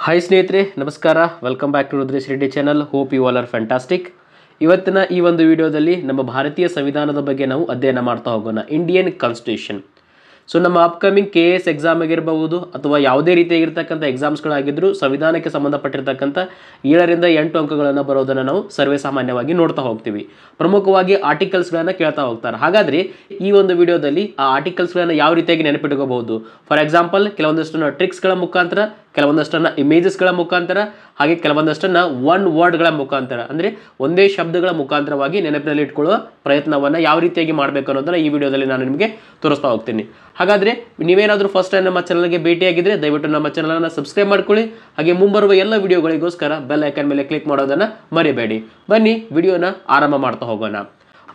Hi ಸ್ನೇಹಿತರೆ, ನಮಸ್ಕಾರ. Welcome back to Rudresh Reddy channel. Hope you all are fantastic. ಇವತ್ತಿನ ಈ ಒಂದು ವಿಡಿಯೋದಲ್ಲಿ ನಮ್ಮ ಭಾರತೀಯ ಸಂವಿಧಾನದ ಬಗ್ಗೆ ನಾವು ಅಧ್ಯಯನ ಮಾಡ್ತಾ ಹೋಗೋಣ. Indian constitution. ಸೊ ನಮ್ಮ ಅಪ್ಕಮಿಂಗ್ KS ಎಕ್ಸಾಮ್ ಆಗಿರಬಹುದು ಅಥವಾ ಯಾವುದೇ ರೀತಿಯಾಗಿರ್ತಕ್ಕಂಥ ಎಕ್ಸಾಮ್ಸ್ಗಳಾಗಿದ್ದರೂ ಸಂವಿಧಾನಕ್ಕೆ ಸಂಬಂಧಪಟ್ಟಿರ್ತಕ್ಕಂಥ 7ರಿಂದ 8 ಅಂಕಗಳನ್ನು ಬರೋದನ್ನು ನಾವು ಸರ್ವೇ ಸಾಮಾನ್ಯವಾಗಿ ನೋಡ್ತಾ ಹೋಗ್ತೀವಿ. ಪ್ರಮುಖವಾಗಿ ಆರ್ಟಿಕಲ್ಸ್ಗಳನ್ನು ಕೇಳ್ತಾ ಹೋಗ್ತಾರೆ. ಹಾಗಾದರೆ ಈ ಒಂದು ವಿಡಿಯೋದಲ್ಲಿ ಆ ಆರ್ಟಿಕಲ್ಸ್ಗಳನ್ನು ಯಾವ ರೀತಿಯಾಗಿ ನೆನಪಿಟ್ಕೋಬಹುದು, ಫಾರ್ ಎಕ್ಸಾಂಪಲ್ ಕೆಲವೊಂದಷ್ಟು ಟ್ರಿಕ್ಸ್ಗಳ ಮುಖಾಂತರ, ಕೆಲವೊಂದಷ್ಟನ್ನು ಇಮೇಜಸ್ಗಳ ಮುಖಾಂತರ, ಹಾಗೆ ಕೆಲವೊಂದಷ್ಟನ್ನು ಒನ್ ವರ್ಡ್ಗಳ ಮುಖಾಂತರ ಅಂದರೆ ಒಂದೇ ಶಬ್ದಗಳ ಮುಖಾಂತರವಾಗಿ ನೆನಪಿನಲ್ಲಿ ಇಟ್ಕೊಳ್ಳುವ ಪ್ರಯತ್ನವನ್ನು ಯಾವ ರೀತಿಯಾಗಿ ಮಾಡಬೇಕು ಅನ್ನೋದನ್ನು ಈ ವಿಡಿಯೋದಲ್ಲಿ ನಾನು ನಿಮಗೆ ತೋರಿಸ್ತಾ ಹೋಗ್ತೀನಿ. ಹಾಗಾದರೆ ನೀವೇನಾದರೂ ಫಸ್ಟ್ ಟೈಮ್ ನಮ್ಮ ಚಾನಲ್ಗೆ ಭೇಟಿಯಾಗಿದ್ದರೆ ದಯವಿಟ್ಟು ನಮ್ಮ ಚಾನಲನ್ನು ಸಬ್ಸ್ಕ್ರೈಬ್ ಮಾಡ್ಕೊಳ್ಳಿ. ಹಾಗೆ ಮುಂಬರುವ ಎಲ್ಲ ವಿಡಿಯೋಗಳಿಗೋಸ್ಕರ ಬೆಲ್ ಐಕಾನ್ ಮೇಲೆ ಕ್ಲಿಕ್ ಮಾಡೋದನ್ನು ಮರಿಬೇಡಿ. ಬನ್ನಿ ವಿಡಿಯೋನ ಆರಂಭ ಮಾಡ್ತಾ ಹೋಗೋಣ.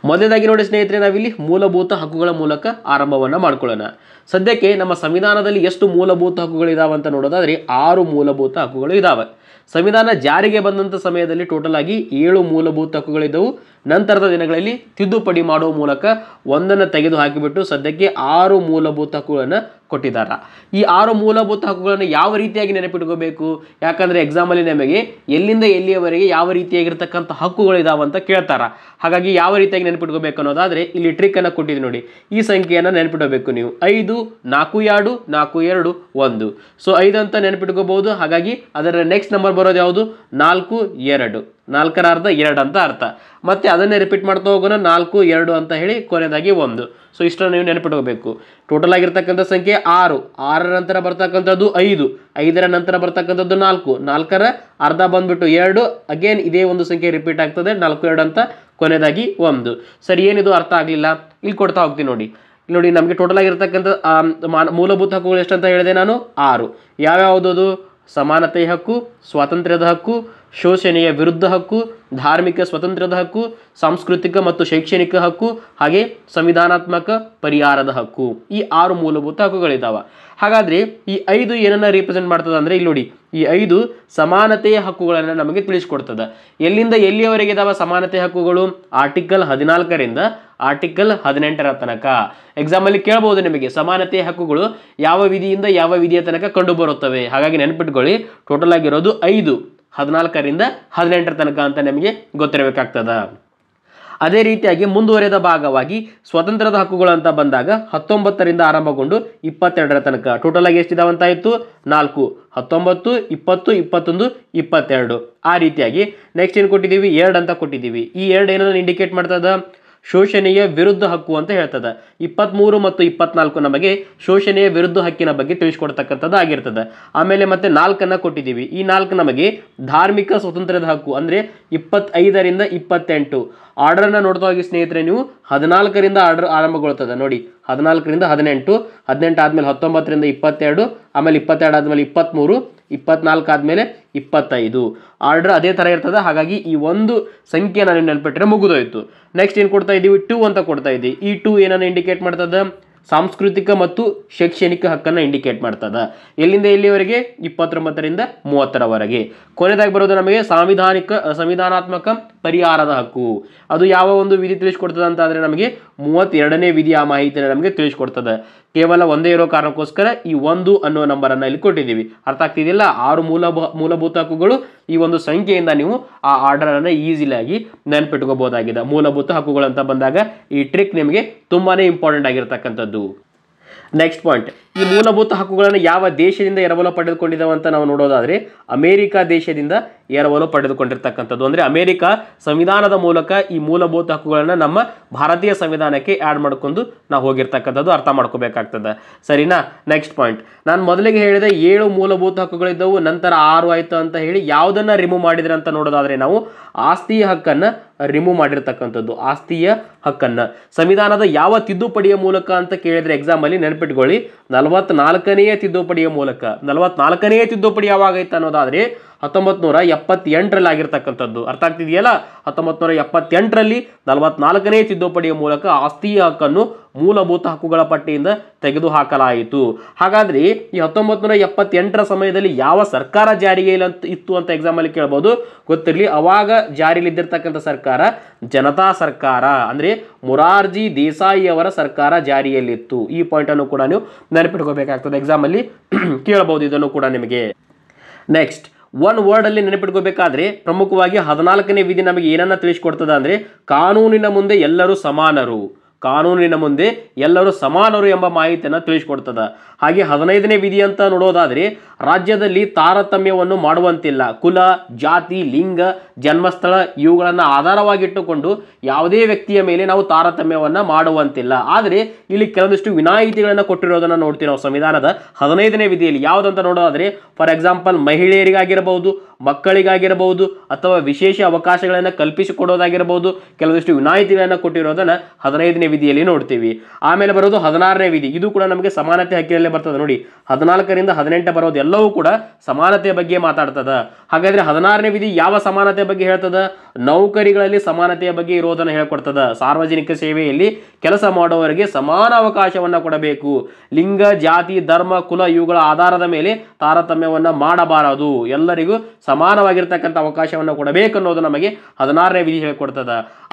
ಮೊದಲನೇದಾಗಿ ನೋಡಿ ಸ್ನೇಹಿತರೆ, ನಾವಿಲ್ಲಿ ಮೂಲಭೂತ ಹಕ್ಕುಗಳ ಮೂಲಕ ಆರಂಭವನ್ನು ಮಾಡ್ಕೊಳ್ಳೋಣ. ಸದ್ಯಕ್ಕೆ ನಮ್ಮ ಸಂವಿಧಾನದಲ್ಲಿ ಎಷ್ಟು ಮೂಲಭೂತ ಹಕ್ಕುಗಳಿದಾವೆ ಅಂತ ನೋಡೋದಾದರೆ 6 ಮೂಲಭೂತ ಹಕ್ಕುಗಳು ಇದ್ದಾವೆ. ಸಂವಿಧಾನ ಜಾರಿಗೆ ಬಂದಂಥ ಸಮಯದಲ್ಲಿ ಟೋಟಲ್ ಆಗಿ 7 ಮೂಲಭೂತ ಹಕ್ಕುಗಳಿದ್ದವು. ನಂತರದ ದಿನಗಳಲ್ಲಿ ತಿದ್ದುಪಡಿ ಮಾಡುವ ಮೂಲಕ ಒಂದನ್ನು ತೆಗೆದು ಹಾಕಿಬಿಟ್ಟು ಸದ್ಯಕ್ಕೆ 6 ಮೂಲಭೂತ ಹಕ್ಕುಗಳನ್ನು ಕೊಟ್ಟಿದ್ದಾರೆ. ಈ 6 ಮೂಲಭೂತ ಹಕ್ಕುಗಳನ್ನು ಯಾವ ರೀತಿಯಾಗಿ ನೆನಪಿಟ್ಕೋಬೇಕು, ಯಾಕಂದರೆ ಎಕ್ಸಾಮಲ್ಲಿ ನಮಗೆ ಎಲ್ಲಿಂದ ಎಲ್ಲಿಯವರೆಗೆ ಯಾವ ರೀತಿಯಾಗಿರ್ತಕ್ಕಂಥ ಹಕ್ಕುಗಳಿದಾವೆ ಅಂತ ಕೇಳ್ತಾರೆ. ಹಾಗಾಗಿ ಯಾವ ರೀತಿಯಾಗಿ ನೆನಪಿಟ್ಕೋಬೇಕು ಅನ್ನೋದಾದರೆ ಇಲ್ಲಿ ಟ್ರಿಕ್ಕನ್ನು ಕೊಟ್ಟಿದ್ದು ನೋಡಿ. ಈ ಸಂಖ್ಯೆಯನ್ನು ನೆನಪಿಡಬೇಕು ನೀವು. 5 4 2 4 2 1. ಸೊ 5 ಅಂತ ನೆನಪಿಟ್ಕೋಬಹುದು. ಹಾಗಾಗಿ ಅದರ ನೆಕ್ಸ್ಟ್ ನಂಬರ್ ಬರೋದು ಯಾವುದು? 4 2. 4ರ ಅರ್ಧ 2 ಅಂತ ಅರ್ಥ. ಮತ್ತೆ ಅದನ್ನೇ ರಿಪೀಟ್ ಮಾಡ್ತಾ ಹೋಗೋಣ. 4 2 ಅಂತ ಹೇಳಿ ಕೊನೆಯದಾಗಿ 1. ಸೊ ಇಷ್ಟನ್ನು ನೀವು ನೆನಪಿಟ್ಕೋಬೇಕು. ಟೋಟಲ್ ಆಗಿರ್ತಕ್ಕಂಥ ಸಂಖ್ಯೆ 6. 6ರ ನಂತರ ಬರ್ತಕ್ಕಂಥದ್ದು 5. 5ರ ನಂತರ ಬರ್ತಕ್ಕಂಥದ್ದು 4. 4ರ ಅರ್ಧ ಬಂದ್ಬಿಟ್ಟು 2. ಅಗೇನ್ ಇದೇ ಒಂದು ಸಂಖ್ಯೆ ರಿಪೀಟ್ ಆಗ್ತದೆ. 4 2 ಅಂತ ಕೊನೆಯದಾಗಿ 1. ಸರಿ, ಏನಿದು ಅರ್ಥ ಆಗಲಿಲ್ಲ, ಇಲ್ಲಿ ಕೊಡ್ತಾ ಹೋಗ್ತೀನಿ ನೋಡಿ. ನೋಡಿ, ನಮಗೆ ಟೋಟಲ್ ಆಗಿರ್ತಕ್ಕಂಥ ಮೂಲಭೂತ ಹಕ್ಕುಗಳು ಎಷ್ಟಂತ ಹೇಳಿದೆ ನಾನು? 6. ಯಾವ್ಯಾವುದದು? ಸಮಾನತೆಯ ಹಕ್ಕು, ಸ್ವಾತಂತ್ರ್ಯದ ಹಕ್ಕು, ಶೋಷಣೆಯ ವಿರುದ್ಧ ಹಕ್ಕು, ಧಾರ್ಮಿಕ ಸ್ವಾತಂತ್ರ್ಯದ ಹಕ್ಕು, ಸಾಂಸ್ಕೃತಿಕ ಮತ್ತು ಶೈಕ್ಷಣಿಕ ಹಕ್ಕು, ಹಾಗೆ ಸಂವಿಧಾನಾತ್ಮಕ ಪರಿಹಾರದ ಹಕ್ಕು. ಈ 6 ಮೂಲಭೂತ ಹಕ್ಕುಗಳಿದ್ದಾವೆ. ಹಾಗಾದರೆ ಈ 5 ಏನನ್ನ ರಿಪ್ರೆಸೆಂಟ್ ಮಾಡ್ತದೆ ಅಂದರೆ ಇಲ್ಲಿ ನೋಡಿ, ಈ 5 ಸಮಾನತೆಯ ಹಕ್ಕುಗಳನ್ನು ನಮಗೆ ತಿಳಿಸ್ಕೊಡ್ತದೆ. ಎಲ್ಲಿಂದ ಎಲ್ಲಿಯವರೆಗೆ ಇದಾವೆ ಸಮಾನತೆಯ ಹಕ್ಕುಗಳು? ಆರ್ಟಿಕಲ್ 14ರಿಂದ ಆರ್ಟಿಕಲ್ 18ರ ತನಕ. ಎಕ್ಸಾಮಲ್ಲಿ ಕೇಳಬಹುದು ನಿಮಗೆ, ಸಮಾನತೆಯ ಹಕ್ಕುಗಳು ಯಾವ ವಿಧಿಯಿಂದ ಯಾವ ವಿಧಿಯ ತನಕ ಕಂಡು ಬರುತ್ತವೆ. ಹಾಗಾಗಿ ನೆನಪಿಟ್ಕೊಳ್ಳಿ, ಟೋಟಲ್ ಆಗಿರೋದು 5, 14ರಿಂದ 18ರ ತನಕ ಅಂತ ನಮಗೆ ಗೊತ್ತಿರಬೇಕಾಗ್ತದ. ಅದೇ ರೀತಿಯಾಗಿ ಮುಂದುವರೆದ ಭಾಗವಾಗಿ ಸ್ವತಂತ್ರದ ಹಕ್ಕುಗಳು ಅಂತ ಬಂದಾಗ 19ರಿಂದ ಆರಂಭಗೊಂಡು 22ರ ತನಕ ಟೋಟಲ್ ಆಗಿ ಎಷ್ಟಿದಾವಂತಾಯಿತು? 4, 19, 20, 21, 22. ಆ ರೀತಿಯಾಗಿ ನೆಕ್ಸ್ಟ್ ಏನು ಕೊಟ್ಟಿದ್ದೀವಿ? 2 ಅಂತ ಕೊಟ್ಟಿದ್ದೀವಿ. ಈ 2 ಏನನ್ನು ಇಂಡಿಕೇಟ್ ಮಾಡ್ತದ? ಶೋಷಣೆಯ ವಿರುದ್ಧ ಹಕ್ಕು ಅಂತ ಹೇಳ್ತದೆ. 23 ಮತ್ತು 24 ನಮಗೆ ಶೋಷಣೆಯ ವಿರುದ್ಧ ಹಕ್ಕಿನ ಬಗ್ಗೆ ತಿಳಿಸ್ಕೊಡ್ತಕ್ಕಂಥದ್ದು ಆಗಿರ್ತದೆ. ಆಮೇಲೆ ಮತ್ತೆ 4 ಕೊಟ್ಟಿದ್ದೀವಿ. ಈ 4 ನಮಗೆ ಧಾರ್ಮಿಕ ಸ್ವಾತಂತ್ರ್ಯದ ಹಕ್ಕು ಅಂದರೆ 25ರಿಂದ 28. ಆರ್ಡರನ್ನು ನೋಡ್ತಾ ಹೋಗಿ ಸ್ನೇಹಿತರೆ ನೀವು. 14ರಿಂದ ಆರ್ಡರ್ ಆರಂಭಗೊಳ್ತದೆ ನೋಡಿ. 14ರಿಂದ 18, 18 ಆದಮೇಲೆ 19ರಿಂದ 22, ಆಮೇಲೆ 22 ಆದಮೇಲೆ 23, 24 ಆದಮೇಲೆ 25. ಆರ್ಡರ್ ಅದೇ ಥರ ಇರ್ತದೆ. ಹಾಗಾಗಿ ಈ ಒಂದು ಸಂಖ್ಯೆ ನಾನು ನೆನಪಿಟ್ಟರೆ ಮುಗಿದೋಯ್ತು. ನೆಕ್ಸ್ಟ್ ಏನು ಕೊಡ್ತಾ ಇದ್ದೀವಿ? 2 ಅಂತ ಕೊಡ್ತಾ ಇದ್ದೀವಿ. ಈ 2 ಏನನ್ನು ಇಂಡಿಕೇಟ್ ಮಾಡ್ತದೆ? ಸಾಂಸ್ಕೃತಿಕ ಮತ್ತು ಶೈಕ್ಷಣಿಕ ಹಕ್ಕನ್ನು ಇಂಡಿಕೇಟ್ ಮಾಡ್ತದೆ. ಎಲ್ಲಿಂದ ಎಲ್ಲಿವರೆಗೆ? 29ರಿಂದ 30ರವರೆಗೆ. ಕೊನೆಯದಾಗಿ ಬರೋದು ನಮಗೆ ಸಂವಿಧಾನಾತ್ಮಕ ಪರಿಹಾರದ ಹಕ್ಕು. ಅದು ಯಾವ ಒಂದು ವಿಧಿ ತಿಳಿಸ್ಕೊಡ್ತದೆ ಅಂತ ಆದರೆ ನಮಗೆ 32ನೇ ವಿಧಿಯ ಮಾಹಿತಿಯನ್ನು ನಮಗೆ ತಿಳಿಸ್ಕೊಡ್ತದೆ. ಕೇವಲ ಒಂದೇ ಇರೋ ಕಾರಣಕ್ಕೋಸ್ಕರ ಈ 1 ಅನ್ನೋ ನಂಬರನ್ನು ಇಲ್ಲಿ ಕೊಟ್ಟಿದ್ದೀವಿ. ಅರ್ಥ ಆಗ್ತಿದೆಯಲ್ಲ? 6 ಮೂಲಭೂತ ಹಕ್ಕುಗಳು. ಈ ಒಂದು ಸಂಖ್ಯೆಯಿಂದ ನೀವು ಆ ಆರ್ಡರನ್ನು ಈಸಿಯಾಗಿ ನೆನಪಿಟ್ಕೋಬಹುದಾಗಿದೆ. ಮೂಲಭೂತ ಹಕ್ಕುಗಳು ಅಂತ ಬಂದಾಗ ಈ ಟ್ರಿಕ್ ನಿಮಗೆ ತುಂಬಾನೇ ಇಂಪಾರ್ಟೆಂಟ್ ಆಗಿರ್ತಕ್ಕಂಥದ್ದು. ನೆಕ್ಸ್ಟ್ ಪಾಯಿಂಟ್, ಈ ಮೂಲಭೂತ ಹಕ್ಕುಗಳನ್ನು ಯಾವ ದೇಶದಿಂದ ಎರವಲು ಪಡೆದುಕೊಂಡಿದ್ದಾವೆ ಅಂತ ನಾವು ನೋಡೋದಾದರೆ ಅಮೇರಿಕ ದೇಶದಿಂದ ಎರವಲು ಪಡೆದುಕೊಂಡಿರ್ತಕ್ಕಂಥದ್ದು. ಅಂದರೆ ಅಮೇರಿಕ ಸಂವಿಧಾನದ ಮೂಲಕ ಈ ಮೂಲಭೂತ ಹಕ್ಕುಗಳನ್ನು ನಮ್ಮ ಭಾರತೀಯ ಸಂವಿಧಾನಕ್ಕೆ ಆ್ಯಡ್ ಮಾಡ್ಕೊಂಡು ನಾವು ಹೋಗಿರ್ತಕ್ಕಂಥದ್ದು ಅರ್ಥ ಮಾಡ್ಕೋಬೇಕಾಗ್ತದೆ. ಸರಿನಾ? ನೆಕ್ಸ್ಟ್ ಪಾಯಿಂಟ್, ನಾನು ಮೊದಲಿಗೆ ಹೇಳಿದ 7 ಮೂಲಭೂತ ಹಕ್ಕುಗಳಿದ್ದವು, ನಂತರ 6 ಆಯಿತು ಅಂತ ಹೇಳಿ ಯಾವುದನ್ನು ರಿಮೂವ್ ಮಾಡಿದ್ರೆ ಅಂತ ನೋಡೋದಾದರೆ ನಾವು ಆಸ್ತಿಯ ಹಕ್ಕನ್ನು ರಿಮೂವ್ ಮಾಡಿರ್ತಕ್ಕಂಥದ್ದು. ಆಸ್ತಿಯ ಹಕ್ಕನ್ನು ಸಂವಿಧಾನದ ಯಾವ ತಿದ್ದುಪಡಿಯ ಮೂಲಕ ಅಂತ ಕೇಳಿದರೆ ಎಕ್ಸಾಮಲ್ಲಿ ನೆನಪಿಟ್ಕೊಳ್ಳಿ, 44ನೇ ತಿದ್ದುಪಡಿಯ ಮೂಲಕ. 44ನೇ ತಿದ್ದುಪಡಿ ಯಾವಾಗೈತೆ ಅನ್ನೋದಾದರೆ 1978ರಲ್ಲಿ ಆಗಿರ್ತಕ್ಕಂಥದ್ದು. ಅರ್ಥ ಆಗ್ತಿದೆಯಲ್ಲ? 1978ರಲ್ಲಿ 44ನೇ ತಿದ್ದುಪಡಿಯ ಮೂಲಕ ಆಸ್ತಿಯ ಹಕ್ಕನ್ನು ಮೂಲಭೂತ ಹಕ್ಕುಗಳ ಪಟ್ಟಿಯಿಂದ ತೆಗೆದುಹಾಕಲಾಯಿತು. ಹಾಗಾದರೆ ಈ 1978ರ ಸಮಯದಲ್ಲಿ ಯಾವ ಸರ್ಕಾರ ಜಾರಿಗೆ ಇತ್ತು ಅಂತ ಎಕ್ಸಾಮಲ್ಲಿ ಕೇಳ್ಬೋದು. ಗೊತ್ತಿರಲಿ, ಅವಾಗ ಜಾರಿಯಲ್ಲಿದ್ದಿರ್ತಕ್ಕಂಥ ಸರ್ಕಾರ ಜನತಾ ಸರ್ಕಾರ, ಅಂದರೆ ಮೊರಾರ್ಜಿ ದೇಸಾಯಿ ಅವರ ಸರ್ಕಾರ ಜಾರಿಯಲ್ಲಿತ್ತು. ಈ ಪಾಯಿಂಟನ್ನು ಕೂಡ ನೀವು ನೆನಪಿಟ್ಕೋಬೇಕಾಗ್ತದೆ. ಎಕ್ಸಾಮಲ್ಲಿ ಕೇಳಬಹುದು ಇದನ್ನು ಕೂಡ ನಿಮಗೆ. ನೆಕ್ಸ್ಟ್ ಒನ್ ವರ್ಡಲ್ಲಿ ನೆನಪಿಟ್ಕೋಬೇಕಾದ್ರೆ ಪ್ರಮುಖವಾಗಿ 14ನೇ ವಿಧಿ ನಮಗೆ ಏನನ್ನ ತಿಳಿಸ್ಕೊಡ್ತದ ಅಂದರೆ ಕಾನೂನಿನ ಮುಂದೆ ಎಲ್ಲರೂ ಸಮಾನರು, ಕಾನೂನಿನ ಮುಂದೆ ಎಲ್ಲರೂ ಸಮಾನರು ಎಂಬ ಮಾಹಿತಿಯನ್ನು ತಿಳಿಸ್ಕೊಡ್ತದ. ಹಾಗೆ 15ನೇ ವಿಧಿ ಅಂತ ನೋಡೋದಾದರೆ ರಾಜ್ಯದಲ್ಲಿ ತಾರತಮ್ಯವನ್ನು ಮಾಡುವಂತಿಲ್ಲ, ಕುಲ, ಜಾತಿ, ಲಿಂಗ, ಜನ್ಮಸ್ಥಳ ಇವುಗಳನ್ನು ಆಧಾರವಾಗಿಟ್ಟುಕೊಂಡು ಯಾವುದೇ ವ್ಯಕ್ತಿಯ ಮೇಲೆ ನಾವು ತಾರತಮ್ಯವನ್ನು ಮಾಡುವಂತಿಲ್ಲ. ಆದರೆ ಇಲ್ಲಿ ಕೆಲವೊಂದಿಷ್ಟು ವಿನಾಯಿತಿಗಳನ್ನು ಕೊಟ್ಟಿರೋದನ್ನು ನೋಡ್ತೀವಿ ನಾವು ಸಂವಿಧಾನದ 15ನೇ ವಿಧಿಯಲ್ಲಿ. ಯಾವುದಂತ ನೋಡೋದಾದರೆ ಫಾರ್ ಎಕ್ಸಾಂಪಲ್ ಮಹಿಳೆಯರಿಗಾಗಿರಬಹುದು, ಮಕ್ಕಳಿಗಾಗಿರಬಹುದು, ಅಥವಾ ವಿಶೇಷ ಅವಕಾಶಗಳನ್ನು ಕಲ್ಪಿಸಿಕೊಡೋದಾಗಿರಬಹುದು, ಕೆಲವೊಂದಿಷ್ಟು ವಿನಾಯಿತಿಗಳನ್ನು ಕೊಟ್ಟಿರೋದನ್ನು 15ನೇ ವಿಧಿಯಲ್ಲಿ ನೋಡ್ತೀವಿ. ಆಮೇಲೆ ಬರೋದು 16ನೇ ವಿಧಿ. ಇದು ಕೂಡ ನಮಗೆ ಸಮಾನತೆ ಹಕ್ಕಿನಲ್ಲೇ ಬರ್ತದೆ ನೋಡಿ. 14ರಿಂದ 18 ಬರೋದು ಎಲ್ಲವೂ ಕೂಡ ಸಮಾನತೆಯ ಬಗ್ಗೆ ಮಾತಾಡ್ತದ. ಹಾಗಾದ್ರೆ 16ನೇ ವಿಧಿ ಯಾವ ಸಮಾನತೆಯ ಬಗ್ಗೆ ಹೇಳ್ತದ? ನೌಕರಿಗಳಲ್ಲಿ ಸಮಾನತೆಯ ಬಗ್ಗೆ ಇರೋದನ್ನು ಹೇಳ್ಕೊಡ್ತದ. ಸಾರ್ವಜನಿಕ ಸೇವೆಯಲ್ಲಿ ಕೆಲಸ ಮಾಡುವವರಿಗೆ ಸಮಾನ ಅವಕಾಶವನ್ನು ಕೊಡಬೇಕು, ಲಿಂಗ, ಜಾತಿ, ಧರ್ಮ, ಕುಲ ಇವುಗಳ ಆಧಾರದ ಮೇಲೆ ತಾರತಮ್ಯವನ್ನು ಮಾಡಬಾರದು, ಎಲ್ಲರಿಗೂ ಸಮಾನವಾಗಿರ್ತಕ್ಕಂಥ ಅವಕಾಶವನ್ನು ಕೊಡಬೇಕು ಅನ್ನೋದು ನಮಗೆ 16ನೇ ವಿಧಿ ಹೇಳ್ಕೊಡ್ತದ.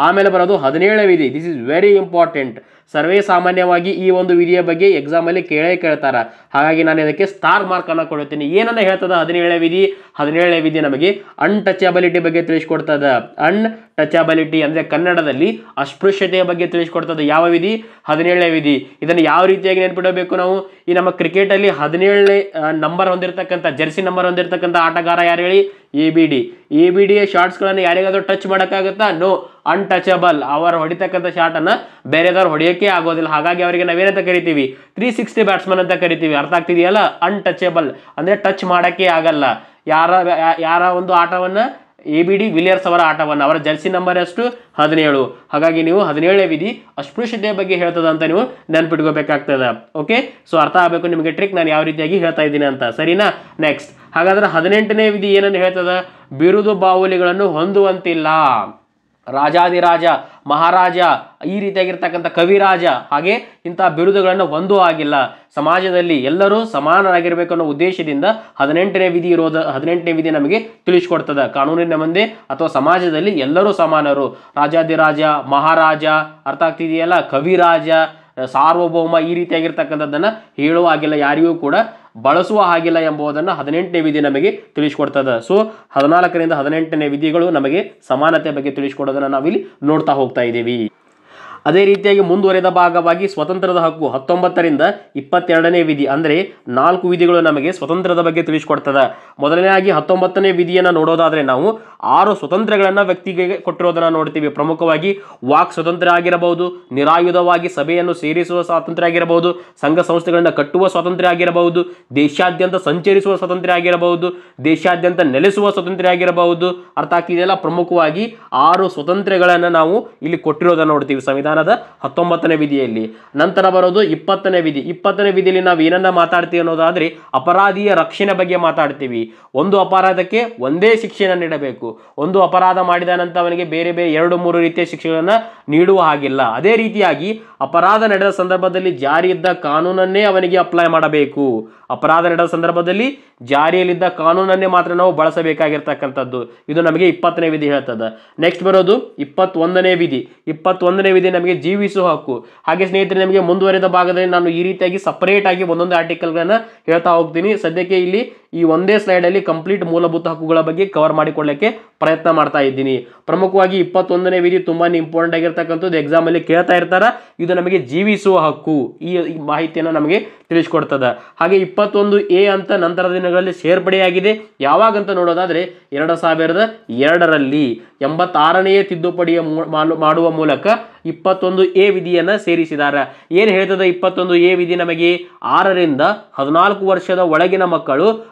ಆಮೇಲೆ ಬರೋದು 17ನೇ ವಿಧಿ. This is very important. ಸರ್ವೇ ಸಾಮಾನ್ಯವಾಗಿ ಈ ಒಂದು ವಿಧಿಯ ಬಗ್ಗೆ ಎಕ್ಸಾಮಲ್ಲಿ ಕೇಳ್ತಾರ, ಹಾಗಾಗಿ ನಾನು ಇದಕ್ಕೆ ಸ್ಟಾರ್ ಮಾರ್ಕ್ ಅನ್ನು ಕೊಡುತ್ತೀನಿ. ಏನನ್ನ ಹೇಳ್ತದ 17ನೇ ವಿಧಿ? 17ನೇ ವಿಧಿ ನಮಗೆ ಅನ್ಟಚಬಿಲಿಟಿ ಬಗ್ಗೆ ತಿಳಿಸ್ಕೊಡ್ತದ. ಅನ್ಟಚಬಿಲಿಟಿ ಅಂದ್ರೆ ಕನ್ನಡದಲ್ಲಿ ಅಸ್ಪೃಶ್ಯತೆಯ ಬಗ್ಗೆ ತಿಳಿಸ್ಕೊಡ್ತದೆ. ಯಾವ ವಿಧಿ? 17ನೇ ವಿಧಿ. ಇದನ್ನು ಯಾವ ರೀತಿಯಾಗಿ ನೆನಪಿಡಬೇಕು ನಾವು? ಈ ನಮ್ಮ ಕ್ರಿಕೆಟ್ ಅಲ್ಲಿ 17ನೇ ನಂಬರ್ ಹೊಂದಿರತಕ್ಕಂಥ, ಜರ್ಸಿ ನಂಬರ್ ಹೊಂದಿರತಕ್ಕಂಥ ಆಟಗಾರ ಯಾರು ಹೇಳಿ? ABD ಶಾರ್ಟ್ಸ್ಗಳನ್ನು ಯಾರಿಗಾದ್ರೂ ಟಚ್ ಮಾಡೋಕ್ಕಾಗುತ್ತಾ? No, untouchable. ಅವರು ಹೊಡಿತಕ್ಕಂಥ ಶಾಟ್ ಅನ್ನ ಬೇರೆದವ್ರು ಹೊಡೆಯೋಕೆ ಆಗೋದಿಲ್ಲ. ಹಾಗಾಗಿ ಅವರಿಗೆ ನಾವೇನಂತ ಕರಿತೀವಿ? 360 ಬ್ಯಾಟ್ಸ್ಮನ್ ಅಂತ ಕರಿತೀವಿ. ಅರ್ಥ ಆಗ್ತಿದೆಯಲ್ಲ? ಅನ್ಟಚಬಲ್ ಅಂದ್ರೆ ಟಚ್ ಮಾಡೋಕ್ಕೆ ಆಗಲ್ಲ. ಯಾರ ಒಂದು ಆಟವನ್ನ ABD ವಿಲಿಯರ್ಸ್ ಅವರ ಆಟವನ್ನು, ಅವರ ಜರ್ಸಿ ನಂಬರ್ ಎಷ್ಟು? 17. ಹಾಗಾಗಿ ನೀವು 17ನೇ ವಿಧಿ ಅಸ್ಪೃಶ್ಯತೆಯ ಬಗ್ಗೆ ಹೇಳ್ತದ ಅಂತ ನೀವು ನೆನ್ಪಿಟ್ಕೋಬೇಕಾಗ್ತದೆ. ಓಕೆ, ಸೊ ಅರ್ಥ ಆಗಬೇಕು ನಿಮಗೆ ಟ್ರಿಕ್ ನಾನು ಯಾವ ರೀತಿಯಾಗಿ ಹೇಳ್ತಾ ಇದ್ದೀನಿ ಅಂತ, ಸರಿನಾ? ನೆಕ್ಸ್ಟ್, ಹಾಗಾದ್ರೆ 18ನೇ ವಿಧಿ ಏನನ್ನು ಹೇಳ್ತದ? ಬಿರುದು ಬಾವುಲಿಗಳನ್ನು ಹೊಂದುವಂತಿಲ್ಲ. ರಾಜಾದಿರಾಜ, ಮಹಾರಾಜ, ಈ ರೀತಿಯಾಗಿರ್ತಕ್ಕಂಥ ಕವಿರಾಜ, ಹಾಗೆ ಇಂತಹ ಬಿರುದುಗಳನ್ನು ಹೊಂದುವ ಆಗಿಲ್ಲ. ಸಮಾಜದಲ್ಲಿ ಎಲ್ಲರೂ ಸಮಾನರಾಗಿರ್ಬೇಕು ಅನ್ನೋ ಉದ್ದೇಶದಿಂದ 18ನೇ ವಿಧಿ 18ನೇ ವಿಧಿ ನಮಗೆ ತಿಳಿಸ್ಕೊಡ್ತದ. ಕಾನೂನಿನ ಮುಂದೆ ಅಥವಾ ಸಮಾಜದಲ್ಲಿ ಎಲ್ಲರೂ ಸಮಾನರು. ರಾಜಾದಿರಾಜ, ಮಹಾರಾಜ, ಅರ್ಥ ಆಗ್ತಿದೆಯಲ್ಲ, ಕವಿರಾಜ, ಸಾರ್ವಭೌಮ, ಈ ರೀತಿಯಾಗಿರ್ತಕ್ಕಂಥದ್ದನ್ನು ಹೇಳುವ ಹಾಗಿಲ್ಲ, ಯಾರಿಗೂ ಕೂಡ ಬಳಸುವ ಹಾಗಿಲ್ಲ ಎಂಬುದನ್ನು 18ನೇ ವಿಧಿ ನಮಗೆ ತಿಳಿಸ್ಕೊಡ್ತದೆ. ಸೊ 14ರಿಂದ 18ನೇ ವಿಧಿಗಳು ನಮಗೆ ಸಮಾನತೆ ಬಗ್ಗೆ ತಿಳಿಸ್ಕೊಡೋದನ್ನು ನಾವಿಲ್ಲಿ ನೋಡ್ತಾ ಹೋಗ್ತಾ ಇದ್ದೀವಿ. ಅದೇ ರೀತಿಯಾಗಿ ಮುಂದುವರೆದ ಭಾಗವಾಗಿ ಸ್ವತಂತ್ರದ ಹಕ್ಕು 19ರಿಂದ 22ನೇ ವಿಧಿ, ಅಂದರೆ 4 ವಿಧಿಗಳು ನಮಗೆ ಸ್ವತಂತ್ರದ ಬಗ್ಗೆ ತಿಳಿಸ್ಕೊಡ್ತದೆ. ಮೊದಲನೇದಾಗಿ 19ನೇ ವಿಧಿಯನ್ನು ನೋಡೋದಾದರೆ ನಾವು 6 ಸ್ವತಂತ್ರಗಳನ್ನು ವ್ಯಕ್ತಿಗೆ ಕೊಟ್ಟಿರೋದನ್ನು ನೋಡ್ತೀವಿ. ಪ್ರಮುಖವಾಗಿ ವಾಕ್ ಸ್ವಾತಂತ್ರ್ಯ ಆಗಿರಬಹುದು, ನಿರಾಯುಧವಾಗಿ ಸಭೆಯನ್ನು ಸೇರಿಸುವ ಸ್ವಾತಂತ್ರ್ಯ ಆಗಿರಬಹುದು, ಸಂಘ ಸಂಸ್ಥೆಗಳನ್ನು ಕಟ್ಟುವ ಸ್ವಾತಂತ್ರ್ಯ ಆಗಿರಬಹುದು, ದೇಶಾದ್ಯಂತ ಸಂಚರಿಸುವ ಸ್ವಾತಂತ್ರ್ಯ ಆಗಿರಬಹುದು, ದೇಶಾದ್ಯಂತ ನೆಲೆಸುವ ಸ್ವಾತಂತ್ರ್ಯ ಆಗಿರಬಹುದು. ಅರ್ಥ ಆಗ್ತಿದೆಯಲ್ಲ? ಪ್ರಮುಖವಾಗಿ 6 ಸ್ವಾತಂತ್ರ್ಯಗಳನ್ನು ನಾವು ಇಲ್ಲಿ ಕೊಟ್ಟಿರೋದನ್ನು ನೋಡ್ತೀವಿ ಸಂವಿಧಾನದ 19ನೇ ವಿಧಿಯಲ್ಲಿ. ನಂತರ ಬರೋದು 20ನೇ ವಿಧಿ. 20ನೇ ವಿಧಿಯಲ್ಲಿ ನಾವು ಏನನ್ನ ಮಾತಾಡ್ತೀವಿ ಅನ್ನೋದಾದ್ರೆ ಅಪರಾಧಿಯ ರಕ್ಷಣೆ ಬಗ್ಗೆ ಮಾತಾಡ್ತೀವಿ. ಒಂದು ಅಪರಾಧಕ್ಕೆ ಒಂದೇ ಶಿಕ್ಷೆಯನ್ನು ನೀಡಬೇಕು. ಒಂದು ಅಪರಾಧ ಮಾಡಿದ ನಂತರ ಅವನಿಗೆ ಬೇರೆ ಬೇರೆ 2-3 ರೀತಿಯ ಶಿಕ್ಷೆಗಳನ್ನು ನೀಡುವ ಹಾಗಿಲ್ಲ. ಅದೇ ರೀತಿಯಾಗಿ ಅಪರಾಧ ನಡೆದ ಸಂದರ್ಭದಲ್ಲಿ ಜಾರಿಯಿದ್ದ ಕಾನೂನನ್ನೇ ಅವನಿಗೆ ಅಪ್ಲೈ ಮಾಡಬೇಕು. ಅಪರಾಧ ನಡೆದ ಸಂದರ್ಭದಲ್ಲಿ ಜಾರಿಯಲ್ಲಿದ್ದ ಕಾನೂನನ್ನೇ ಮಾತ್ರ ನಾವು ಬಳಸಬೇಕಾಗಿರ್ತಕ್ಕಂಥದ್ದು. ಇದು ನಮಗೆ 20ನೇ ವಿಧಿ ಹೇಳ್ತದೆ. ನೆಕ್ಸ್ಟ್ ಬರೋದು 21ನೇ ವಿಧಿ. 21ನೇ ವಿಧಿ ನಮಗೆ ಜೀವಿಸುವ ಹಕ್ಕು. ಹಾಗೆ ಸ್ನೇಹಿತರೆ, ನಮಗೆ ಮುಂದುವರೆದ ಭಾಗದಲ್ಲಿ ನಾನು ಈ ರೀತಿಯಾಗಿ ಸಪರೇಟ್ ಆಗಿ ಒಂದೊಂದು ಆರ್ಟಿಕಲ್ಗಳನ್ನ ಹೇಳ್ತಾ ಹೋಗ್ತೀನಿ. ಸದ್ಯಕ್ಕೆ ಇಲ್ಲಿ ಈ ಒಂದೇ ಸ್ಲೈಡಲ್ಲಿ ಕಂಪ್ಲೀಟ್ ಮೂಲಭೂತ ಹಕ್ಕುಗಳ ಬಗ್ಗೆ ಕವರ್ ಮಾಡಿಕೊಳ್ಳಕ್ಕೆ ಪ್ರಯತ್ನ ಮಾಡ್ತಾ ಇದ್ದೀನಿ. ಪ್ರಮುಖವಾಗಿ 21ನೇ ವಿಧಿ ತುಂಬಾ ಇಂಪಾರ್ಟೆಂಟ್ ಆಗಿರ್ತಕ್ಕಂಥದ್ದು, ಎಕ್ಸಾಮಲ್ಲಿ ಕೇಳ್ತಾ ಇರ್ತಾರ. ಇದು ನಮಗೆ ಜೀವಿಸುವ ಹಕ್ಕು, ಈ ಮಾಹಿತಿಯನ್ನು ನಮಗೆ ತಿಳಿಸ್ಕೊಡ್ತದೆ. ಹಾಗೆ 21A ಅಂತ ನಂತರದ ದಿನಗಳಲ್ಲಿ ಸೇರ್ಪಡೆಯಾಗಿದೆ. ಯಾವಾಗಂತ ನೋಡೋದಾದ್ರೆ 2002ರಲ್ಲಿ 86ನೇ ತಿದ್ದುಪಡಿಯ ಮಾಡುವ ಮೂಲಕ 21A ವಿಧಿಯನ್ನು ಸೇರಿಸಿದ್ದಾರೆ. ಏನು ಹೇಳ್ತದೆ 21A ವಿಧಿ? ನಮಗೆ 6ರಿಂದ 14 ವರ್ಷದ ಒಳಗಿನ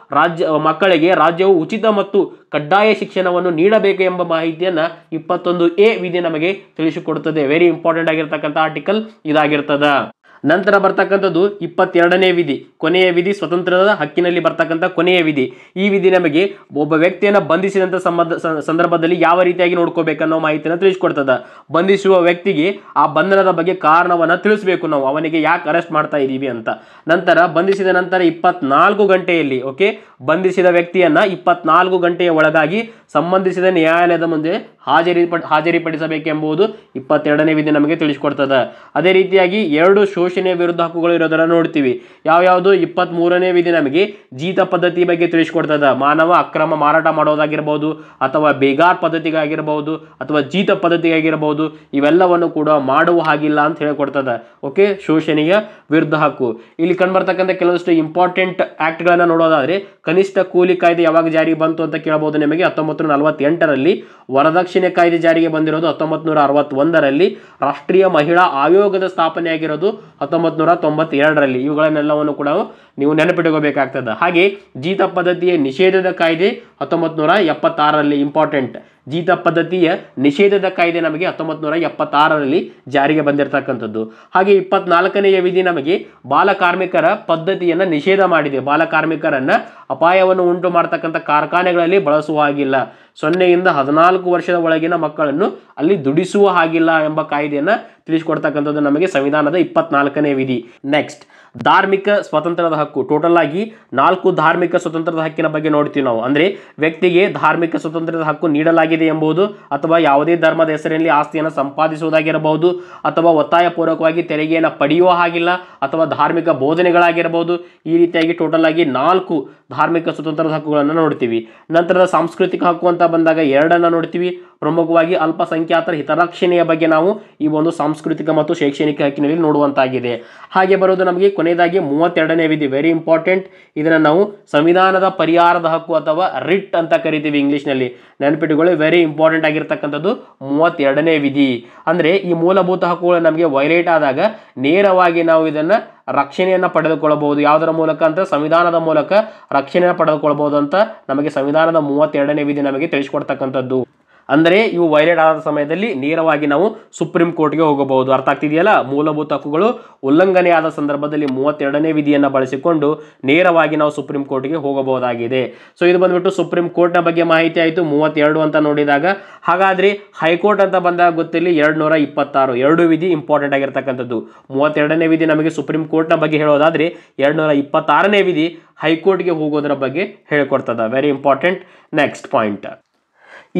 ಮಕ್ಕಳಿಗೆ ರಾಜ್ಯವು ಉಚಿತ ಮತ್ತು ಕಡ್ಡಾಯ ಶಿಕ್ಷಣವನ್ನು ನೀಡಬೇಕು ಎಂಬ ಮಾಹಿತಿಯನ್ನ 21A ವಿಧಿ ನಮಗೆ ತಿಳಿಸಿಕೊಡುತ್ತದೆ. ವೆರಿ ಇಂಪಾರ್ಟೆಂಟ್ ಆಗಿರ್ತಕ್ಕಂಥ ಆರ್ಟಿಕಲ್ ಇದಾಗಿರ್ತದ. ನಂತರ ಬರ್ತಕ್ಕಂಥದ್ದು 22ನೇ ವಿಧಿ, ಕೊನೆಯ ವಿಧಿ, ಸ್ವತಂತ್ರದ ಹಕ್ಕಿನಲ್ಲಿ ಬರ್ತಕ್ಕಂಥ ಕೊನೆಯ ವಿಧಿ. ಈ ವಿಧಿ ನಮಗೆ ಒಬ್ಬ ವ್ಯಕ್ತಿಯನ್ನು ಬಂಧಿಸಿದಂಥ ಸಂದರ್ಭದಲ್ಲಿ ಯಾವ ರೀತಿಯಾಗಿ ನೋಡ್ಕೋಬೇಕನ್ನೋ ಮಾಹಿತಿಯನ್ನು ತಿಳಿಸ್ಕೊಡ್ತದೆ. ಬಂಧಿಸುವ ವ್ಯಕ್ತಿಗೆ ಆ ಬಂಧನದ ಬಗ್ಗೆ ಕಾರಣವನ್ನು ತಿಳಿಸ್ಬೇಕು ನಾವು, ಅವನಿಗೆ ಯಾಕೆ ಅರೆಸ್ಟ್ ಮಾಡ್ತಾ ಇದ್ದೀವಿ ಅಂತ. ನಂತರ ಬಂಧಿಸಿದ ನಂತರ 24 ಗಂಟೆಯಲ್ಲಿ ಬಂಧಿಸಿದ ವ್ಯಕ್ತಿಯನ್ನ 24 ಗಂಟೆಯ ಒಳಗಾಗಿ ಸಂಬಂಧಿಸಿದ ನ್ಯಾಯಾಲಯದ ಮುಂದೆ ಹಾಜರಿಪಡಿಸಬೇಕೆಂಬುದು 22ನೇ ವಿಧಿ ನಮಗೆ ತಿಳಿಸ್ಕೊಡ್ತದೆ. ಅದೇ ರೀತಿಯಾಗಿ 2 ಶೋಷಣೆಯ ವಿರುದ್ಧ ಹಕ್ಕುಗಳು ಇರೋದನ್ನ ನೋಡ್ತೀವಿ. ಯಾವ್ಯಾವುದು? 23ನೇ ವಿಧಿ ನಮಗೆ ಜೀತ ಪದ್ಧತಿ ಬಗ್ಗೆ ತಿಳಿಸ್ಕೊಡ್ತದ. ಮಾನವ ಅಕ್ರಮ ಮಾರಾಟ ಮಾಡೋದಾಗಿರ್ಬೋದು ಅಥವಾ ಬೇಗಾರ್ ಪದ್ಧತಿಗಾಗಿರ್ಬೋದು ಅಥವಾ ಜೀತ ಪದ್ಧತಿಗಾಗಿರ್ಬೋದು, ಇವೆಲ್ಲವನ್ನು ಕೂಡ ಮಾಡುವ ಹಾಗಿಲ್ಲ ಅಂತ ಹೇಳಿಕೊಡ್ತದ. ಓಕೆ, ಶೋಷಣೆಯ ವಿರುದ್ಧ ಹಕ್ಕು. ಇಲ್ಲಿ ಕಂಡುಬರ್ತಕ್ಕಂಥ ಕೆಲವಷ್ಟು ಇಂಪಾರ್ಟೆಂಟ್ ಆಕ್ಟ್ಗಳನ್ನ ನೋಡೋದಾದ್ರೆ, ಕನಿಷ್ಠ ಕೂಲಿ ಕಾಯ್ದೆ ಯಾವಾಗ ಜಾರಿಗೆ ಬಂತು ಅಂತ ಕೇಳಬಹುದು ನಿಮಗೆ. 1948ರಲ್ಲಿ. ವರದಕ್ಷಿಣೆ ಕಾಯ್ದೆ ಜಾರಿಗೆ ಬಂದಿರೋದು 1961ರಲ್ಲಿ. ರಾಷ್ಟ್ರೀಯ ಮಹಿಳಾ ಆಯೋಗದ ಸ್ಥಾಪನೆ ಆಗಿರೋದು 1992ರಲ್ಲಿ. ಇವುಗಳನ್ನೆಲ್ಲವನ್ನು ಕೂಡ ನೀವು ನೆನಪಿಟ್ಕೋಬೇಕಾಗ್ತದೆ. ಹಾಗೆ ಜೀತ ಪದ್ಧತಿಯ ನಿಷೇಧದ ಕಾಯ್ದೆ 1976ರಲ್ಲಿ. ಇಂಪಾರ್ಟೆಂಟ್, ಜೀತ ಪದ್ಧತಿಯ ನಿಷೇಧದ ಕಾಯ್ದೆ ನಮಗೆ 1976ರಲ್ಲಿ ಜಾರಿಗೆ ಬಂದಿರತಕ್ಕಂಥದ್ದು. ಹಾಗೆ 24ನೆಯ ವಿಧಿ ನಮಗೆ ಬಾಲ ಕಾರ್ಮಿಕರ ಪದ್ಧತಿಯನ್ನು ನಿಷೇಧ ಮಾಡಿದೆ. ಬಾಲ ಕಾರ್ಮಿಕರನ್ನ ಅಪಾಯವನ್ನು ಉಂಟು ಮಾಡತಕ್ಕಂಥ ಕಾರ್ಖಾನೆಗಳಲ್ಲಿ ಬಳಸುವ ಹಾಗಿಲ್ಲ. 0ಯಿಂದ 14 ವರ್ಷದ ಒಳಗಿನ ಮಕ್ಕಳನ್ನು ಅಲ್ಲಿ ದುಡಿಸುವ ಹಾಗಿಲ್ಲ ಎಂಬ ಕಾಯ್ದೆಯನ್ನು ತಿಳಿಸಿಕೊಡ್ತಕ್ಕಂಥದ್ದು ನಮಗೆ ಸಂವಿಧಾನದ 24ನೇ ವಿಧಿ. ನೆಕ್ಸ್ಟ್, ಧಾರ್ಮಿಕ ಸ್ವಾತಂತ್ರ್ಯದ ಹಕ್ಕು. ಟೋಟಲ್ ಆಗಿ 4 ಧಾರ್ಮಿಕ ಸ್ವತಂತ್ರದ ಹಕ್ಕಿನ ಬಗ್ಗೆ ನೋಡ್ತೀವಿ ನಾವು. ಅಂದ್ರೆ ವ್ಯಕ್ತಿಗೆ ಧಾರ್ಮಿಕ ಸ್ವತಂತ್ರದ ಹಕ್ಕು ನೀಡಲಾಗಿದೆ ಎಂಬುದು, ಅಥವಾ ಯಾವುದೇ ಧರ್ಮದ ಹೆಸರಿನಲ್ಲಿ ಆಸ್ತಿಯನ್ನು ಸಂಪಾದಿಸುವುದಾಗಿರಬಹುದು, ಅಥವಾ ಒತ್ತಾಯ ಪೂರ್ವಕವಾಗಿ ತೆರಿಗೆಯನ್ನು ಪಡೆಯುವ ಹಾಗಿಲ್ಲ, ಅಥವಾ ಧಾರ್ಮಿಕ ಬೋಧನೆಗಳಾಗಿರಬಹುದು. ಈ ರೀತಿಯಾಗಿ ಟೋಟಲ್ ಆಗಿ 4 ಧಾರ್ಮಿಕ ಸ್ವತಂತ್ರದ ಹಕ್ಕುಗಳನ್ನು ನೋಡ್ತೀವಿ. ನಂತರದ ಸಾಂಸ್ಕೃತಿಕ ಹಕ್ಕು ಅಂತ ಬಂದಾಗ 2 ನೋಡ್ತೀವಿ. ಪ್ರಮುಖವಾಗಿ ಅಲ್ಪಸಂಖ್ಯಾತರ ಹಿತರಕ್ಷಣೆಯ ಬಗ್ಗೆ ನಾವು ಈ ಒಂದು ಸಾಂಸ್ಕೃತಿಕ ಮತ್ತು ಶೈಕ್ಷಣಿಕ ಹಕ್ಕಿನಲ್ಲಿ ನೋಡುವಂತಾಗಿದೆ. ಹಾಗೆ ಬರೋದು ನಮಗೆ ಕೊನೆಯದಾಗಿ 32ನೇ ವಿಧಿ. Very important. ಇದನ್ನು ನಾವು ಸಂವಿಧಾನದ ಪರಿಹಾರದ ಹಕ್ಕು ಅಥವಾ ರಿಟ್ ಅಂತ ಕರಿತೀವಿ ಇಂಗ್ಲಿಷ್ನಲ್ಲಿ. ನೆನಪಿಟ್ಟುಕೊಳ್ಳಿ, ವೆರಿ ಇಂಪಾರ್ಟೆಂಟ್ ಆಗಿರ್ತಕ್ಕಂಥದ್ದು 32ನೇ ವಿಧಿ. ಅಂದರೆ ಈ ಮೂಲಭೂತ ಹಕ್ಕುಗಳು ನಮಗೆ ವೈಲೇಟ್ ಆದಾಗ ನೇರವಾಗಿ ನಾವು ಇದನ್ನು ರಕ್ಷಣೆಯನ್ನು ಪಡೆದುಕೊಳ್ಳಬಹುದು. ಯಾವುದರ ಮೂಲಕ ಅಂತ? ಸಂವಿಧಾನದ ಮೂಲಕ ರಕ್ಷಣೆಯನ್ನು ಪಡೆದುಕೊಳ್ಳಬಹುದು ಅಂತ ನಮಗೆ ಸಂವಿಧಾನದ 32ನೇ ವಿಧಿ ನಮಗೆ ತಿಳಿಸಿಕೊಡ್ತಕ್ಕಂಥದ್ದು. ಅಂದರೆ ಇವು ವೈಲೇಟ್ ಆದ ಸಮಯದಲ್ಲಿ ನೇರವಾಗಿ ನಾವು ಸುಪ್ರೀಂ ಕೋರ್ಟ್ಗೆ ಹೋಗಬಹುದು. ಅರ್ಥ ಆಗ್ತಿದೆಯಲ್ಲ? ಮೂಲಭೂತ ಹಕ್ಕುಗಳು ಉಲ್ಲಂಘನೆ ಆದ ಸಂದರ್ಭದಲ್ಲಿ 32ನೇ ವಿಧಿಯನ್ನು ಬಳಸಿಕೊಂಡು ನೇರವಾಗಿ ನಾವು ಸುಪ್ರೀಂ ಕೋರ್ಟ್ಗೆ ಹೋಗಬಹುದಾಗಿದೆ. ಸೊ ಇದು ಬಂದ್ಬಿಟ್ಟು ಸುಪ್ರೀಂ ಕೋರ್ಟ್ನ ಬಗ್ಗೆ ಮಾಹಿತಿ ಆಯಿತು 32 ಅಂತ ನೋಡಿದಾಗ. ಹಾಗಾದ್ರೆ ಹೈಕೋರ್ಟ್ ಅಂತ ಬಂದಾಗ ಗೊತ್ತಿರಲಿ 226 2 ವಿಧಿ ಇಂಪಾರ್ಟೆಂಟ್ ಆಗಿರ್ತಕ್ಕಂಥದ್ದು. 32ನೇ ವಿಧಿ ನಮಗೆ ಸುಪ್ರೀಂ ಕೋರ್ಟ್ನ ಬಗ್ಗೆ ಹೇಳೋದಾದ್ರೆ 226ನೇ ವಿಧಿ ಹೈಕೋರ್ಟ್ಗೆ ಹೋಗೋದರ ಬಗ್ಗೆ ಹೇಳ್ಕೊಡ್ತದ. Very important. ನೆಕ್ಸ್ಟ್ ಪಾಯಿಂಟ್,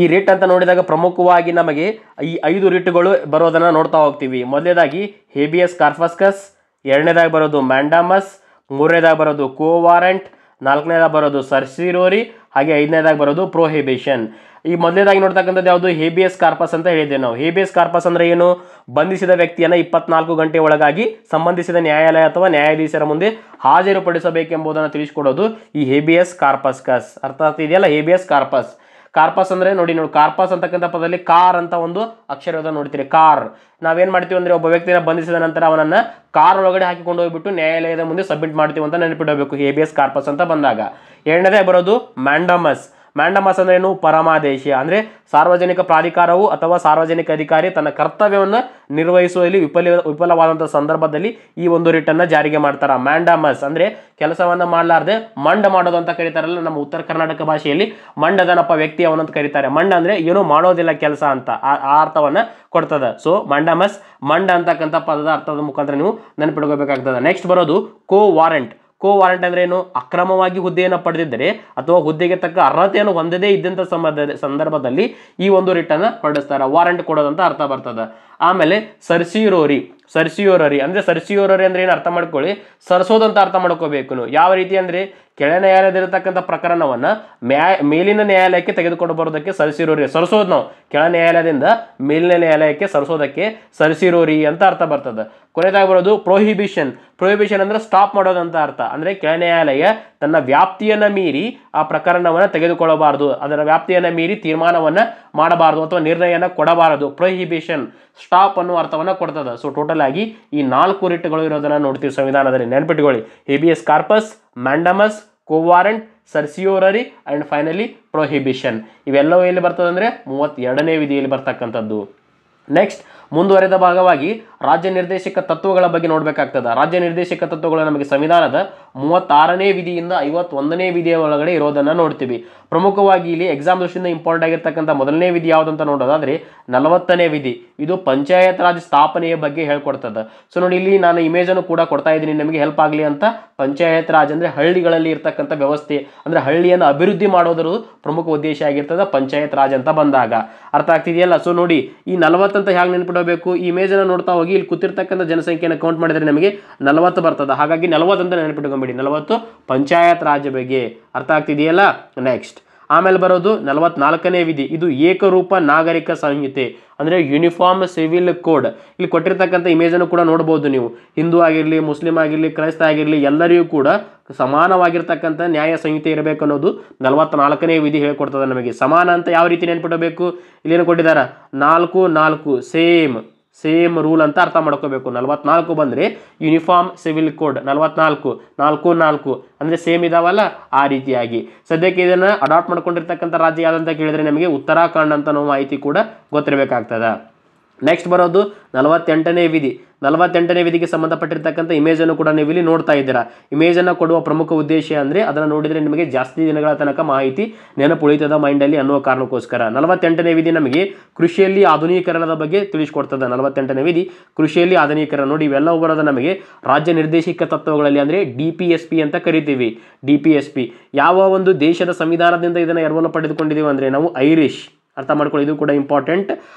ಈ ರಿಟ್ ಅಂತ ನೋಡಿದಾಗ ಪ್ರಮುಖವಾಗಿ ನಮಗೆ ಈ 5 ರಿಟ್ಗಳು ಬರೋದನ್ನು ನೋಡ್ತಾ ಹೋಗ್ತೀವಿ. ಮೊದಲನೇದಾಗಿ ಹೇಬಿಯಸ್ ಕಾರ್ಪಸ್ಕಸ್, ಎರಡನೇದಾಗಿ ಬರೋದು ಮ್ಯಾಂಡಾಮಸ್, ಮೂರನೇದಾಗಿ ಬರೋದು ಕೋ ವಾರಂಟ್, ನಾಲ್ಕನೇದಾಗಿ ಬರೋದು ಸರ್ಸಿರೋರಿ, ಹಾಗೆ ಐದನೇದಾಗಿ ಬರೋದು ಪ್ರೊಹಿಬಿಷನ್. ಈ ಮೊದಲನೇದಾಗಿ ನೋಡ್ತಕ್ಕಂಥದ್ದು ಯಾವುದು? ಹೇಬಿಯಸ್ ಕಾರ್ಪಸ್ ಅಂತ ಹೇಳಿದ್ದೇವೆ ನಾವು. ಹೇಬಿಯಸ್ ಕಾರ್ಪಸ್ ಅಂದ್ರೆ ಏನು? ಬಂಧಿಸಿದ ವ್ಯಕ್ತಿಯನ್ನು 24 ಗಂಟೆ ಒಳಗಾಗಿ ಸಂಬಂಧಿಸಿದ ನ್ಯಾಯಾಲಯ ಅಥವಾ ನ್ಯಾಯಾಧೀಶರ ಮುಂದೆ ಹಾಜರುಪಡಿಸಬೇಕೆಂಬುದನ್ನು ತಿಳಿಸಿಕೊಡೋದು ಈ ಹೇಬಿಯಸ್ ಕಾರ್ಪಸ್ಕಸ್. ಅರ್ಥ ಆಗ್ತಿದೆಯಲ್ಲ? Habeas corpus. ಕಾರ್ಪಸ್ ಅಂದ್ರೆ ನೋಡಿ, ಕಾರ್ಪಸ್ ಅಂತಕ್ಕಂಥ ಪದದಲ್ಲಿ ಕಾರ್ ಅಂತ ಒಂದು ಅಕ್ಷರ ನೋಡ್ತೀರಿ. ಕಾರ್ ನಾವೇನ್ ಮಾಡ್ತೀವಿ ಅಂದ್ರೆ, ಒಬ್ಬ ವ್ಯಕ್ತಿನ ಬಂಧಿಸಿದ ನಂತರ ಅವನನ್ನ ಕಾರ್ ಒಳಗಡೆ ಹಾಕಿಕೊಂಡು ಹೋಗ್ಬಿಟ್ಟು ನ್ಯಾಯಾಲಯದ ಮುಂದೆ ಸಬ್ಮಿಟ್ ಮಾಡ್ತೀವಿ ಅಂತ ನೆನಪಿಡಬೇಕು ಹೇಬಿಯಸ್ ಕಾರ್ಪಸ್ ಅಂತ ಬಂದಾಗ. ಎರಡನೇದೇ ಬರೋದು ಮ್ಯಾಂಡಮಸ್. ಮ್ಯಾಂಡಮಸ್ ಅಂದ್ರೆ ಏನು? ಪರಮಾದೇಶ. ಅಂದ್ರೆ ಸಾರ್ವಜನಿಕ ಪ್ರಾಧಿಕಾರವು ಅಥವಾ ಸಾರ್ವಜನಿಕ ಅಧಿಕಾರಿ ತನ್ನ ಕರ್ತವ್ಯವನ್ನು ನಿರ್ವಹಿಸುವಲ್ಲಿ ವಿಫಲವಾದಂತಹ ಸಂದರ್ಭದಲ್ಲಿ ಈ ಒಂದು ರಿಟನ್ನ ಜಾರಿಗೆ ಮಾಡ್ತಾರ. ಮ್ಯಾಂಡಮಸ್ ಅಂದ್ರೆ ಕೆಲಸವನ್ನ ಮಾಡಲಾರ್ದೆ ಮಂಡ ಮಾಡೋದು ಅಂತ ಕರೀತಾರಲ್ಲ ನಮ್ಮ ಉತ್ತರ ಕರ್ನಾಟಕ ಭಾಷೆಯಲ್ಲಿ. ಮಂಡದನಪ್ಪ ವ್ಯಕ್ತಿ ಅವನಂತ ಕರೀತಾರೆ. ಮಂಡ ಅಂದ್ರೆ ಏನು ಮಾಡೋದಿಲ್ಲ ಕೆಲಸ ಅಂತ ಆ ಅರ್ಥವನ್ನ ಕೊಡ್ತದ. ಸೊ ಮಂಡಮಸ್, ಮಂಡ ಅಂತಕ್ಕಂಥ ಪದದ ಅರ್ಥದ ಮುಖಾಂತರ ನೀವು ನೆನಪಿಟ್ಕೋಬೇಕಾಗ್ತದೆ. ನೆಕ್ಸ್ಟ್ ಬರೋದು ಕೋ ವಾರಂಟ್. ಕೋ ವಾರಂಟ್ ಅಂದ್ರೆ ಏನು? ಅಕ್ರಮವಾಗಿ ಹುದ್ದೆಯನ್ನು ಪಡೆದಿದ್ದರೆ ಅಥವಾ ಹುದ್ದೆಗೆ ತಕ್ಕ ಅರ್ಹತೆಯನ್ನು ಹೊಂದದೇ ಇದ್ದಂಥ ಸಂದರ್ಭದಲ್ಲಿ ಈ ಒಂದು ರಿಟನ್ನ ಹೊರಡಿಸ್ತಾರೆ. ವಾರಂಟ್ ಕೊಡೋದಂತ ಅರ್ಥ ಬರ್ತದೆ. ಆಮೇಲೆ ಸರ್ಸಿಯೋರರಿ. ಸರ್ಸಿಯೋರರಿ ಅಂದ್ರೆ ಸರ್ಸಿಯೋರರಿ ಅಂದ್ರೆ ಏನು ಅರ್ಥ ಮಾಡ್ಕೊಳ್ಳಿ, ಸರ್ಸೋದಂತ ಅರ್ಥ ಮಾಡ್ಕೋಬೇಕು. ಯಾವ ರೀತಿ ಅಂದ್ರೆ ಕೆಳ ನ್ಯಾಯಾಲಯದಲ್ಲಿರ್ತಕ್ಕಂಥ ಪ್ರಕರಣವನ್ನ ಮೇಲಿನ ನ್ಯಾಯಾಲಯಕ್ಕೆ ತೆಗೆದುಕೊಂಡು ಬರೋದಕ್ಕೆ ಸರ್ಸಿರೋರಿ. ಸರ್ಸೋದು ನಾವು ಕೆಳ ನ್ಯಾಯಾಲಯದಿಂದ ಮೇಲಿನ ನ್ಯಾಯಾಲಯಕ್ಕೆ ಸರ್ಸೋದಕ್ಕೆ ಸರ್ಸಿರೋರಿ ಅಂತ ಅರ್ಥ ಬರ್ತದೆ. ಕೊನೆಯದಾಗಿ ಬರೋದು ಪ್ರೊಹಿಬಿಷನ್. ಪ್ರೊಹಿಬಿಷನ್ ಅಂದ್ರೆ ಸ್ಟಾಪ್ ಮಾಡೋದಂತ ಅರ್ಥ. ಅಂದ್ರೆ ಕೆಳ ನ್ಯಾಯಾಲಯ ತನ್ನ ವ್ಯಾಪ್ತಿಯನ್ನ ಮೀರಿ ಆ ಪ್ರಕರಣವನ್ನ ತೆಗೆದುಕೊಳ್ಳಬಾರದು, ಅದರ ವ್ಯಾಪ್ತಿಯನ್ನ ಮೀರಿ ತೀರ್ಮಾನವನ್ನ ಮಾಡಬಾರದು ಅಥವಾ ನಿರ್ಣಯನ ಕೊಡಬಾರದು. ಪ್ರೊಹಿಬಿಷನ್ ಸ್ಟಾಪ್ ಅನ್ನೋ ಅರ್ಥವನ್ನ ಕೊಡ್ತದೆ. ಸೊ ಟೋಟಲ್ ಆಗಿ ಈ 4 ರಿಟ್ಗಳು ಇರೋದನ್ನ ನೋಡ್ತೀವಿ ಸಂವಿಧಾನದಲ್ಲಿ. ನೆನಪಿಟ್ಕೊಳ್ಳಿ, habeas corpus, mandamus, quo warranto, certiorari and finally prohibition. ಇವೆಲ್ಲವೂ ಎಲ್ಲಿ ಬರ್ತದೆ ಅಂದ್ರೆ 32ನೇ ವಿಧಿಯಲ್ಲಿ ಬರ್ತಕ್ಕಂಥದ್ದು. ನೆಕ್ಸ್ಟ್ ಮುಂದುವರೆದ ಭಾಗವಾಗಿ ರಾಜ್ಯ ನಿರ್ದೇಶಕ ತತ್ವಗಳ ಬಗ್ಗೆ ನೋಡಬೇಕಾಗ್ತದೆ. ರಾಜ್ಯ ನಿರ್ದೇಶಕ ತತ್ವಗಳು ನಮಗೆ ಸಂವಿಧಾನದ 36ನೇ ವಿಧಿಯಿಂದ 51ನೇ ವಿಧಿಯ ಒಳಗಡೆ ಇರೋದನ್ನ ನೋಡ್ತೀವಿ. ಪ್ರಮುಖವಾಗಿ ಇಲ್ಲಿ ಎಕ್ಸಾಮ್ ದೃಷ್ಟಿಯಿಂದ ಇಂಪಾರ್ಟೆಂಟ್ ಆಗಿರ್ತಕ್ಕಂಥ ಮೊದಲನೇ ವಿಧಿ ಯಾವುದಂತ ನೋಡೋದಾದ್ರೆ 40ನೇ ವಿಧಿ. ಇದು ಪಂಚಾಯತ್ ರಾಜ್ ಸ್ಥಾಪನೆಯ ಬಗ್ಗೆ ಹೇಳ್ಕೊಡ್ತದೆ. ಸೊ ನೋಡಿ, ಇಲ್ಲಿ ನಾನು ಇಮೇಜ್ ಅನ್ನು ಕೂಡ ಕೊಡ್ತಾ ಇದ್ದೀನಿ ನಿಮಗೆ ಹೆಲ್ಪ್ ಆಗಲಿ ಅಂತ. ಪಂಚಾಯತ್ ರಾಜ್ ಅಂದ್ರೆ ಹಳ್ಳಿಗಳಲ್ಲಿ ಇರ್ತಕ್ಕಂಥ ವ್ಯವಸ್ಥೆ, ಅಂದ್ರೆ ಹಳ್ಳಿಯನ್ನು ಅಭಿವೃದ್ಧಿ ಮಾಡೋದ್ರ ಪ್ರಮುಖ ಉದ್ದೇಶ ಆಗಿರ್ತದೆ ಪಂಚಾಯತ್ ರಾಜ್ ಅಂತ ಬಂದಾಗ. ಅರ್ಥ ಆಗ್ತಿದೆಯಲ್ಲ. ಸೊ ನೋಡಿ, ಈ 40 ಅಂತ ಹೇಗೆ ನೆನ್ಪಿಡಬೇಕು, ಈ ಇಮೇಜನ್ನು ನೋಡ್ತಾ ಹೋಗಿ ಇಲ್ಲಿ ಕೂತಿರ್ತಕ್ಕಂಥ ಜನಸಂಖ್ಯೆಯನ್ನು ಕೌಂಟ್ ಮಾಡಿದರೆ ನಮಗೆ 40 ಬರ್ತದೆ. ಹಾಗಾಗಿ 40 ಅಂತ ನೆನ್ಪಿಟ್ಕೊಂಬಿಡಿ, 40 ಪಂಚಾಯತ್ ರಾಜ್ ಬಗ್ಗೆ. ಅರ್ಥ ಆಗ್ತಿದೆಯಲ್ಲ. ನೆಕ್ಸ್ಟ್ ಆಮೇಲೆ ಬರೋದು 44ನೇ ವಿಧಿ. ಇದು ಏಕರೂಪ ನಾಗರಿಕ ಸಂಹಿತೆ ಅಂದರೆ ಯೂನಿಫಾರ್ಮ್ ಸಿವಿಲ್ ಕೋಡ್. ಇಲ್ಲಿ ಕೊಟ್ಟಿರ್ತಕ್ಕಂಥ ಇಮೇಜನ್ನು ಕೂಡ ನೋಡ್ಬೋದು ನೀವು. ಹಿಂದೂ ಆಗಿರಲಿ, ಮುಸ್ಲಿಂ ಆಗಿರಲಿ, ಕ್ರೈಸ್ತ ಆಗಿರಲಿ, ಎಲ್ಲರಿಗೂ ಕೂಡ ಸಮಾನವಾಗಿರ್ತಕ್ಕಂಥ ನ್ಯಾಯ ಸಂಹಿತೆ ಇರಬೇಕು ಅನ್ನೋದು 44ನೇ ವಿಧಿ ಹೇಳ್ಕೊಡ್ತದೆ ನಮಗೆ. ಸಮಾನ ಅಂತ ಯಾವ ರೀತಿ ನೆನ್ಪಿಡಬೇಕು, ಇಲ್ಲೇನು ಕೊಟ್ಟಿದ್ದಾರೆ, 4 ಸೇಮ್ ರೂಲ್ ಅಂತ ಅರ್ಥ ಮಾಡ್ಕೋಬೇಕು. 44 ಬಂದರೆ ಯೂನಿಫಾರ್ಮ್ ಸಿವಿಲ್ ಕೋಡ್, 44 ಅಂದರೆ ಸೇಮ್ ಇದಾವಲ್ಲ, ಆ ರೀತಿಯಾಗಿ. ಸದ್ಯಕ್ಕೆ ಇದನ್ನು ಅಡಾಪ್ಟ್ ಮಾಡ್ಕೊಂಡಿರ್ತಕ್ಕಂಥ ರಾಜ್ಯ ಯಾವುದಂತ ಕೇಳಿದರೆ ನಮಗೆ ಉತ್ತರಾಖಂಡ್ ಅಂತ ನಾವು ಮಾಹಿತಿ ಕೂಡ ಗೊತ್ತಿರಬೇಕಾಗ್ತದೆ. ನೆಕ್ಸ್ಟ್ ಬರೋದು 48ನೇ ವಿಧಿ. 48ನೇ ವಿಧಿಗೆ ಸಂಬಂಧಪಟ್ಟಿರ್ತಕ್ಕಂಥ ಇಮೇಜನ್ನು ಕೂಡ ನೀವು ಇಲ್ಲಿ ನೋಡ್ತಾ ಇದ್ದೀರಾ. ಇಮೇಜನ್ನು ಕೊಡುವ ಪ್ರಮುಖ ಉದ್ದೇಶ ಅಂದರೆ ಅದನ್ನು ನೋಡಿದರೆ ನಿಮಗೆ ಜಾಸ್ತಿ ದಿನಗಳ ತನಕ ಮಾಹಿತಿ ನೆನಪುಳಿತದ ಮೈಂಡಲ್ಲಿ ಅನ್ನುವ ಕಾರಣಕ್ಕೋಸ್ಕರ. 48ನೇ ವಿಧಿ ನಮಗೆ ಕೃಷಿಯಲ್ಲಿ ಆಧುನೀಕರಣದ ಬಗ್ಗೆ ತಿಳಿಸ್ಕೊಡ್ತದೆ. 48ನೇ ವಿಧಿ ಕೃಷಿಯಲ್ಲಿ ಆಧುನೀಕರಣ. ನೋಡಿ, ಇವೆಲ್ಲವೂ ಬರೋದು ನಮಗೆ ರಾಜ್ಯ ನಿರ್ದೇಶಕ ತತ್ವಗಳಲ್ಲಿ, ಅಂದರೆ DPSP ಅಂತ ಕರಿತೀವಿ. DPSP ಯಾವ ಒಂದು ದೇಶದ ಸಂವಿಧಾನದಿಂದ ಇದನ್ನು ಎರವಲು ಪಡೆದುಕೊಂಡಿದ್ದೀವಿ ಅಂದರೆ ನಾವು ಐರಿಷ್, ಅರ್ಥ ಮಾಡ್ಕೊಳ್ಳಿ, ಇದು ಕೂಡ ಇಂಪಾರ್ಟೆಂಟ್.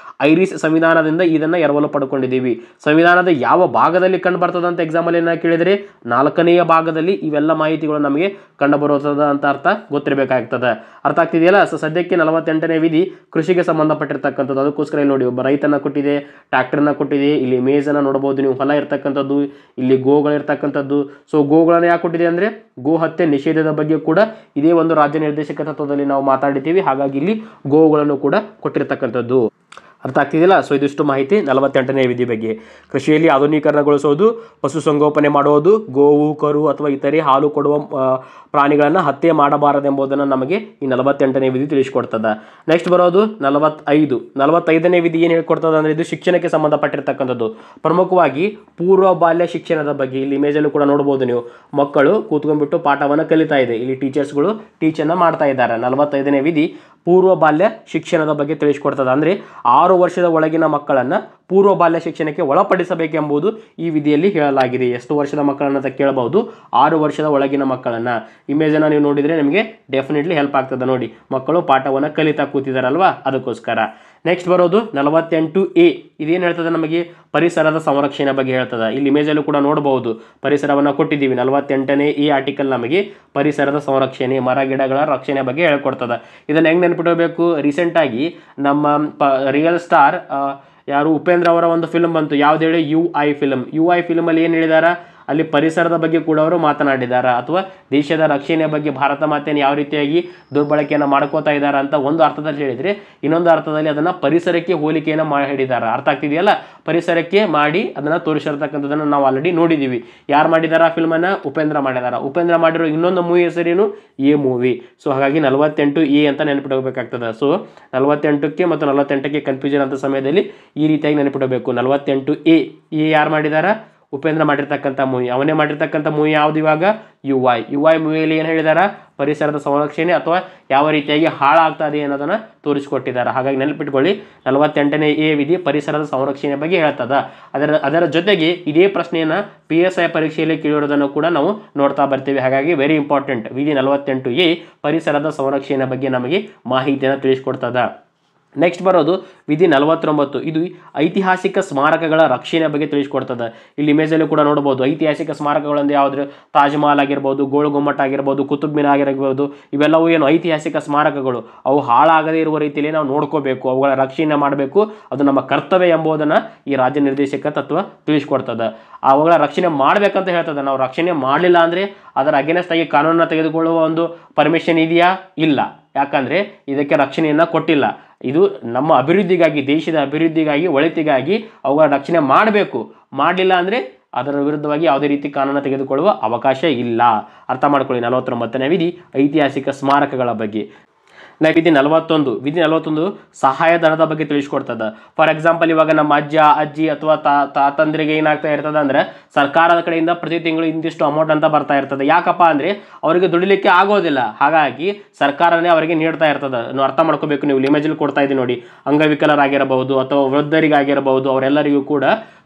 ಐರಿಷ್ ಸಂವಿಧಾನದಿಂದ ಇದನ್ನು ಎರವಲು ಪಡ್ಕೊಂಡಿದ್ದೀವಿ. ಸಂವಿಧಾನದ ಯಾವ ಭಾಗದಲ್ಲಿ ಕಂಡು ಬರ್ತದೆ ಅಂತ ಎಕ್ಸಾಮಲ್ಲಿ ಏನ ಕೇಳಿದರೆ 4ನೆಯ ಭಾಗದಲ್ಲಿ ಇವೆಲ್ಲ ಮಾಹಿತಿಗಳು ನಮಗೆ ಕಂಡು ಬರುತ್ತದೆ ಅಂತ ಅರ್ಥ ಗೊತ್ತಿರಬೇಕಾಗ್ತದೆ. ಅರ್ಥ ಆಗ್ತಿದೆಯಲ್ಲ. ಸೊ ಸದ್ಯಕ್ಕೆ 48ನೇ ವಿಧಿ ಕೃಷಿಗೆ ಸಂಬಂಧಪಟ್ಟಿರ್ತಕ್ಕಂಥದ್ದು. ಅದಕ್ಕೋಸ್ಕರ ಇಲ್ಲಿ ನೋಡಿ, ಒಬ್ಬ ರೈತನ ಕೊಟ್ಟಿದೆ, ಟ್ರ್ಯಾಕ್ಟರ್ನ ಕೊಟ್ಟಿದೆ, ಇಲ್ಲಿ ಮೇಜನ್ನು ನೋಡ್ಬೋದು ನೀವು, ಹೊಲ ಇರ್ತಕ್ಕಂಥದ್ದು, ಇಲ್ಲಿ ಗೋಗಳಿರ್ತಕ್ಕಂಥದ್ದು. ಸೊ ಗೋಗಳನ್ನು ಯಾಕೆ ಕೊಟ್ಟಿದೆ ಅಂದರೆ ಗೋ ಹತ್ಯೆ ನಿಷೇಧದ ಬಗ್ಗೆ ಕೂಡ ಇದೇ ಒಂದು ರಾಜ್ಯ ನಿರ್ದೇಶಕ ತತ್ವದಲ್ಲಿ ನಾವು ಮಾತಾಡಿದ್ದೀವಿ. ಹಾಗಾಗಿ ಇಲ್ಲಿ ಗೋಗಳನ್ನು ಕೂಡ ಕೊಟ್ಟಿರ್ತಕ್ಕಂಥದ್ದು. ಅರ್ಥ ಆಗ್ತಿದೆಯಲ್ಲ. ಸೊ ಇದಿಷ್ಟು ಮಾಹಿತಿ 48ನೇ ವಿಧಿ ಬಗ್ಗೆ. ಕೃಷಿಯಲ್ಲಿ ಆಧುನೀಕರಣಗೊಳಿಸೋದು, ಪಶುಸಂಗೋಪನೆ ಮಾಡೋದು, ಗೋವು, ಕರು ಅಥವಾ ಇತರೆ ಹಾಲು ಕೊಡುವ ಪ್ರಾಣಿಗಳನ್ನು ಹತ್ಯೆ ಮಾಡಬಾರದೆಂಬುದನ್ನು ನಮಗೆ ಈ 48ನೇ ವಿಧಿ ತಿಳಿಸ್ಕೊಡ್ತದೆ. ನೆಕ್ಸ್ಟ್ ಬರೋದು 45ನೇ ವಿಧಿ ಏನು ಹೇಳ್ಕೊಡ್ತದೆ ಅಂದರೆ ಇದು ಶಿಕ್ಷಣಕ್ಕೆ ಸಂಬಂಧಪಟ್ಟಿರ್ತಕ್ಕಂಥದ್ದು. ಪ್ರಮುಖವಾಗಿ ಪೂರ್ವ ಬಾಲ್ಯ ಶಿಕ್ಷಣದ ಬಗ್ಗೆ. ಇಲ್ಲಿ ಇಮೇಜಲ್ಲೂ ಕೂಡ ನೋಡ್ಬೋದು ನೀವು, ಮಕ್ಕಳು ಕೂತ್ಕೊಂಡ್ಬಿಟ್ಟು ಪಾಠವನ್ನು ಕಲಿತಾ ಇದೆ. ಇಲ್ಲಿ ಟೀಚರ್ಸ್ಗಳು ಟೀಚನ್ನು ಮಾಡ್ತಾ ಇದ್ದಾರೆ. 45ನೇ ವಿಧಿ ಪೂರ್ವ ಬಾಲ್ಯ ಶಿಕ್ಷಣದ ಬಗ್ಗೆ ತಿಳಿಸ್ಕೊಡ್ತದೆ. ಅಂದರೆ 6 ವರ್ಷದ ಒಳಗಿನ ಮಕ್ಕಳನ್ನು ಪೂರ್ವ ಬಾಲ್ಯ ಶಿಕ್ಷಣಕ್ಕೆ ಒಳಪಡಿಸಬೇಕೆಂಬುದು ಈ ವಿಧಿಯಲ್ಲಿ ಹೇಳಲಾಗಿದೆ. ಎಷ್ಟು ವರ್ಷದ ಮಕ್ಕಳನ್ನು ಅಂತ ಕೇಳಬಹುದು, 6 ವರ್ಷದ ಒಳಗಿನ ಮಕ್ಕಳನ್ನು. ಇಮೇಜನ್ನು ನೀವು ನೋಡಿದರೆ ನಿಮಗೆ ಡೆಫಿನೆಟ್ಲಿ ಹೆಲ್ಪ್ ಆಗ್ತದೆ. ನೋಡಿ, ಮಕ್ಕಳು ಪಾಠವನ್ನು ಕಲಿತಾ ಕೂತಿದ್ದಾರಲ್ವಾ, ಅದಕ್ಕೋಸ್ಕರ. ನೆಕ್ಸ್ಟ್ ಬರೋದು 48A. ಇದೇನು ಹೇಳ್ತದೆ ನಮಗೆ, ಪರಿಸರದ ಸಂರಕ್ಷಣೆ ಬಗ್ಗೆ ಹೇಳ್ತದೆ. ಇಲ್ಲಿ ಇಮೇಜಲ್ಲೂ ಕೂಡ ನೋಡಬಹುದು, ಪರಿಸರವನ್ನು ಕೊಟ್ಟಿದ್ದೀವಿ. 48ನೇ ಈ ಆರ್ಟಿಕಲ್ ನಮಗೆ ಪರಿಸರದ ಸಂರಕ್ಷಣೆ, ಮರ ಗಿಡಗಳ ರಕ್ಷಣೆ ಬಗ್ಗೆ ಹೇಳ್ಕೊಡ್ತದೆ. ಇದನ್ನು ಹೆಂಗೆ ನೆನ್ಪಿಡಬೇಕು, ರೀಸೆಂಟಾಗಿ ನಮ್ಮ ರಿಯಲ್ ಸ್ಟಾರ್ ಯಾರು ಉಪೇಂದ್ರ ಅವರ ಒಂದು ಫಿಲ್ಮ್ ಬಂತು, ಯಾವ್ದು ಹೇಳಿ, UI ಫಿಲ್ಮಲ್ಲಿ ಏನು ಹೇಳಿದಾರ, ಅಲ್ಲಿ ಪರಿಸರದ ಬಗ್ಗೆ ಕೂಡ ಅವರು ಮಾತನಾಡಿದ್ದಾರೆ. ಅಥವಾ ದೇಶದ ರಕ್ಷಣೆ ಬಗ್ಗೆ ಭಾರತ ಮಾತೆಯನ್ನು ಯಾವ ರೀತಿಯಾಗಿ ದುರ್ಬಳಕೆಯನ್ನು ಮಾಡ್ಕೋತಾ ಇದ್ದಾರೆ ಅಂತ ಒಂದು ಅರ್ಥದಲ್ಲಿ ಹೇಳಿದರೆ, ಇನ್ನೊಂದು ಅರ್ಥದಲ್ಲಿ ಅದನ್ನು ಪರಿಸರಕ್ಕೆ ಹೋಲಿಕೆಯನ್ನು ಮಾಡಿದ್ದಾರೆ. ಅರ್ಥ ಆಗ್ತಿದೆಯಲ್ಲ. ಪರಿಸರಕ್ಕೆ ಮಾಡಿ ಅದನ್ನು ತೋರಿಸಿರ್ತಕ್ಕಂಥದ್ದನ್ನು ನಾವು ಆಲ್ರೆಡಿ ನೋಡಿದ್ದೀವಿ. ಯಾರು ಮಾಡಿದಾರ ಆ ಫಿಲ್ಮನ್ನು, ಉಪೇಂದ್ರ ಮಾಡಿದಾರ. ಉಪೇಂದ್ರ ಮಾಡಿರೋ ಇನ್ನೊಂದು ಮೂವಿ ಹೆಸರೇನು, ಎ ಮೂವಿ. ಸೊ ಹಾಗಾಗಿ 48A ಅಂತ ನೆನಪಿಡಬೇಕಾಗ್ತದೆ. ಸೊ 48ಕ್ಕೆ ಮತ್ತು 48ಕ್ಕೆ ಕನ್ಫ್ಯೂಷನ್ ಅಂತ ಸಮಯದಲ್ಲಿ ಈ ರೀತಿಯಾಗಿ ನೆನಪಿಡಬೇಕು. 48A ಯಾರು ಮಾಡಿದಾರ, ಉಪೇಂದ್ರ ಮಾಡಿರ್ತಕ್ಕಂಥ ಮೂವಿ. ಅವನೇ ಮಾಡಿರ್ತಕ್ಕಂಥ ಮೂವಿ ಯಾವುದು ಇವಾಗ, UI ಮೂವಿಯಲ್ಲಿ ಏನು ಹೇಳಿದಾರ, ಪರಿಸರದ ಸಂರಕ್ಷಣೆ ಅಥವಾ ಯಾವ ರೀತಿಯಾಗಿ ಹಾಳಾಗ್ತದೆ ಅನ್ನೋದನ್ನು ತೋರಿಸಿಕೊಟ್ಟಿದ್ದಾರೆ. ಹಾಗಾಗಿ ನೆನಪಿಟ್ಕೊಳ್ಳಿ, 48ನೇ ವಿಧಿ ಪರಿಸರದ ಸಂರಕ್ಷಣೆ ಬಗ್ಗೆ ಹೇಳ್ತದ. ಅದರ ಜೊತೆಗೆ ಇದೇ ಪ್ರಶ್ನೆಯನ್ನು PSI ಪರೀಕ್ಷೆಯಲ್ಲಿ ಕೇಳಿರೋದನ್ನು ಕೂಡ ನಾವು ನೋಡ್ತಾ ಬರ್ತೀವಿ. ಹಾಗಾಗಿ ವೆರಿ ಇಂಪಾರ್ಟೆಂಟ್. ವಿಧಿ 48A ಪರಿಸರದ ಸಂರಕ್ಷಣೆ ಬಗ್ಗೆ ನಮಗೆ ಮಾಹಿತಿಯನ್ನು ತಿಳಿಸ್ಕೊಡ್ತದ. ನೆಕ್ಸ್ಟ್ ಬರೋದು ವಿಧಿ 49. ಇದು ಐತಿಹಾಸಿಕ ಸ್ಮಾರಕಗಳ ರಕ್ಷಣೆ ಬಗ್ಗೆ ತಿಳಿಸ್ಕೊಡ್ತದೆ. ಇಲ್ಲಿ ಇಮೇಜಲ್ಲೂ ಕೂಡ ನೋಡ್ಬೋದು, ಐತಿಹಾಸಿಕ ಸ್ಮಾರಕಗಳಂದ್ರೆ ಯಾವುದ್ರ, ತಾಜ್ ಮಹಲ್ ಆಗಿರ್ಬೋದು, ಗೋಲ್ ಗುಮ್ಮಟ್ ಆಗಿರ್ಬೋದು, ಕುತುಬ್ ಮಿನಾರ್ ಆಗಿರ್ಬೋದು, ಇವೆಲ್ಲವೂ ಏನು ಐತಿಹಾಸಿಕ ಸ್ಮಾರಕಗಳು. ಅವು ಹಾಳಾಗದೇ ಇರುವ ರೀತಿಯಲ್ಲಿ ನಾವು ನೋಡ್ಕೋಬೇಕು, ಅವುಗಳ ರಕ್ಷಣೆ ಮಾಡಬೇಕು, ಅದು ನಮ್ಮ ಕರ್ತವ್ಯ ಎಂಬುದನ್ನು ಈ ರಾಜ್ಯ ನಿರ್ದೇಶಕ ತತ್ವ ತಿಳಿಸ್ಕೊಡ್ತದೆ. ಅವುಗಳ ರಕ್ಷಣೆ ಮಾಡಬೇಕಂತ ಹೇಳ್ತದೆ. ನಾವು ರಕ್ಷಣೆ ಮಾಡಲಿಲ್ಲ ಅಂದರೆ ಅದರ ಅಗೇನೆಸ್ಟ್ ಆಗಿ ಕಾನೂನನ್ನು ತೆಗೆದುಕೊಳ್ಳುವ ಒಂದು ಪರ್ಮಿಷನ್ ಇದೆಯಾ, ಇಲ್ಲ. ಯಾಕಂದರೆ ಇದಕ್ಕೆ ರಕ್ಷಣೆಯನ್ನು ಕೊಟ್ಟಿಲ್ಲ. ಇದು ನಮ್ಮ ಅಭಿವೃದ್ಧಿಗಾಗಿ, ದೇಶದ ಅಭಿವೃದ್ಧಿಗಾಗಿ, ಒಳಿತಿಗಾಗಿ ಅವುಗಳ ರಕ್ಷಣೆ ಮಾಡಬೇಕು. ಮಾಡಲಿಲ್ಲ ಅಂದರೆ ಅದರ ವಿರುದ್ಧವಾಗಿ ಯಾವುದೇ ರೀತಿ ಕಾನೂನು ತೆಗೆದುಕೊಳ್ಳುವ ಅವಕಾಶ ಇಲ್ಲ. ಅರ್ಥ ಮಾಡ್ಕೊಳ್ಳಿ. 49ನೇ ವಿಧಿ ಐತಿಹಾಸಿಕ ಸ್ಮಾರಕಗಳ ಬಗ್ಗೆ. ವಿಧಿ 41. ವಿಧಿ 41 ಸಹಾಯಧನದ ಬಗ್ಗೆ ತಿಳಿಸ್ಕೊಡ್ತದೆ. ಫಾರ್ ಎಕ್ಸಾಂಪಲ್, ಇವಾಗ ನಮ್ಮ ಅಜ್ಜಿ ಅಥವಾ ತಾತಂದ್ರಿಗೆ ಏನಾಗ್ತಾ ಇರ್ತದೆ ಅಂದರೆ ಸರ್ಕಾರದ ಕಡೆಯಿಂದ ಪ್ರತಿ ತಿಂಗಳು ಇಂತಿಷ್ಟು ಅಮೌಂಟ್ ಅಂತ ಬರ್ತಾ ಇರ್ತದೆ. ಯಾಕಪ್ಪ ಅಂದರೆ ಅವರಿಗೆ ದುಡಿಲಿಕ್ಕೆ ಆಗೋದಿಲ್ಲ. ಹಾಗಾಗಿ ಸರ್ಕಾರನೇ ಅವರಿಗೆ ನೀಡ್ತಾ ಇರ್ತದೆ. ನೀವು ಅರ್ಥ ಮಾಡ್ಕೋಬೇಕು. ನೀವು ಇಮೇಜಲ್ಲಿ ಕೊಡ್ತಾ ಇದ್ದೀವಿ ನೋಡಿ, ಅಂಗವಿಕಲರಾಗಿರಬಹುದು ಅಥವಾ ವೃದ್ಧರಿಗಾಗಿರಬಹುದು, ಅವರೆಲ್ಲರಿಗೂ ಕೂಡ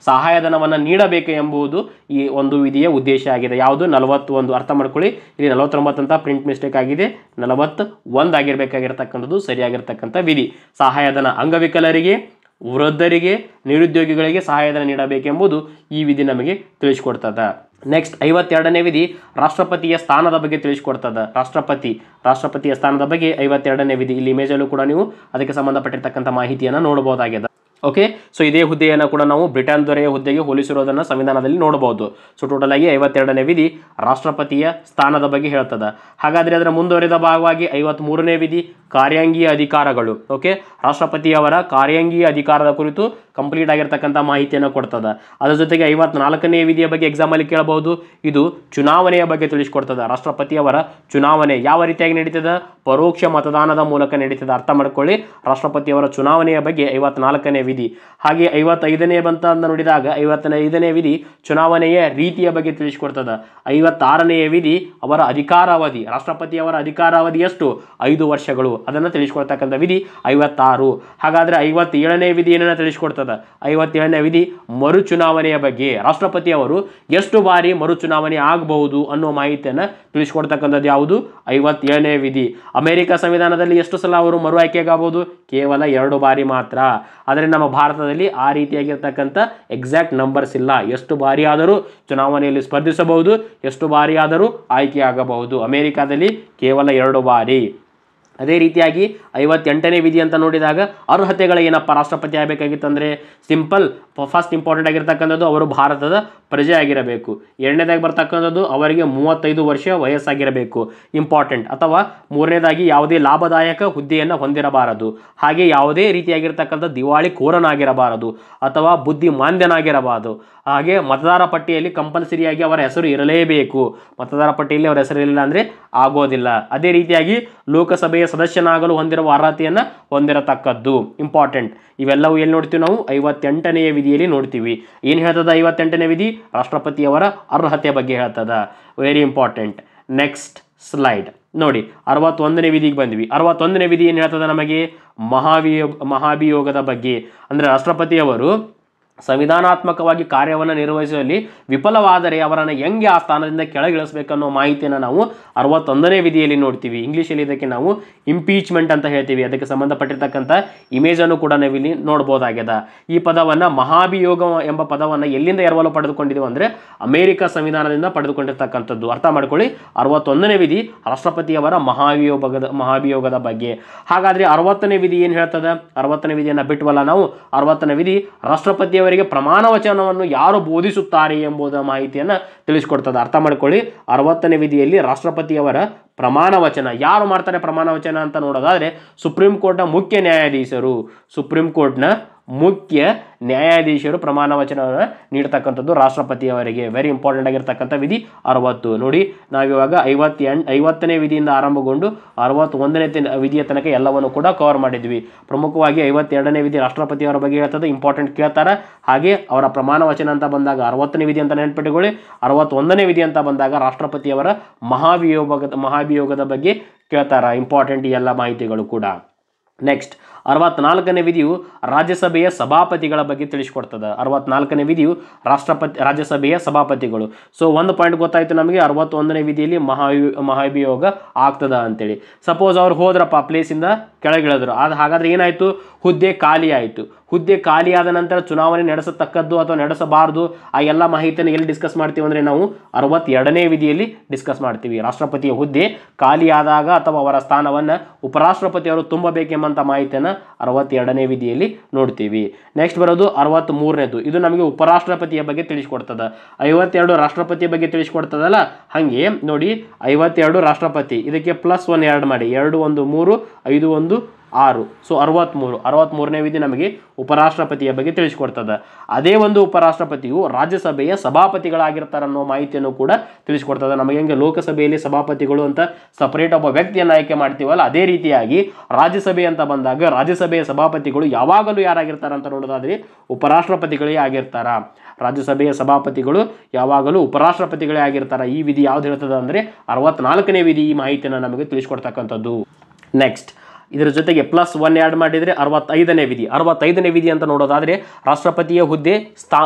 ಸಹಾಯಧನವನ್ನು ನೀಡಬೇಕು ಎಂಬುದು ಈ ಒಂದು ವಿಧಿಯ ಉದ್ದೇಶ ಆಗಿದೆ. ಯಾವುದು 41 ಅರ್ಥ ಮಾಡ್ಕೊಳ್ಳಿ, ಇಲ್ಲಿ 49 ಅಂತ ಪ್ರಿಂಟ್ ಮಿಸ್ಟೇಕ್ ಆಗಿದೆ, 41 ಆಗಿರಬೇಕಾಗಿರ್ತಕ್ಕಂಥದ್ದು ಸರಿಯಾಗಿರ್ತಕ್ಕಂಥ ವಿಧಿ. ಸಹಾಯಧನ ಅಂಗವಿಕಲರಿಗೆ, ವೃದ್ಧರಿಗೆ, ನಿರುದ್ಯೋಗಿಗಳಿಗೆ ಸಹಾಯಧನ ನೀಡಬೇಕೆಂಬುದು ಈ ವಿಧಿ ನಮಗೆ ತಿಳಿಸ್ಕೊಡ್ತದೆ. ನೆಕ್ಸ್ಟ್ 52ನೇ ವಿಧಿ ರಾಷ್ಟ್ರಪತಿಯ ಸ್ಥಾನದ ಬಗ್ಗೆ ತಿಳಿಸ್ಕೊಡ್ತದೆ. ರಾಷ್ಟ್ರಪತಿಯ ಸ್ಥಾನದ ಬಗ್ಗೆ 52ನೇ ವಿಧಿ. ಇಲ್ಲಿ ಇಮೇಜಲ್ಲೂ ಕೂಡ ನೀವು ಅದಕ್ಕೆ ಸಂಬಂಧಪಟ್ಟಿರ್ತಕ್ಕಂಥ ಮಾಹಿತಿಯನ್ನು ನೋಡಬಹುದಾಗಿದೆ. ಓಕೆ, ಸೊ ಇದೇ ಹುದ್ದೆಯನ್ನು ಕೂಡ ನಾವು ಬ್ರಿಟನ್ ದೊರೆಯ ಹುದ್ದೆಗೆ ಹೋಲಿಸಿರೋದನ್ನು ಸಂವಿಧಾನದಲ್ಲಿ ನೋಡಬಹುದು. ಸೊ ಟೋಟಲ್ ಆಗಿ 52ನೇ ವಿಧಿ ರಾಷ್ಟ್ರಪತಿಯ ಸ್ಥಾನದ ಬಗ್ಗೆ ಹೇಳ್ತದೆ. ಹಾಗಾದರೆ ಅದರ ಮುಂದುವರೆದ ಭಾಗವಾಗಿ 53ನೇ ವಿಧಿ ಕಾರ್ಯಾಂಗೀಯ ಅಧಿಕಾರಗಳು. ಓಕೆ, ರಾಷ್ಟ್ರಪತಿಯವರ ಕಾರ್ಯಾಂಗೀಯ ಅಧಿಕಾರದ ಕುರಿತು ಕಂಪ್ಲೀಟ್ ಆಗಿರ್ತಕ್ಕಂಥ ಮಾಹಿತಿಯನ್ನು ಕೊಡ್ತದೆ. ಅದರ ಜೊತೆಗೆ 54ನೇ ವಿಧಿಯ ಬಗ್ಗೆ ಎಕ್ಸಾಮಲ್ಲಿ ಕೇಳಬಹುದು. ಇದು ಚುನಾವಣೆಯ ಬಗ್ಗೆ ತಿಳಿಸ್ಕೊಡ್ತದೆ. ರಾಷ್ಟ್ರಪತಿಯವರ ಚುನಾವಣೆ ಯಾವ ರೀತಿಯಾಗಿ ನಡೀತದೆ? ಪರೋಕ್ಷ ಮತದಾನದ ಮೂಲಕ ನಡೀತದೆ. ಅರ್ಥ ಮಾಡ್ಕೊಳ್ಳಿ, ರಾಷ್ಟ್ರಪತಿಯವರ ಚುನಾವಣೆಯ ಬಗ್ಗೆ 54ನೇ ವಿಧಿ. ಹಾಗೆ 55ನೇ ಬಂತ ಅಂತ ನೋಡಿದಾಗ 55ನೇ ವಿಧಿ ಚುನಾವಣೆಯ ರೀತಿಯ ಬಗ್ಗೆ ತಿಳಿಸ್ಕೊಡ್ತದೆ. 56ನೇ ವಿಧಿ ಅವರ ಅಧಿಕಾರಾವಧಿ. ರಾಷ್ಟ್ರಪತಿಯವರ ಅಧಿಕಾರಾವಧಿ ಎಷ್ಟು? 5 ವರ್ಷಗಳು. ಅದನ್ನು ತಿಳಿಸ್ಕೊಡ್ತಕ್ಕಂಥ ವಿಧಿ 56. ಹಾಗಾದರೆ 57ನೇ ವಿಧಿ ಏನನ್ನ ತಿಳಿಸ್ಕೊಡ್ತದೆ? 57ನೇ ವಿಧಿ ಮರು ಚುನಾವಣೆಯ ಬಗ್ಗೆ. ರಾಷ್ಟ್ರಪತಿಯವರು ಎಷ್ಟು ಬಾರಿ ಮರು ಚುನಾವಣೆ ಆಗಬಹುದು ಅನ್ನೋ ಮಾಹಿತಿಯನ್ನು ತಿಳಿಸ್ಕೊಡ್ತಕ್ಕಂಥದ್ದು ಯಾವುದು? 57ನೇ ವಿಧಿ. ಅಮೆರಿಕ ಸಂವಿಧಾನದಲ್ಲಿ ಎಷ್ಟು ಸಲ ಅವರು ಮರು ಆಯ್ಕೆಯಾಗಬಹುದು? ಕೇವಲ 2 ಬಾರಿ ಮಾತ್ರ. ಆದರೆ ನಮ್ಮ ಭಾರತದಲ್ಲಿ ಆ ರೀತಿಯಾಗಿರ್ತಕ್ಕಂಥ ಎಕ್ಸಾಕ್ಟ್ ನಂಬರ್ಸ್ ಇಲ್ಲ. ಎಷ್ಟು ಬಾರಿ ಆದರೂ ಚುನಾವಣೆಯಲ್ಲಿ ಸ್ಪರ್ಧಿಸಬಹುದು, ಎಷ್ಟು ಬಾರಿ ಆದರೂ ಆಯ್ಕೆಯಾಗಬಹುದು. ಅಮೆರಿಕಾದಲ್ಲಿ ಕೇವಲ 2 ಬಾರಿ. ಅದೇ ರೀತಿಯಾಗಿ 58ನೇ ವಿಧಿ ಅಂತ ನೋಡಿದಾಗ ಅರ್ಹತೆಗಳು ಏನಪ್ಪ? ರಾಷ್ಟ್ರಪತಿ ಆಗಬೇಕಾಗಿತ್ತಂದರೆ ಸಿಂಪಲ್, ಫಸ್ಟ್ ಇಂಪಾರ್ಟೆಂಟ್ ಆಗಿರ್ತಕ್ಕಂಥದ್ದು ಅವರು ಭಾರತದ ಪ್ರಜೆ ಆಗಿರಬೇಕು. ಎರಡನೇದಾಗಿ ಬರ್ತಕ್ಕಂಥದ್ದು ಅವರಿಗೆ 35 ವರ್ಷ ವಯಸ್ಸಾಗಿರಬೇಕು, ಇಂಪಾರ್ಟೆಂಟ್. ಅಥವಾ ಮೂರನೇದಾಗಿ ಯಾವುದೇ ಲಾಭದಾಯಕ ಹುದ್ದೆಯನ್ನು ಹೊಂದಿರಬಾರದು. ಹಾಗೆ ಯಾವುದೇ ರೀತಿಯಾಗಿರ್ತಕ್ಕಂಥ ದಿವಾಳಿಕೋರನಾಗಿರಬಾರದು ಅಥವಾ ಬುದ್ಧಿಮಾಂದ್ಯನಾಗಿರಬಾರದು. ಹಾಗೆ ಮತದಾರ ಪಟ್ಟಿಯಲ್ಲಿ ಕಂಪಲ್ಸರಿಯಾಗಿ ಅವರ ಹೆಸರು ಇರಲೇಬೇಕು. ಮತದಾರ ಪಟ್ಟಿಯಲ್ಲಿ ಅವರ ಹೆಸರು ಇರಲಿಲ್ಲ ಅಂದರೆ ಆಗೋದಿಲ್ಲ. ಅದೇ ರೀತಿಯಾಗಿ ಲೋಕಸಭೆಯ ಸದಸ್ಯನಾಗಲು ಹೊಂದಿರುವ ಅರ್ಹತೆಯನ್ನು ಹೊಂದಿರತಕ್ಕದ್ದು, ಇಂಪಾರ್ಟೆಂಟ್. ಇವೆಲ್ಲವೂ ಎಲ್ಲಿ ನೋಡ್ತೀವಿ ನಾವು? 58ನೇ ವಿಧಿಯಲ್ಲಿ ನೋಡ್ತೀವಿ. ಏನು ಹೇಳ್ತದ 58ನೇ ವಿಧಿ? ರಾಷ್ಟ್ರಪತಿಯವರ ಅರ್ಹತೆ ಬಗ್ಗೆ ಹೇಳ್ತದ. Very important. ನೆಕ್ಸ್ಟ್ ಸ್ಲೈಡ್ ನೋಡಿ, 61ನೇ ವಿಧಿಗೆ ಬಂದ್ವಿ. 61ನೇ ವಿಧಿ ಏನು ಹೇಳ್ತದೆ ನಮಗೆ? ಮಹಾಭಿಯೋಗದ ಬಗ್ಗೆ. ಅಂದರೆ ರಾಷ್ಟ್ರಪತಿಯವರು ಸಂವಿಧಾನಾತ್ಮಕವಾಗಿ ಕಾರ್ಯವನ್ನು ನಿರ್ವಹಿಸುವಲ್ಲಿ ವಿಫಲವಾದರೆ ಅವರನ್ನು ಹೆಂಗೆ ಆ ಸ್ಥಾನದಿಂದ ಕೆಳಗಿಳಿಸಬೇಕನ್ನೋ ಮಾಹಿತಿಯನ್ನು ನಾವು 61ನೇ ವಿಧಿಯಲ್ಲಿ ನೋಡ್ತೀವಿ. ಇಂಗ್ಲೀಷಲ್ಲಿ ಇದಕ್ಕೆ ನಾವು ಇಂಪೀಚ್ಮೆಂಟ್ ಅಂತ ಹೇಳ್ತೀವಿ. ಅದಕ್ಕೆ ಸಂಬಂಧಪಟ್ಟಿರ್ತಕ್ಕಂಥ ಇಮೇಜನ್ನು ಕೂಡ ನಾವಿಲ್ಲಿ ನೋಡ್ಬೋದಾಗಿದೆ. ಈ ಪದವನ್ನು ಮಹಾಭಿಯೋಗ ಎಂಬ ಪದವನ್ನು ಎಲ್ಲಿಂದ ಎರವಲು ಪಡೆದುಕೊಂಡಿದ್ದೀವಿ ಅಂದರೆ ಅಮೆರಿಕ ಸಂವಿಧಾನದಿಂದ ಪಡೆದುಕೊಂಡಿರ್ತಕ್ಕಂಥದ್ದು. ಅರ್ಥ ಮಾಡ್ಕೊಳ್ಳಿ, 61ನೇ ವಿಧಿ ರಾಷ್ಟ್ರಪತಿಯವರ ಮಹಾಭಿಯೋಗದ ಬಗ್ಗೆ. ಹಾಗಾದರೆ 60ನೇ ವಿಧಿ ಏನು ಹೇಳ್ತದೆ? 60ನೇ ವಿಧಿಯನ್ನು ಬಿಟ್ಟವಲ್ಲ ನಾವು. 60ನೇ ವಿಧಿ ರಾಷ್ಟ್ರಪತಿಯವರಿಗೆ ಪ್ರಮಾಣ ವಚನವನ್ನು ಯಾರು ಬೋಧಿಸುತ್ತಾರೆ ಎಂಬುದರ ಮಾಹಿತಿಯನ್ನು ತಿಳಿಸ್ಕೊಡ್ತದೆ. ಅರ್ಥ ಮಾಡ್ಕೊಳ್ಳಿ, 60ನೇ ವಿಧಿಯಲ್ಲಿ ರಾಷ್ಟ್ರಪತಿಯವರ ಪ್ರಮಾಣ ವಚನ ಯಾರು ಮಾಡ್ತಾರೆ? ಪ್ರಮಾಣ ವಚನ ಅಂತ ನೋಡೋದಾದರೆ ಸುಪ್ರೀಂ ಕೋರ್ಟ್ನ ಮುಖ್ಯ ನ್ಯಾಯಾಧೀಶರು. ಸುಪ್ರೀಂ ಕೋರ್ಟ್ನ ಮುಖ್ಯ ನ್ಯಾಯಾಧೀಶರು ಪ್ರಮಾಣ ವಚನವನ್ನು ನೀಡ್ತಕ್ಕಂಥದ್ದು ರಾಷ್ಟ್ರಪತಿಯವರಿಗೆ. ವೆರಿ ಇಂಪಾರ್ಟೆಂಟ್ ಆಗಿರ್ತಕ್ಕಂಥ ವಿಧಿ 60. ನೋಡಿ, ನಾವಿವಾಗ 50ನೇ ವಿಧಿಯಿಂದ ಆರಂಭಗೊಂಡು 61ನೇ ವಿಧಿಯ ತನಕ ಎಲ್ಲವನ್ನು ಕೂಡ ಕವರ್ ಮಾಡಿದ್ವಿ. ಪ್ರಮುಖವಾಗಿ 52ನೇ ವಿಧಿ ರಾಷ್ಟ್ರಪತಿಯವರ ಬಗ್ಗೆ ಹೇಳ್ತದೆ, ಇಂಪಾರ್ಟೆಂಟ್ ಕೇಳ್ತಾರೆ. ಹಾಗೆ ಅವರ ಪ್ರಮಾಣ ವಚನ ಅಂತ ಬಂದಾಗ 60ನೇ ವಿಧಿ ಅಂತ ನೆನಪಿಟ್ಟುಕೊಳ್ಳಿ. 61ನೇ ವಿಧಿ ಅಂತ ಬಂದಾಗ ರಾಷ್ಟ್ರಪತಿಯವರ ಮಹಾಭಿಯೋಗದ ಬಗ್ಗೆ ಕೇಳ್ತಾರ. ಇಂಪಾರ್ಟೆಂಟ್ ಈ ಎಲ್ಲ ಮಾಹಿತಿಗಳು ಕೂಡ. ನೆಕ್ಸ್ಟ್ 64ನೇ ವಿಧಿಯು ರಾಜ್ಯಸಭೆಯ ಸಭಾಪತಿಗಳ ಬಗ್ಗೆ ತಿಳಿಸ್ಕೊಡ್ತದೆ. 64ನೇ ವಿಧಿಯು ರಾಜ್ಯಸಭೆಯ ಸಭಾಪತಿಗಳು. ಸೊ ಒಂದು ಪಾಯಿಂಟ್ ಗೊತ್ತಾಯಿತು ನಮಗೆ, 61ನೇ ವಿಧಿಯಲ್ಲಿ ಮಹಾಭಿಯೋಗ ಆಗ್ತದ ಅಂತೇಳಿ. ಸಪೋಸ್ ಅವ್ರು ಹೋದ್ರಪ್ಪ, ಪ್ಲೇಸಿಂದ ಕೆಳಗಿಳಿದ್ರು, ಹಾಗಾದ್ರೆ ಏನಾಯಿತು? ಹುದ್ದೆ ಖಾಲಿ ಆಯಿತು. ಹುದ್ದೆ ಖಾಲಿಯಾದ ನಂತರ ಚುನಾವಣೆ ನಡೆಸತಕ್ಕದ್ದು ಅಥವಾ ನಡೆಸಬಾರದು, ಆ ಎಲ್ಲ ಮಾಹಿತಿಯನ್ನು ಎಲ್ಲಿ ಡಿಸ್ಕಸ್ ಮಾಡ್ತೀವಿ ಅಂದರೆ ನಾವು 62ನೇ ವಿಧಿಯಲ್ಲಿ ಡಿಸ್ಕಸ್ ಮಾಡ್ತೀವಿ. ರಾಷ್ಟ್ರಪತಿಯ ಹುದ್ದೆ ಖಾಲಿಯಾದಾಗ ಅಥವಾ ಅವರ ಸ್ಥಾನವನ್ನು ಉಪರಾಷ್ಟ್ರಪತಿಯವರು ತುಂಬಬೇಕೆಂಬಂಥ ಮಾಹಿತಿಯನ್ನು 62ನೇ ವಿಧಿಯಲ್ಲಿ ನೋಡ್ತೀವಿ. ನೆಕ್ಸ್ಟ್ ಬರೋದು 63ನೇದು. ಇದು ನಮಗೆ ಉಪರಾಷ್ಟ್ರಪತಿಯ ಬಗ್ಗೆ ತಿಳಿಸ್ಕೊಡ್ತದೆ. 52 ರಾಷ್ಟ್ರಪತಿಯ ಬಗ್ಗೆ ತಿಳಿಸ್ಕೊಡ್ತದಲ್ಲ, ಹಾಗೆ ನೋಡಿ 52 ರಾಷ್ಟ್ರಪತಿ, ಇದಕ್ಕೆ +1 ಆ್ಯಡ್ ಮಾಡಿ, 2 1 3 5 1 6. ಸೊ 63ನೇ ವಿಧಿ ನಮಗೆ ಉಪರಾಷ್ಟ್ರಪತಿಯ ಬಗ್ಗೆ ತಿಳಿಸ್ಕೊಡ್ತದೆ. ಅದೇ ಒಂದು ಉಪರಾಷ್ಟ್ರಪತಿಯು ರಾಜ್ಯಸಭೆಯ ಸಭಾಪತಿಗಳಾಗಿರ್ತಾರೆ ಅನ್ನೋ ಮಾಹಿತಿಯನ್ನು ಕೂಡ ತಿಳಿಸ್ಕೊಡ್ತದೆ. ನಮಗೆ ಹೆಂಗೆ ಲೋಕಸಭೆಯಲ್ಲಿ ಸಭಾಪತಿಗಳು ಅಂತ ಸಪರೇಟ್ ಒಬ್ಬ ವ್ಯಕ್ತಿಯನ್ನು ಆಯ್ಕೆ ಮಾಡ್ತೀವಲ್ಲ, ಅದೇ ರೀತಿಯಾಗಿ ರಾಜ್ಯಸಭೆ ಅಂತ ಬಂದಾಗ ರಾಜ್ಯಸಭೆಯ ಸಭಾಪತಿಗಳು ಯಾವಾಗಲೂ ಯಾರಾಗಿರ್ತಾರೆ ಅಂತ ನೋಡೋದಾದ್ರೆ ಉಪರಾಷ್ಟ್ರಪತಿಗಳೇ ಆಗಿರ್ತಾರ. ರಾಜ್ಯಸಭೆಯ ಸಭಾಪತಿಗಳು ಯಾವಾಗಲೂ ಉಪರಾಷ್ಟ್ರಪತಿಗಳೇ ಆಗಿರ್ತಾರೆ. ಈ ವಿಧಿ ಯಾವ್ದು ಹೇಳ್ತದೆ ಅಂದರೆ 64ನೇ ವಿಧಿ ಈ ಮಾಹಿತಿಯನ್ನು ನಮಗೆ ತಿಳಿಸ್ಕೊಡ್ತಕ್ಕಂಥದ್ದು. ನೆಕ್ಸ್ಟ್ ಇದರ ಜೊತೆಗೆ +1 ಆ್ಯಡ್ ಮಾಡಿದರೆ 65ನೇ ವಿಧಿ. 65ನೇ ವಿಧಿ ಅಂತ ನೋಡೋದಾದರೆ ರಾಷ್ಟ್ರಪತಿಯ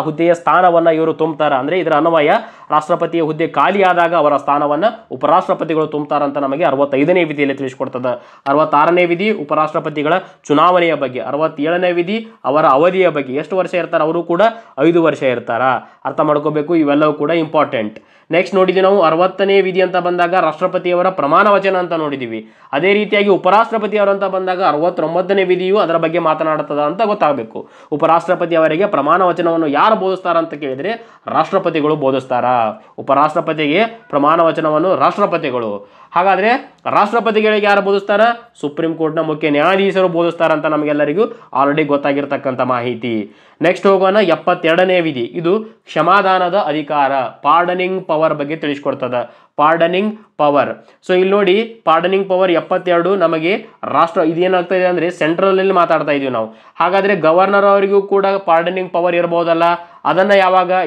ಹುದ್ದೆಯ ಸ್ಥಾನವನ್ನು ಇವರು ತುಂಬ್ತಾರೆ. ಅಂದರೆ ಇದರ ಅನ್ವಯ ರಾಷ್ಟ್ರಪತಿಯ ಹುದ್ದೆ ಖಾಲಿ ಆದಾಗ ಅವರ ಸ್ಥಾನವನ್ನು ಉಪರಾಷ್ಟ್ರಪತಿಗಳು ತುಂಬ್ತಾರಂತ ನಮಗೆ 65ನೇ ವಿಧಿಯಲ್ಲಿ ತಿಳಿಸ್ಕೊಡ್ತದೆ. 66ನೇ ವಿಧಿ ಉಪರಾಷ್ಟ್ರಪತಿಗಳ ಚುನಾವಣೆಯ ಬಗ್ಗೆ. 67ನೇ ವಿಧಿ ಅವರ ಅವಧಿಯ ಬಗ್ಗೆ. ಎಷ್ಟು ವರ್ಷ ಇರ್ತಾರೆ? ಅವರು ಕೂಡ 5 ವರ್ಷ ಇರ್ತಾರ. ಅರ್ಥ ಮಾಡ್ಕೋಬೇಕು, ಇವೆಲ್ಲವೂ ಕೂಡ ಇಂಪಾರ್ಟೆಂಟ್. ನೆಕ್ಸ್ಟ್ ನೋಡಿದ್ವಿ ನಾವು 60ನೇ ವಿಧಿ ಅಂತ ಬಂದಾಗ ರಾಷ್ಟ್ರಪತಿಯವರ ಪ್ರಮಾಣ ವಚನ ಅಂತ ನೋಡಿದ್ದೀವಿ. ಅದೇ ರೀತಿಯಾಗಿ ಉಪರಾಷ್ಟ್ರಪತಿಯವರು ಅಂತ ಬಂದಾಗ 69ನೇ ವಿಧಿಯು ಅದರ ಬಗ್ಗೆ ಮಾತನಾಡುತ್ತದೆ ಅಂತ ಗೊತ್ತಾಗಬೇಕು. ಉಪರಾಷ್ಟ್ರಪತಿ ಅವರಿಗೆ ಪ್ರಮಾಣ ವಚನವನ್ನು ಯಾರು ಬೋಧಿಸ್ತಾರ ಅಂತ ಕೇಳಿದರೆ ರಾಷ್ಟ್ರಪತಿಗಳು ಬೋಧಿಸ್ತಾರ. ಉಪರಾಷ್ಟ್ರಪತಿಗೆ ಪ್ರಮಾಣ ವಚನವನ್ನು ರಾಷ್ಟ್ರಪತಿಗಳು. ಹಾಗಾದರೆ ರಾಷ್ಟ್ರಪತಿಗಳಿಗೆ ಯಾರು ಬೋಧಿಸ್ತಾರ? ಸುಪ್ರೀಂ ಕೋರ್ಟ್ನ ಮುಖ್ಯ ನ್ಯಾಯಾಧೀಶರು ಬೋಧಿಸ್ತಾರ ಅಂತ ನಮಗೆಲ್ಲರಿಗೂ ಆಲ್ರೆಡಿ ಗೊತ್ತಾಗಿರ್ತಕ್ಕಂಥ ಮಾಹಿತಿ. ನೆಕ್ಸ್ಟ್ ಹೋಗೋಣ 72ನೇ ವಿಧಿ. ಇದು ಕ್ಷಮಾದಾನದ ಅಧಿಕಾರ, ಪಾರ್ಡನಿಂಗ್ ಪವರ್ ಬಗ್ಗೆ ತಿಳಿಸ್ಕೊಡ್ತದೆ. Pardoning power. ಸೊ ಇಲ್ಲಿ ನೋಡಿ, ಪಾರ್ಡನಿಂಗ್ ಪವರ್ 72 ನಮಗೆ ಇದೇನಾಗ್ತಾ ಇದೆ ಅಂದರೆ ಸೆಂಟ್ರಲಲ್ಲಿ ಮಾತಾಡ್ತಾ ಇದೀವಿ ನಾವು. ಹಾಗಾದರೆ ಗವರ್ನರ್ ಅವರಿಗೂ ಕೂಡ ಪಾರ್ಡನಿಂಗ್ ಪವರ್ ಇರಬಹುದಲ್ಲ? ಅದನ್ನು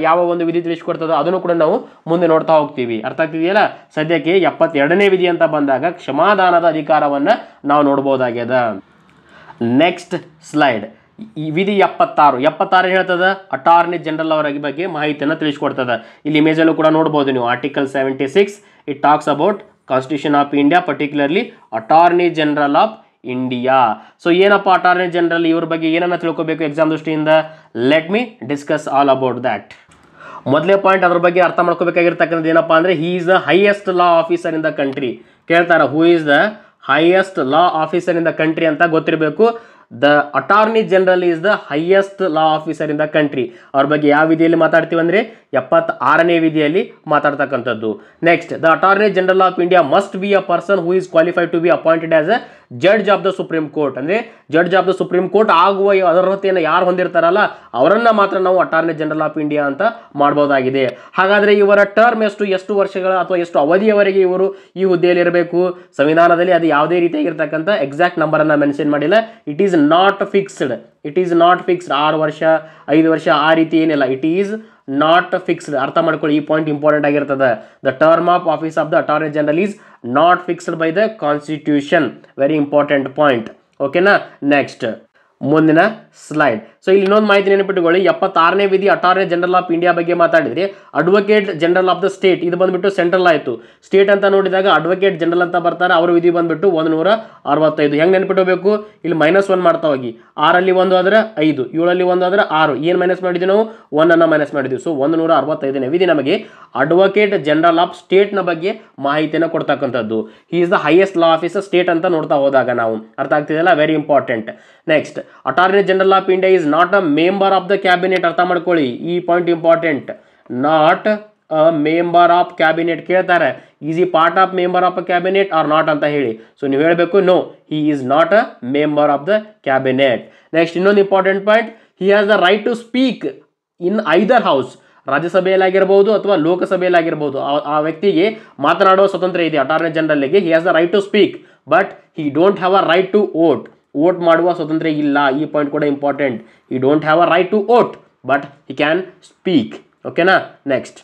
ಯಾವ ಒಂದು ವಿಧಿ ತಿಳಿಸ್ಕೊಡ್ತದೆ ಅದನ್ನು ಕೂಡ ನಾವು ಮುಂದೆ ನೋಡ್ತಾ ಹೋಗ್ತೀವಿ. ಅರ್ಥ ಆಗ್ತಿದೆಯಲ್ಲ? ಸದ್ಯಕ್ಕೆ 72ನೇ ವಿಧಿ ಅಂತ ಬಂದಾಗ ಕ್ಷಮಾದಾನದ ಅಧಿಕಾರವನ್ನು ನಾವು ನೋಡ್ಬೋದಾಗ್ಯದ. Next slide. ಈ ವಿಧಿ 76 ಹೇಳ್ತದ ಅಟಾರ್ನಿ ಜನರಲ್ ಅವರ ಬಗ್ಗೆ ಮಾಹಿತಿಯನ್ನು ತಿಳಿಸ್ಕೊಡ್ತದೆ. ಇಲ್ಲಿ ಇಮೇಜಲ್ಲೂ ಕೂಡ ನೋಡ್ಬೋದು ನೀವು. Article 76 it talks about constitution of India, particularly attorney general of India. So ಏನಪ್ಪ ಅಟಾರ್ನಿ ಜನರಲ್, ಇವ್ರ ಬಗ್ಗೆ ಏನನ್ನ ತಿಳ್ಕೊಬೇಕು ಎಕ್ಸಾಮ್ ದೃಷ್ಟಿಯಿಂದ? Let me discuss all about that. ಮೊದಲೇ ಪಾಯಿಂಟ್ ಅದ್ರ ಬಗ್ಗೆ ಅರ್ಥ ಮಾಡ್ಕೋಬೇಕಾಗಿರ್ತಕ್ಕಂಥದ್ದು ಏನಪ್ಪಾ ಅಂದರೆ, he is the highest law officer in the country. ಕೇಳ್ತಾರ, who is the highest law officer in the country ಅಂತ ಗೊತ್ತಿರಬೇಕು. The attorney general is the highest law officer in the country. ಅವ್ರ ಬಗ್ಗೆ ಯಾವ ವಿಧಿಯಲ್ಲಿ ಮಾತಾಡ್ತೀವಿ ಅಂದರೆ 76ನೇ ವಿಧಿಯಲ್ಲಿ ಮಾತಾಡ್ತಕ್ಕಂಥದ್ದು. Next, the attorney general of India must be a person who is qualified to be appointed as a judge of the Supreme Court. ಅಂದರೆ judge of the Supreme Court ಆಗುವ ಅರ್ಹತೆಯನ್ನು ಯಾರು ಹೊಂದಿರ್ತಾರಲ್ಲ ಅವರನ್ನ ಮಾತ್ರ ನಾವು ಅಟಾರ್ನಿ ಜನರಲ್ ಆಫ್ ಇಂಡಿಯಾ ಅಂತ ಮಾಡ್ಬೋದಾಗಿದೆ. ಹಾಗಾದರೆ ಇವರ ಟರ್ಮ್ ಎಷ್ಟು ವರ್ಷಗಳ ಅಥವಾ ಎಷ್ಟು ಅವಧಿಯವರೆಗೆ ಇವರು ಈ ಹುದ್ದೆಯಲ್ಲಿ ಇರಬೇಕು? ಸಂವಿಧಾನದಲ್ಲಿ ಅದು ಯಾವುದೇ ರೀತಿಯಾಗಿರ್ತಕ್ಕಂಥ ಎಕ್ಸಾಕ್ಟ್ ನಂಬರನ್ನು ಮೆನ್ಷನ್ ಮಾಡಿಲ್ಲ. It is not fixed. 6 ವರ್ಷ 5 ವರ್ಷ ಆ ರೀತಿ ಏನಿಲ್ಲ. It is not fixed. ಅರ್ಥ ಮಾಡ್ಕೊಳ್ಳಿ, ಈ ಪಾಯಿಂಟ್ ಇಂಪಾರ್ಟೆಂಟ್ ಆಗಿರ್ತದೆ. The term of office of the attorney general is not fixed by the constitution. Very important point. ಓಕೆನಾ? ನೆಕ್ಸ್ಟ್ ಮುಂದಿನ ಸ್ಲೈಡ್. ಸೊ ಇಲ್ಲಿ ಇನ್ನೊಂದು ಮಾಹಿತಿ ನೆನಪಿಟ್ಟುಕೊಳ್ಳಿ. 76ನೇ ವಿಧಿ ಅಟಾರ್ನಿ ಜನರಲ್ ಆಫ್ ಇಂಡಿಯಾ ಬಗ್ಗೆ ಮಾತಾಡಿದ್ರೆ advocate general of the state, ಇದು ಬಂದ್ಬಿಟ್ಟು ಸೆಂಟ್ರಲ್ ಆಯಿತು. ಸ್ಟೇಟ್ ಅಂತ ನೋಡಿದಾಗ ಅಡ್ವೊಕೇಟ್ ಜನರಲ್ ಅಂತ ಬರ್ತಾರೆ. ಅವರ ವಿಧಿ ಬಂದ್ಬಿಟ್ಟು 165. ಹೆಂಗೆ ನೆನಪಿಟ್ಟಬೇಕು? ಇಲ್ಲಿ -1 ಮಾಡ್ತಾ ಹೋಗಿ. 6ರಲ್ಲಿ 1 ಆದ್ರೆ 5, 7ರಲ್ಲಿ 1 ಆದ್ರೆ 6. ಏನು ಮೈನಸ್ ಮಾಡಿದ್ವಿ ನಾವು? 1 ಮೈನಸ್ ಮಾಡಿದ್ವಿ. ಸೊ 165ನೇ ವಿಧಿ ನಮಗೆ ಅಡ್ವೊಕೇಟ್ ಜನರಲ್ ಆಫ್ ಸ್ಟೇಟ್ನ ಬಗ್ಗೆ ಮಾಹಿತಿಯನ್ನು ಕೊಡ್ತಕ್ಕಂಥದ್ದು. He is the highest law officer state ಅಂತ ನೋಡ್ತಾ ಹೋದಾಗ ನಾವು. ಅರ್ಥ ಆಗ್ತಿದೆಯಲ್ಲ? Very important. Next, attorney general of India is not a member of the cabinet. ಅರ್ಥ ಮಾಡ್ಕೊಳ್ಳಿ, ಈ point important. Not a member of cabinet ಕೇಳ್ತಾರೆ. ಈಸ್ ಈ part of member of a cabinet or not ಅಂತ ಹೇಳಿ. ಸೊ ನೀವು ಹೇಳಬೇಕು no, he is not a member of the cabinet. Next ಇನ್ನೊಂದು important point, he has the right to speak in either house. ರಾಜ್ಯಸಭೆಯಲ್ಲಾಗಿರ್ಬೋದು ಅಥವಾ ಲೋಕಸಭೆಯಲ್ಲಾಗಿರ್ಬೋದು ಆ ವ್ಯಕ್ತಿಗೆ ಮಾತನಾಡುವ ಸ್ವತಂತ್ರ ಇದೆ. ಅಟಾರ್ನಿ ಜನರಲ್ಗೆ he has the right to speak but he don't have a right to vote ಮಾಡುವ ಸ್ವತಂತ್ರ ಇಲ್ಲ. ಈ ಪಾಯಿಂಟ್ ಕೂಡ important. He don't have a right to vote but he can speak. ಓಕೆನಾ? ನೆಕ್ಸ್ಟ್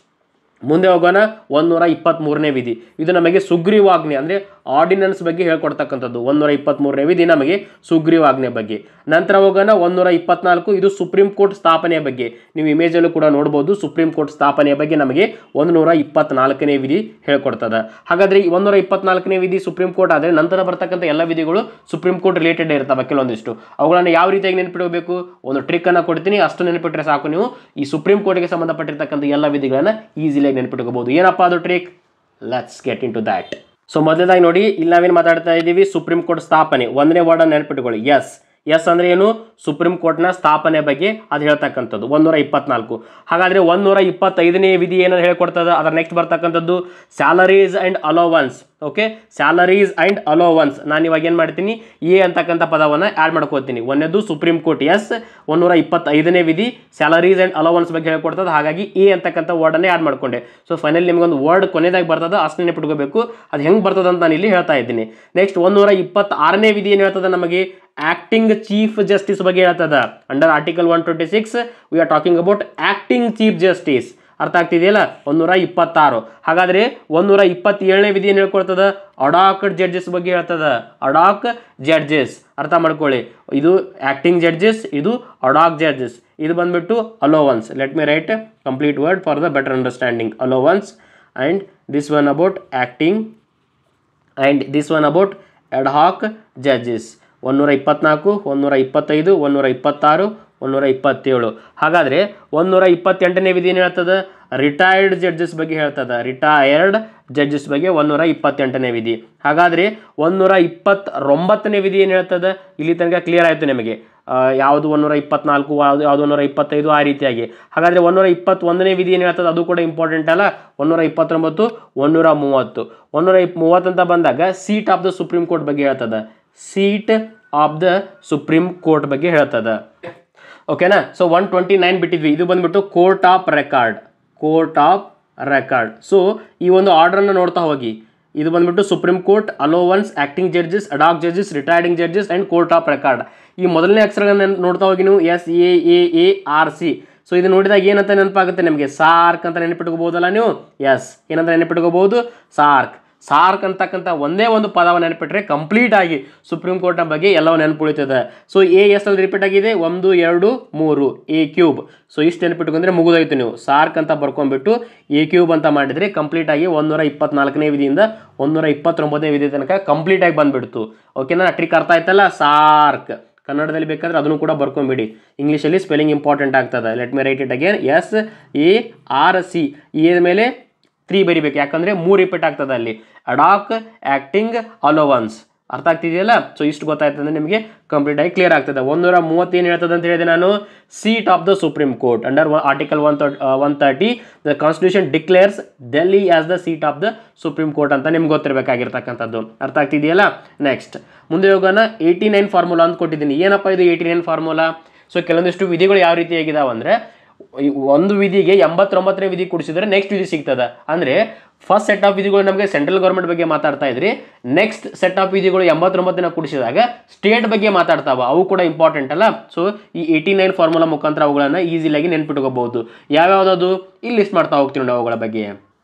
ಮುಂದೆ ಹೋಗೋಣ. 123ನೇ ವಿಧಿ. ಇದು ನಮಗೆ ಸುಗ್ರೀವಾಜ್ಞೆ ಅಂದರೆ ಆರ್ಡಿನೆನ್ಸ್ ಬಗ್ಗೆ ಹೇಳ್ಕೊಡ್ತಕ್ಕಂಥದ್ದು. 123ನೇ ವಿಧಿ ನಮಗೆ ಸುಗ್ರೀವಾಜ್ಞೆ ಬಗ್ಗೆ. ನಂತರ ಹೋಗೋಣ 124. ಇದು ಸುಪ್ರೀಂ ಕೋರ್ಟ್ ಸ್ಥಾಪನೆಯ ಬಗ್ಗೆ. ನೀವು ಇಮೇಜಲ್ಲೂ ಕೂಡ ನೋಡ್ಬೋದು. ಸುಪ್ರೀಂ ಕೋರ್ಟ್ ಸ್ಥಾಪನೆಯ ಬಗ್ಗೆ ನಮಗೆ 124ನೇ ವಿಧಿ ಹೇಳ್ಕೊಡ್ತದೆ. ಹಾಗಾದರೆ ಈ 124ನೇ ವಿಧಿ ಸುಪ್ರೀಂ ಕೋರ್ಟ್ ಆದರೆ ನಂತರ ಬರ್ತಕ್ಕಂಥ ಎಲ್ಲ ವಿಧಿಗಳು ಸುಪ್ರೀಂ ಕೋರ್ಟ್ ರಿಲೇಟೆಡ್ ಇರ್ತವೆ ಕೆಲವೊಂದಿಷ್ಟು. ಅವುಗಳನ್ನು ಯಾವ ರೀತಿಯಾಗಿ ನೆನಪಿಡಬೇಕು? ಒಂದು ಟ್ರಿಕ್ಕನ್ನು ಕೊಡ್ತೀನಿ, ಅಷ್ಟು ನೆನಪಿಟ್ರೆ ಸಾಕು. ನೀವು ಈ ಸುಪ್ರೀಂ ಕೋರ್ಟ್ಗೆ ಸಂಬಂಧಪಟ್ಟಿರ್ತಕ್ಕಂಥ ಎಲ್ಲ ವಿಧಿಗಳನ್ನು ಈಸಿಯಾಗಿ ನೆನಪಿಟ್ಕೋಬಹುದು. ಏನಪ್ಪಾ ಅದು trick? Let's get into that. So ಮೊದಲದಾಗಿ ನೋಡಿ, ಇಲ್ಲಿ ನಾವೇನು ಮಾತಾಡ್ತಾ ಇದ್ದೀವಿ? ಸುಪ್ರೀಂ ಕೋರ್ಟ್ ಸ್ಥಾಪನೆ. 1ನೇ ವರ್ಡ್ ನೆನಪಿಟ್ಕೊಳ್ಳಿ. ಎಸ್ ಅಂದ್ರೆ ಏನು? ಸುಪ್ರೀಂ ಕೋರ್ಟ್ನ ಸ್ಥಾಪನೆ ಬಗ್ಗೆ ಅದು ಹೇಳ್ತಕ್ಕಂಥದ್ದು. 124. ಹಾಗಾದರೆ 125ನೇ ವಿಧಿ ಏನಾದ್ರು ಹೇಳ್ಕೊಡ್ತದೆ? ಅದರ ನೆಕ್ಸ್ಟ್ ಬರ್ತಕ್ಕಂಥದ್ದು salaries and allowance. Okay, salaries and allowance. ನಾನು ಇವಾಗ ಏನು ಮಾಡ್ತೀನಿ? ಎ ಅಂತಕ್ಕಂಥ ಪದವನ್ನು ಆ್ಯಡ್ ಮಾಡ್ಕೋತೀನಿ. ಒಂದೇದು ಸುಪ್ರೀಂ ಕೋರ್ಟ್. 125ನೇ ವಿಧಿ ಸ್ಯಾಲರೀಸ್ ಆ್ಯಂಡ್ ಅಲೋವನ್ಸ್ ಬಗ್ಗೆ ಹೇಳ್ಕೊಡ್ತದೆ. ಹಾಗಾಗಿ ಎ ಅಂತಕ್ಕಂಥ ವರ್ಡನ್ನೇ ಆ್ಯಡ್ ಮಾಡ್ಕೊಂಡೆ. ಸೊ ಫೈನಲ್ ನಿಮಗೊಂದು ವರ್ಡ್ ಕೊನೆಯದಾಗಿ ಬರ್ತದೆ, ಅಷ್ಟು ನೆನಪಿಟ್ಕೋಬೇಕು. ಅದು ಹೆಂಗೆ ಬರ್ತದೆ ಅಂತ ನಾನು ಇಲ್ಲಿ ಹೇಳ್ತಾ ಇದ್ದೀನಿ. ನೆಕ್ಸ್ಟ್ 126ನೇ ವಿಧಿ ಏನು ಹೇಳ್ತದೆ ನಮಗೆ? ಆಕ್ಟಿಂಗ್ ಚೀಫ್ ಜಸ್ಟಿಸ್ ಬಗ್ಗೆ ಹೇಳ್ತದ. Under article 126 we are talking about acting chief justice. ಅರ್ಥ ಆಗ್ತಿದೆಯಲ್ಲ 126. ಹಾಗಾದರೆ 127ನೇ ವಿಧಿ ಏನು ಹೇಳ್ಕೊಳ್ತದ ಅಡಾಕ್ಡ್ ಜಡ್ಜಸ್ ಬಗ್ಗೆ ಹೇಳ್ತದ. ಅಡಾಕ್ ಜಡ್ಜಸ್ ಅರ್ಥ ಮಾಡ್ಕೊಳ್ಳಿ, ಇದು ಆಕ್ಟಿಂಗ್ ಜಡ್ಜಸ್, ಇದು ಅಡಾಕ್ ಜಡ್ಜಸ್. ಇದು ಬಂದ್ಬಿಟ್ಟು allowance. Let me write complete word for the better understanding. Allowance and this one about acting and this one about ad hoc judges. 124, 125, 126, 127. ಹಾಗಾದರೆ 128ನೇ ವಿಧಿ ಏನು ಹೇಳ್ತದೆ ರಿಟೈರ್ಡ್ ಜಡ್ಜಸ್ ಬಗ್ಗೆ ಹೇಳ್ತದೆ. ರಿಟೈರ್ಡ್ ಜಡ್ಜಸ್ ಬಗ್ಗೆ 128ನೇ ವಿಧಿ. ಹಾಗಾದರೆ 129ನೇ ವಿಧಿ ಏನು ಹೇಳ್ತದೆ, ಇಲ್ಲಿ ತನಕ ಕ್ಲಿಯರ್ ಆಯಿತು ನಿಮಗೆ ಯಾವುದು 124 ಯಾವುದು 125 ಆ ರೀತಿಯಾಗಿ. ಹಾಗಾದರೆ 121ನೇ ವಿಧಿ ಏನು ಹೇಳ್ತದೆ ಅದು ಕೂಡ ಇಂಪಾರ್ಟೆಂಟ್ ಅಲ್ಲ. 129, 130. 130 ಅಂತ ಬಂದಾಗ seat of the Supreme Court ಬಗ್ಗೆ ಹೇಳ್ತದೆ. Seat of the Supreme Court ಬಗ್ಗೆ ಹೇಳ್ತದೆ. ಓಕೆನಾ. ಸೊ 129 ಬಿಟ್ಟಿದ್ವಿ. ಇದು ಬಂದ್ಬಿಟ್ಟು court of record. Court of record. So ಈ ಒಂದು ಆರ್ಡ್ರನ್ನು ನೋಡ್ತಾ ಹೋಗಿ. ಇದು ಬಂದ್ಬಿಟ್ಟು Supreme Court, allowance, acting judges, ad hoc judges, retiring judges and court of record. ಈ ಮೊದಲನೇ ಅಕ್ಷರಗಳನ್ನು ನೋಡ್ತಾ ಹೋಗಿ ನೀವು SAARC. ಸೊ ಇದು ನೋಡಿದಾಗ ಏನಂತ ನೆನಪಾಗುತ್ತೆ ನಿಮಗೆ, ಸಾರ್ಕ್ ಅಂತ ನೆನಪಿಟ್ಕೋಬಹುದಲ್ಲ ನೀವು. ಎಸ್, ಏನಂತ ನೆನಪಿಟ್ಕೋಬಹುದು, ಸಾರ್ಕ್. ಸಾರ್ಕ್ ಅಂತಕ್ಕಂಥ ಒಂದೇ ಒಂದು ಪದವನ್ನು ನೆನಪಿಟ್ರೆ ಕಂಪ್ಲೀಟ್ ಆಗಿ ಸುಪ್ರೀಂ ಕೋರ್ಟ್ನ ಬಗ್ಗೆ ಎಲ್ಲವೂ ನೆನಪುಳಿತದೆ. ಸೊ ಎಷ್ಟಲ್ಲಿ ರಿಪೀಟ್ ಆಗಿದೆ, 1 2 3 ಎ ಕ್ಯೂಬ್. ಸೊ ಇಷ್ಟು ನೆನಪಿಟ್ಕೊಂಡ್ರೆ ಮುಗಿದೋಯ್ತು. ನೀವು ಸಾರ್ಕ್ ಅಂತ ಬರ್ಕೊಂಡ್ಬಿಟ್ಟು ಎ ಕ್ಯೂಬ್ ಅಂತ ಮಾಡಿದರೆ ಕಂಪ್ಲೀಟ್ ಆಗಿ 124ನೇ ವಿಧಿಯಿಂದ 129ನೇ ವಿಧಿ ತನಕ ಕಂಪ್ಲೀಟ್ ಆಗಿ ಬಂದ್ಬಿಡ್ತು. ಓಕೆನಾ. ಟ್ರಿಕ್ ಅರ್ಥ ಆಯ್ತಲ್ಲ. ಸಾರ್ಕ್ ಕನ್ನಡದಲ್ಲಿ ಬೇಕಾದ್ರೆ ಅದನ್ನು ಕೂಡ ಬರ್ಕೊಂಬಿಡಿ. ಇಂಗ್ಲೀಷಲ್ಲಿ ಸ್ಪೆಲ್ಲಿಂಗ್ ಇಂಪಾರ್ಟೆಂಟ್ ಆಗ್ತದೆ. Let me right it again. SARC. ಈ ಮೇಲೆ 3 ಬರಿಬೇಕು, ಯಾಕಂದರೆ 3 ರಿಪೀಟ್ ಆಗ್ತದೆ ಅಲ್ಲಿ. Ad hoc, acting, allowance. ಅರ್ಥ ಆಗ್ತಿದೆಯಲ್ಲ. ಸೊ ಇಷ್ಟು ಗೊತ್ತಾಯ್ತು ಅಂದರೆ ನಿಮಗೆ ಕಂಪ್ಲೀಟ್ ಆಗಿ ಕ್ಲಿಯರ್ ಆಗ್ತದೆ. 130 ಏನು ಹೇಳ್ತದೆ ಅಂತ ಹೇಳಿದೆ ನಾನು, seat of the Supreme court. Under article 130 the constitution declares Delhi as the seat of the Supreme court ಅಂತ ನಿಮ್ಗೆ ಗೊತ್ತಿರಬೇಕಾಗಿರ್ತಕ್ಕಂಥದ್ದು. ಅರ್ಥ ಆಗ್ತಿದೆಯಲ್ಲ. ನೆಕ್ಸ್ಟ್ ಮುಂದೆ ಹೋಗೋಣ. 89 ಫಾರ್ಮುಲಾ ಅಂತ ಕೊಟ್ಟಿದ್ದೀನಿ. ಏನಪ್ಪ ಇದು 89 ಫಾರ್ಮುಲಾ? ಸೊ ಕೆಲವೊಂದಿಷ್ಟು ವಿಧಿಗಳು ಯಾವ ರೀತಿಯಾಗಿದ್ದಾವೆ ಅಂದರೆ, ಒಂದು ವಿಧಿಗೆ 89ನೇ ವಿಧಿ ಕೊಡಿಸಿದ್ರೆ ನೆಕ್ಸ್ಟ್ ವಿಧಿ ಸಿಗ್ತದೆ. ಅಂದರೆ ಫಸ್ಟ್ ಸೆಟ್ ಆಫ್ ವಿಧಿಗಳು ನಮಗೆ ಸೆಂಟ್ರಲ್ ಗೌರ್ಮೆಂಟ್ ಬಗ್ಗೆ ಮಾತಾಡ್ತಾ ಇದ್ರಿ. ನೆಕ್ಸ್ಟ್ ಸೆಟ್ ಆಫ್ ವಿಧಿಗಳು 89ನ ಕುಡಿಸಿದಾಗ ಸ್ಟೇಟ್ ಬಗ್ಗೆ ಮಾತಾಡ್ತಾವೆ. ಅವು ಕೂಡ ಇಂಪಾರ್ಟೆಂಟ್ ಅಲ್ಲ. ಸೊ ಈ 89 ಫಾರ್ಮುಲಾ ಮುಖಾಂತರ ಅವುಗಳನ್ನು ಈಸಿಯಾಗಿ ನೆನ್ಪಿಟ್ಕೋಬಹುದು. ಯಾವ್ಯಾವುದದು ಇಲ್ಲಿ ಲಿಸ್ಟ್ ಮಾಡ್ತಾ ಹೋಗ್ತೀವಿ ನಾವು ಅವುಗಳ ಬಗ್ಗೆ.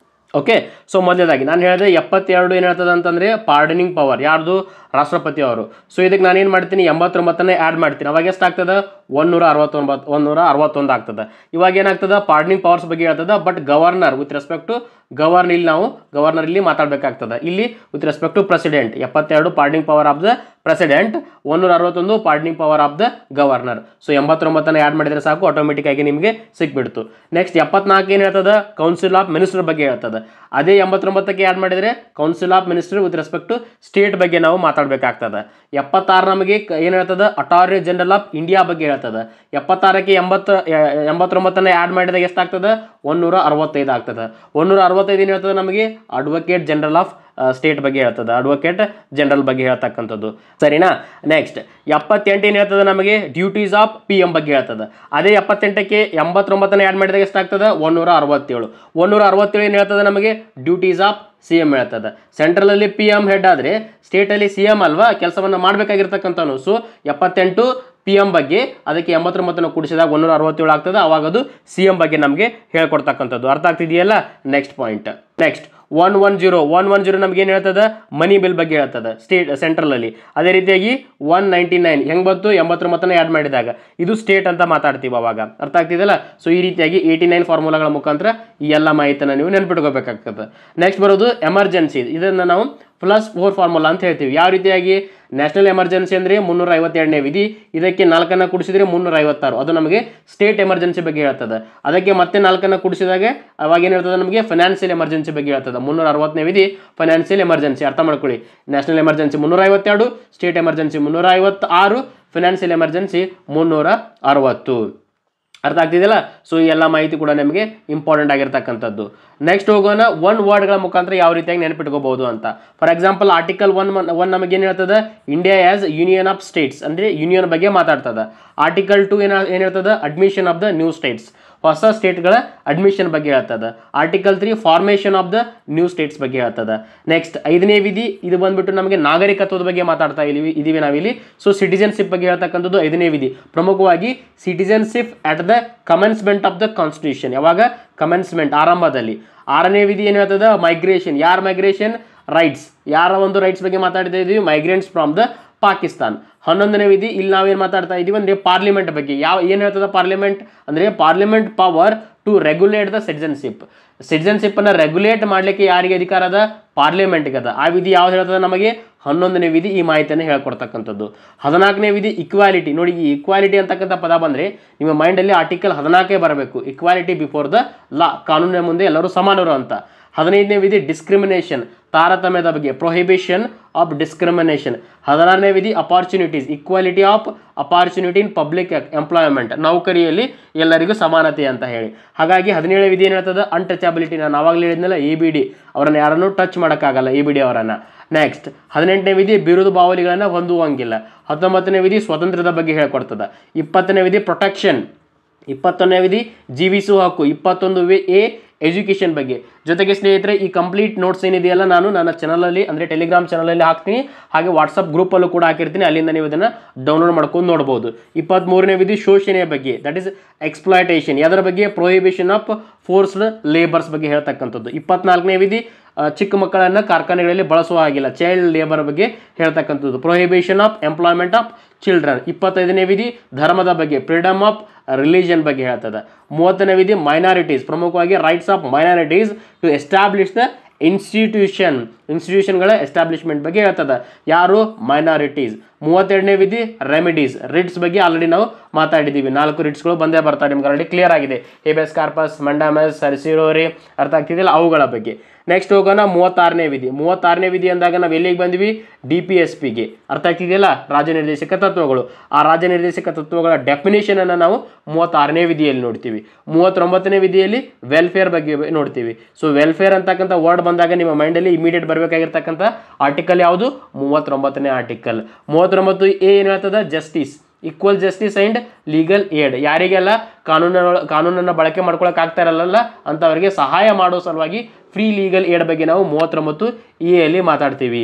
ಓಕೆ. ಸೊ ಮೊದಲೇದಾಗಿ ನಾನು ಹೇಳಿದೆ 72 ಏನು ಹೇಳ್ತದೆ ಅಂತಂದರೆ ಪಾರ್ಡನಿಂಗ್ ಪವರ್. ಯಾರ್ದು? ರಾಷ್ಟ್ರಪತಿ ಅವರು. ಸೊ ಇದಕ್ಕೆ ನಾನೇನು ಮಾಡ್ತೀನಿ, 89ನೇ ಆ್ಯಡ್ ಮಾಡ್ತೀನಿ. ಅವಾಗ ಎಷ್ಟಾಗ್ತದೆ? 161 ಆಗ್ತದೆ. ಇವಾಗ ಏನಾಗ್ತದೆ, ಪಾರ್ಡನಿಂಗ್ ಪವರ್ಸ್ ಬಗ್ಗೆ ಹೇಳ್ತದೆ. But governor with respect to governor, ಇಲ್ಲಿ ನಾವು ಗವರ್ನರ್ ಇಲ್ಲಿ ಮಾತಾಡಬೇಕಾಗ್ತದೆ. ಇಲ್ಲಿ with respect to president 72 pardoning power of the president, 161 pardoning power of the governor. So 89ನೇ ಆ್ಯಡ್ ಮಾಡಿದರೆ ಸಾಕು, ಆಟೋಮೆಟಿಕ್ ಆಗಿ ನಿಮಗೆ ಸಿಕ್ಬಿಡ್ತು. ನೆಕ್ಸ್ಟ್ 74 ಏನು ಹೇಳ್ತದೆ, ಕೌನ್ಸಿಲ್ ಆಫ್ ಮಿನಿಸ್ಟರ್ ಬಗ್ಗೆ ಹೇಳ್ತದೆ. ಅದೇ 89ಕ್ಕೆ ಆ್ಯಡ್ ಮಾಡಿದರೆ council of minister with respect to state ಬಗ್ಗೆ ನಾವು ಮಾತಾಡಬೇಕಾಗ್ತದೆ. 76 ನಮಗೆ ಏನು ಹೇಳ್ತದೆ, ಅಟಾರ್ನಿ ಜನರಲ್ ಆಫ್ ಇಂಡಿಯಾ ಬಗ್ಗೆ ಹೇಳ್ತದೆ. 76ಕ್ಕೆ 89ನೇ ಆ್ಯಡ್ ಮಾಡಿದಾಗ ಎಷ್ಟಾಗ್ತದೆ, 165 ಆಗ್ತದೆ. 165 ಏನು ಹೇಳ್ತದೆ ನಮಗೆ, ಅಡ್ವೊಕೇಟ್ ಜನರಲ್ ಆಫ್ ಸ್ಟೇಟ್ ಬಗ್ಗೆ ಹೇಳ್ತದೆ. ಅಡ್ವೊಕೇಟ್ ಜನರಲ್ ಬಗ್ಗೆ ಹೇಳ್ತಕ್ಕಂಥದ್ದು. ಸರಿನಾ. ನೆಕ್ಸ್ಟ್ 78 ಏನು ಹೇಳ್ತದೆ ನಮಗೆ, ಡ್ಯೂಟೀಸ್ ಆಫ್ PM ಬಗ್ಗೆ ಹೇಳ್ತದೆ. ಅದೇ 78ಕ್ಕೆ 89ನೇ ಆ್ಯಡ್ ಮಾಡಿದಾಗ ಎಷ್ಟಾಗ್ತದೆ, 167. 167 ಏನು ಹೇಳ್ತದೆ ನಮಗೆ, ಡ್ಯೂಟೀಸ್ ಆಫ್ CM ಹೇಳ್ತದೆ. ಸೆಂಟ್ರಲಲ್ಲಿ PM ಹೆಡ್ ಆದರೆ ಸ್ಟೇಟಲ್ಲಿ CM ಅಲ್ವಾ ಕೆಲಸವನ್ನು ಮಾಡಬೇಕಾಗಿರ್ತಕ್ಕಂಥನು. ಸೊ 78 PM ಬಗ್ಗೆ, ಅದಕ್ಕೆ 89ನ್ನು ಕೂಡಿಸಿದಾಗ 167 ಆಗ್ತದೆ. ಅವಾಗ ಅದು CM ಬಗ್ಗೆ ನಮಗೆ ಹೇಳ್ಕೊಡ್ತಕ್ಕಂಥದ್ದು. ಅರ್ಥ ಆಗ್ತಿದೆಯಲ್ಲ. Next point. ನೆಕ್ಸ್ಟ್ 110 ನಮ್ಗೆ ಏನು ಹೇಳ್ತದೆ, ಮನಿ ಬಿಲ್ ಬಗ್ಗೆ ಹೇಳ್ತದೆ ಸ್ಟೇಟ್ ಸೆಂಟ್ರಲಲ್ಲಿ. ಅದೇ ರೀತಿಯಾಗಿ 199 ಹೆಂಗೆ ಬಂತು, 89ನೇ ಆ್ಯಡ್ ಮಾಡಿದಾಗ. ಇದು ಸ್ಟೇಟ್ ಅಂತ ಮಾತಾಡ್ತೀವಿ ಅವಾಗ. ಅರ್ಥ ಆಗ್ತಿದೆಯಲ್ಲ. ಸೊ ಈ ರೀತಿಯಾಗಿ 89 ಫಾರ್ಮುಲಾಗಳ ಮುಖಾಂತರ ಈ ಎಲ್ಲ ಮಾಹಿತಿಯನ್ನು ನೀವು ನೆನ್ಪಿಟ್ಕೋಬೇಕಾಗ್ತದೆ. ನೆಕ್ಸ್ಟ್ ಬರೋದು ಎಮರ್ಜೆನ್ಸಿ. ಇದನ್ನು ನಾವು +4 ಫಾರ್ಮುಲಾ ಅಂತ ಹೇಳ್ತೀವಿ. ಯಾವ ರೀತಿಯಾಗಿ, ನ್ಯಾಷನಲ್ ಎಮರ್ಜೆನ್ಸಿ ಅಂದರೆ 352ನೇ ವಿಧಿ. ಇದಕ್ಕೆ 4ನ್ನು ಕೂಡಿಸಿದರೆ 356. ಅದು ನಮಗೆ ಸ್ಟೇಟ್ ಎಮರ್ಜೆನ್ಸಿ ಬಗ್ಗೆ ಹೇಳ್ತದೆ. ಅದಕ್ಕೆ ಮತ್ತೆ 4ನ್ನು ಕೂಡಿಸಿದಾಗ ಅವಾಗ ಏನು ಹೇಳ್ತದೆ ನಮಗೆ, ಫೈನಾನ್ಷಿಯಲ್ ಎಮರ್ಜೆನ್ಸಿ ಬಗ್ಗೆ ಹೇಳ್ತದೆ. 360ನೇ ವಿಧಿ ಫೈನಾನ್ಷಿಯಲ್ ಎಮರ್ಜೆನ್ಸಿ. ಅರ್ಥ ಮಾಡ್ಕೊಳ್ಳಿ. National emergency 352, state emergency 356, financial emergency 360. ಅರ್ಥ ಆಗ್ತಿದೆಯಲ್ಲ. ಸೊ ಈ ಎಲ್ಲ ಮಾಹಿತಿ ಕೂಡ ನಮಗೆ ಇಂಪಾರ್ಟೆಂಟ್ ಆಗಿರ್ತಕ್ಕಂಥದ್ದು. ನೆಕ್ಸ್ಟ್ ಹೋಗೋಣ, ಒನ್ ವರ್ಡ್ಗಳ ಮುಖಾಂತರ ಯಾವ ರೀತಿಯಾಗಿ ನೆನಪಿಟ್ಕೋಬಹುದು ಅಂತ. ಫಾರ್ ಎಕ್ಸಾಂಪಲ್ ಆರ್ಟಿಕಲ್ 1 ನಮಗೇನು ಹೇಳ್ತದೆ, India as union of States ಅಂದರೆ ಯೂನಿಯನ್ ಬಗ್ಗೆ ಮಾತಾಡ್ತದೆ. ಆರ್ಟಿಕಲ್ 2 ಏನು ಹೇಳ್ತದೆ, admission of the new States. ಹೊಸ ಸ್ಟೇಟ್ಗಳ ಅಡ್ಮಿಷನ್ ಬಗ್ಗೆ ಹೇಳ್ತದೆ. Article 3 formation of the new States ಬಗ್ಗೆ ಹೇಳ್ತದೆ. ನೆಕ್ಸ್ಟ್ 5ನೇ ವಿಧಿ ಇದು ಬಂದ್ಬಿಟ್ಟು ನಮಗೆ ನಾಗರಿಕತ್ವದ ಬಗ್ಗೆ ಮಾತಾಡ್ತಾ ಇದೀವಿ ನಾವಿಲ್ಲಿ. ಸೊ ಸಿಟಿಜನ್ಶಿಪ್ ಬಗ್ಗೆ ಹೇಳ್ತಕ್ಕಂಥದ್ದು 5ನೇ ವಿಧಿ. ಪ್ರಮುಖವಾಗಿ citizenship at the commencement of the constitution. ಯಾವಾಗ ಕಮೆನ್ಸ್ಮೆಂಟ್ ಆರಂಭದಲ್ಲಿ. 6ನೇ ವಿಧಿ ಏನು ಹೇಳ್ತದೆ ಮೈಗ್ರೇಷನ್. ಯಾರ ಮೈಗ್ರೇಷನ್ ರೈಟ್ಸ್. ಯಾರ ಒಂದು ರೈಟ್ಸ್ ಬಗ್ಗೆ ಮಾತಾಡ್ತಾ ಇದೀವಿ ಮೈಗ್ರೆಂಟ್ಸ್ ಫ್ರಮ್ ದ ಪಾಕಿಸ್ತಾನ್. 11ನೇ ವಿಧಿ ಇಲ್ಲಿ ನಾವೇನು ಮಾತಾಡ್ತಾ ಇದೀವಿ ಅಂದರೆ ಪಾರ್ಲಿಮೆಂಟ್ ಬಗ್ಗೆ. ಏನು ಹೇಳ್ತದೆ ಪಾರ್ಲಿಮೆಂಟ್ ಅಂದರೆ parliament power to regulate the citizenship ಅನ್ನು ರೆಗ್ಯುಲೇಟ್ ಮಾಡಲಿಕ್ಕೆ ಯಾರಿಗೆ ಅಧಿಕಾರ ಅದ ಪಾರ್ಲಿಮೆಂಟ್ಗೆ ಅದ. ಆ ವಿಧಿ ಯಾವ್ದು ಹೇಳ್ತದೆ ನಮಗೆ 11ನೇ ವಿಧಿ ಈ ಮಾಹಿತಿಯನ್ನು ಹೇಳ್ಕೊಡ್ತಕ್ಕಂಥದ್ದು. 14ನೇ ವಿಧಿ ಇಕ್ವಾಲಿಟಿ. ನೋಡಿ ಈ ಇಕ್ವಾಲಿಟಿ ಅಂತಕ್ಕಂಥ ಪದ ಬಂದರೆ ನಿಮ್ಮ ಮೈಂಡಲ್ಲಿ ಆರ್ಟಿಕಲ್ 14 ಬರಬೇಕು. ಇಕ್ವಾಲಿಟಿ ಬಿಫೋರ್ ದ ಲಾ, ಕಾನೂನಿನ ಮುಂದೆ ಎಲ್ಲರೂ ಸಮಾನರು ಅಂತ. 15ನೇ ವಿಧಿ ಡಿಸ್ಕ್ರಿಮಿನೇಷನ್, ತಾರತಮ್ಯದ ಬಗ್ಗೆ, ಪ್ರೊಹಿಬಿಷನ್ ಆಫ್ ಡಿಸ್ಕ್ರಿಮಿನೇಷನ್. 16ನೇ ವಿಧಿ opportunities, equality of opportunity in public employment, ನೌಕರಿಯಲ್ಲಿ ಎಲ್ಲರಿಗೂ ಸಮಾನತೆ ಅಂತ ಹೇಳಿ. ಹಾಗಾಗಿ 17ನೇ ವಿಧಿ ಏನು ಹೇಳ್ತದೆ ಅನ್ಟಚಬಿಲಿಟಿ. ನಾನು ಆವಾಗಲೇ ಹೇಳಿದ್ನಲ್ಲ EBD, ಅವರನ್ನು ಯಾರನ್ನು ಟಚ್ ಮಾಡೋಕ್ಕಾಗಲ್ಲ EBD ಅವರನ್ನು. ನೆಕ್ಸ್ಟ್ 18ನೇ ವಿಧಿ ಬಿರುದು ಬಾವಲಿಗಳನ್ನು ಹೊಂದುವಂಗಿಲ್ಲ. 19ನೇ ವಿಧಿ ಸ್ವಾತಂತ್ರ್ಯದ ಬಗ್ಗೆ ಹೇಳ್ಕೊಡ್ತದೆ. 20ನೇ ವಿಧಿ ಪ್ರೊಟೆಕ್ಷನ್. 21ನೇ ವಿಧಿ ಜೀವಿಸುವ ಹಕ್ಕು. 21A ಎಜುಕೇಷನ್ ಬಗ್ಗೆ. ಜೊತೆಗೆ ಸ್ನೇಹಿತರೆ ಈ ಕಂಪ್ಲೀಟ್ ನೋಟ್ಸ್ ಏನಿದೆಯಲ್ಲ ನಾನು ನನ್ನ ಚಾನಲಲ್ಲಿ ಅಂದರೆ ಟೆಲಿಗ್ರಾಮ್ ಚಾನಲಲ್ಲಿ ಹಾಕ್ತೀನಿ, ಹಾಗೆ ವಾಟ್ಸಪ್ ಗ್ರೂಪಲ್ಲೂ ಕೂಡ ಹಾಕಿರ್ತೀನಿ. ಅಲ್ಲಿಂದ ನೀವು ಇದನ್ನು ಡೌನ್ಲೋಡ್ ಮಾಡ್ಕೊಂಡು ನೋಡ್ಬೋದು. 23ನೇ ವಿಧಿ ಶೋಷಣೆಯ ಬಗ್ಗೆ, ದಟ್ ಈಸ್ ಎಕ್ಸ್ಪ್ಲಾಯ್ಟೇಷನ್. ಅದರ ಬಗ್ಗೆ ಪ್ರೊಹಿಬಿಷನ್ ಆಫ್ ಫೋರ್ಸ್ಡ್ ಲೇಬರ್ಸ್ ಬಗ್ಗೆ ಹೇಳ್ತಕ್ಕಂಥದ್ದು. 24ನೇ ವಿಧಿ ಚಿಕ್ಕ ಮಕ್ಕಳನ್ನು ಕಾರ್ಖಾನೆಗಳಲ್ಲಿ ಬಳಸುವ ಹಾಗಿಲ್ಲ, ಚೈಲ್ಡ್ ಲೇಬರ್ ಬಗ್ಗೆ ಹೇಳ್ತಕ್ಕಂಥದ್ದು. Prohibition of employment of children. 25ನೇ ವಿಧಿ ಧರ್ಮದ ಬಗ್ಗೆ, ಫ್ರೀಡಮ್ ಆಫ್ ರಿಲಿಜನ್ ಬಗ್ಗೆ ಹೇಳ್ತದೆ. 30ನೇ ವಿಧಿ ಮೈನಾರಿಟೀಸ್, ಪ್ರಮುಖವಾಗಿ rights of minorities to establish the ಇನ್ಸ್ಟಿಟ್ಯೂಷನ್ಗಳ ಎಸ್ಟಾಬ್ಲಿಷ್ಮೆಂಟ್ ಬಗ್ಗೆ ಹೇಳ್ತದೆ. ಯಾರು ಮೈನಾರಿಟೀಸ್. 32ನೇ ವಿಧಿ ರೆಮಿಡೀಸ್, ರಿಟ್ಸ್ ಬಗ್ಗೆ ಆಲ್ರೆಡಿ ನಾವು ಮಾತಾಡಿದ್ದೀವಿ. 4 ರಿಟ್ಸ್ಗಳು ಬಂದೇ ಬರ್ತಾರೆ, ನಿಮ್ಗೆ ಆಲ್ರೆಡಿ ಕ್ಲಿಯರ್ ಆಗಿದೆ. ಹೇಬೆಸ್ ಕಾರ್ಪಸ್, ಮಂಡಾಮಸ್, ಸರ್ಸಿರೋರಿ ಅರ್ಥ ಆಗ್ತಿದೆಯಲ್ಲ ಅವುಗಳ ಬಗ್ಗೆ. ನೆಕ್ಸ್ಟ್ ಹೋಗೋಣ 36ನೇ ವಿಧಿ. 36ನೇ ವಿಧಿ ಅಂದಾಗ ನಾವು ಎಲ್ಲಿಗೆ ಬಂದ್ವಿ DPSPಗೆ. ಅರ್ಥ ಆಗ್ತಿದೆಯಲ್ಲ ರಾಜ್ಯನಿರ್ದೇಶಕ ತತ್ವಗಳು. ಆ ರಾಜ್ಯನಿರ್ದೇಶಕ ತತ್ವಗಳ ಡೆಫಿನೇಷನ್ ಅನ್ನು ನಾವು 36ನೇ ವಿಧಿಯಲ್ಲಿ ನೋಡ್ತೀವಿ. 39ನೇ ವಿಧಿಯಲ್ಲಿ ವೆಲ್ಫೇರ್ ಬಗ್ಗೆ ನೋಡ್ತೀವಿ. ಸೊ ವೆಲ್ಫೇರ್ ಅಂತಕ್ಕಂಥ ವರ್ಡ್ ಬಂದಾಗ ನಿಮ್ಮ ಮೈಂಡಲ್ಲಿ ಇಮಿಡಿಯೇಟ್ ಬರಬೇಕಾಗಿರ್ತಕ್ಕಂಥ ಆರ್ಟಿಕಲ್ ಯಾವುದು 39ನೇ ಆರ್ಟಿಕಲ್. 39A ಏನು ಹೇಳ್ತದೆ justice, equal justice and legal aid. ಯಾರಿಗೆಲ್ಲ ಕಾನೂನನ್ನು ಬಳಕೆ ಮಾಡ್ಕೊಳಕ್ಕೆ ಆಗ್ತಾ ಇರಲ್ಲ ಅಂಥವರಿಗೆ ಸಹಾಯ ಮಾಡೋ ಸಲುವಾಗಿ ಫ್ರೀ ಲೀಗಲ್ ಏಡ್ ಬಗ್ಗೆ ನಾವು 39A ಮಾತಾಡ್ತೀವಿ.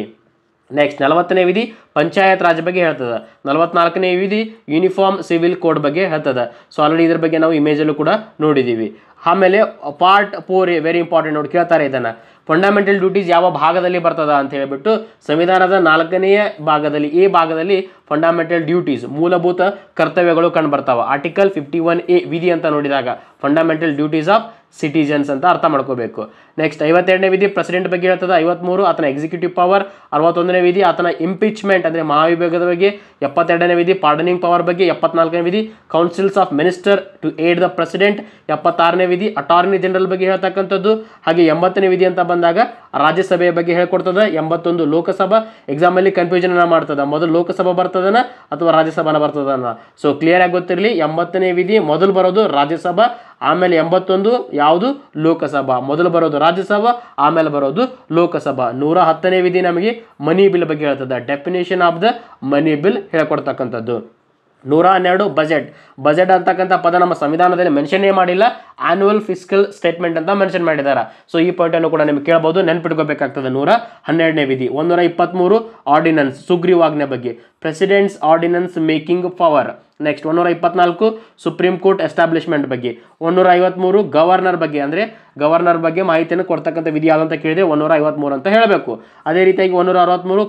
ನೆಕ್ಸ್ಟ್ 40ನೇ ವಿಧಿ ಪಂಚಾಯತ್ ರಾಜ್ ಬಗ್ಗೆ ಹೇಳ್ತದೆ. 44ನೇ ವಿಧಿ ಯೂನಿಫಾರ್ಮ್ ಸಿವಿಲ್ ಕೋಡ್ ಬಗ್ಗೆ ಹೇಳ್ತದೆ. ಸೊ ಆಲ್ರೆಡಿ ಇದ್ರ ಬಗ್ಗೆ ನಾವು ಇಮೇಜಲ್ಲೂ ಕೂಡ ನೋಡಿದ್ದೀವಿ. ಆಮೇಲೆ ಪಾರ್ಟ್ 4A ವೆರಿ ಇಂಪಾರ್ಟೆಂಟ್ ನೋಡಿ ಕೇಳ್ತಾರೆ ಇದನ್ನು. ಫಂಡಮೆಂಟಲ್ ಡ್ಯೂಟೀಸ್ ಯಾವ ಭಾಗದಲ್ಲಿ ಬರ್ತದ ಅಂತ ಹೇಳಿಬಿಟ್ಟು ಸಂವಿಧಾನದ 4ನೇ ಭಾಗದಲ್ಲಿ ಎ ಭಾಗದಲ್ಲಿ ಫಂಡಮೆಂಟಲ್ ಡ್ಯೂಟೀಸ್ ಮೂಲಭೂತ ಕರ್ತವ್ಯಗಳು ಕಂಡು ಬರ್ತಾವೆ. ಆರ್ಟಿಕಲ್ 51A ವಿಧಿ ಅಂತ ನೋಡಿದಾಗ ಫಂಡಮೆಂಟಲ್ ಡ್ಯೂಟೀಸ್ ಆಫ್ ಸಿಟಿಜನ್ಸ್ ಅಂತ ಅರ್ಥ ಮಾಡ್ಕೋಬೇಕು. ನೆಕ್ಸ್ಟ್ 52ನೇ ವಿಧಿ ಪ್ರೆಸಿಡೆಂಟ್ ಬಗ್ಗೆ ಹೇಳ್ತದೆ. 53 ಆತನ ಎಕ್ಸಿಕ್ಯೂಟಿವ್ ಪವರ್. 61ನೇ ವಿಧಿ ಆತನ ಇಂಪೀಚ್ಮೆಂಟ್ ಅಂದರೆ ಮಹಾಭಿಯೋಗದ ಬಗ್ಗೆ. 72ನೇ ವಿಧಿ ಪಾರ್ಡನಿಂಗ್ ಪವರ್ ಬಗ್ಗೆ. 74ನೇ ವಿಧಿ councils of minister to aid the president. 76ನೇ ವಿಧಿ ಅಟಾರ್ನಿ ಜನರಲ್ ಬಗ್ಗೆ ಹೇಳ್ತಕ್ಕಂಥದ್ದು. ಹಾಗೆ 80ನೇ ವಿಧಿ ಅಂತ ಬಂದಾಗ ರಾಜ್ಯಸಭೆಯ ಬಗ್ಗೆ ಹೇಳ್ಕೊಡ್ತದೆ. 81 ಲೋಕಸಭಾ. ಎಕ್ಸಾಮಲ್ಲಿ ಕನ್ಫ್ಯೂಷನ್ ಮಾಡ್ತದೆ, ಮೊದಲು ಲೋಕಸಭಾ ಬರ್ತದನ ಅಥವಾ ರಾಜ್ಯಸಭಾನ ಬರ್ತದನ. ಸೊ ಕ್ಲಿಯರ್ ಆಗಿ ಗೊತ್ತಿರಲಿ, 80ನೇ ವಿಧಿ ಮೊದಲು ಬರೋದು ರಾಜ್ಯಸಭಾ, ಆಮೇಲೆ 81 ಯಾವುದು ಲೋಕಸಭಾ. ಮೊದಲು ಬರೋದು ರಾಜ್ಯಸಭಾ, ಆಮೇಲೆ ಬರೋದು ಲೋಕಸಭಾ. 110ನೇ ವಿಧಿ ನಮಗೆ ಮನಿ ಬಿಲ್ ಬಗ್ಗೆ ಹೇಳ್ತದೆ. Definition of the money bill ಹೇಳ್ಕೊಡ್ತಕ್ಕಂಥದ್ದು. 112 ಬಜೆಟ್ ಅಂತಕ್ಕಂಥ ಪದ ನಮ್ಮ ಸಂವಿಧಾನದಲ್ಲಿ ಮೆನ್ಷನ್ನೇ ಮಾಡಿಲ್ಲ, ಆನ್ಯುವಲ್ ಫಿಸ್ಕಲ್ ಸ್ಟೇಟ್ಮೆಂಟ್ ಅಂತ ಮೆನ್ಷನ್ ಮಾಡಿದ್ದಾರೆ. ಸೊ ಈ ಪಾಯಿಂಟನ್ನು ಕೂಡ ನಿಮ್ಗೆ ಕೇಳ್ಬೋದು, ನೆನ್ಪಿಟ್ಕೋಬೇಕಾಗ್ತದೆ. 112ನೇ ವಿಧಿ. 123 ಆರ್ಡಿನೆನ್ಸ್ ಸುಗ್ರೀವಾಜ್ಞೆ ಬಗ್ಗೆ, presidents ordinance making power. Next 124 supreme court establishment ಬಗ್ಗೆ. 153 ಗವರ್ನರ್ ಬಗ್ಗೆ, ಅಂದರೆ ಗವರ್ನರ್ ಬಗ್ಗೆ ಮಾಹಿತಿಯನ್ನು ಕೊಡ್ತಕ್ಕಂಥ ವಿಧಿ ಯಾವ್ದಂತ ಕೇಳಿದ್ರೆ 153 ಅಂತ ಹೇಳಬೇಕು. ಅದೇ ರೀತಿಯಾಗಿ 163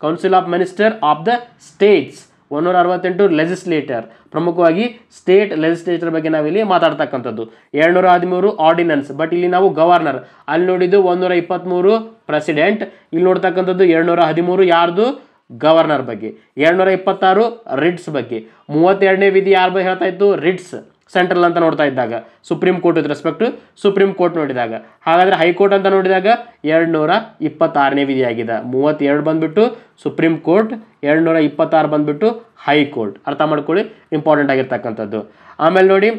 council of minister of the states. 168 legislator, ಪ್ರಮುಖವಾಗಿ ಸ್ಟೇಟ್ ಲೆಜಿಸ್ಲೇಚರ್ ಬಗ್ಗೆ ನಾವಿಲ್ಲಿ ಮಾತಾಡ್ತಕ್ಕಂಥದ್ದು. 213 ಆರ್ಡಿನೆನ್ಸ್, ಬಟ್ ಇಲ್ಲಿ ನಾವು ಗವರ್ನರ್. ಅಲ್ಲಿ ನೋಡಿದ್ದು 123 ಪ್ರೆಸಿಡೆಂಟ್, ಇಲ್ಲಿ ನೋಡ್ತಕ್ಕಂಥದ್ದು 213 ಯಾರ್ದು ಗವರ್ನರ್ ಬಗ್ಗೆ. 226 ರಿಟ್ಸ್ ಬಗ್ಗೆ. 32ನೇ ವಿಧಿ ಯಾರ ಬಗ್ಗೆ ಹೇಳ್ತಾ ಇತ್ತು ರಿಟ್ಸ್ ಸೆಂಟ್ರಲ್ ಅಂತ ನೋಡ್ತಾ ಇದ್ದಾಗ, supreme court with respect supreme court ನೋಡಿದಾಗ. ಹಾಗಾದರೆ ಹೈಕೋರ್ಟ್ ಅಂತ ನೋಡಿದಾಗ 226ನೇ ವಿಧಿ ಆಗಿದೆ. 32 ಬಂದುಬಿಟ್ಟು ಸುಪ್ರೀಂ ಕೋರ್ಟ್, 226 ಬಂದುಬಿಟ್ಟು ಹೈಕೋರ್ಟ್. ಅರ್ಥ ಮಾಡ್ಕೊಳ್ಳಿ, ಇಂಪಾರ್ಟೆಂಟ್ ಆಗಿರ್ತಕ್ಕಂಥದ್ದು. ಆಮೇಲೆ ನೋಡಿ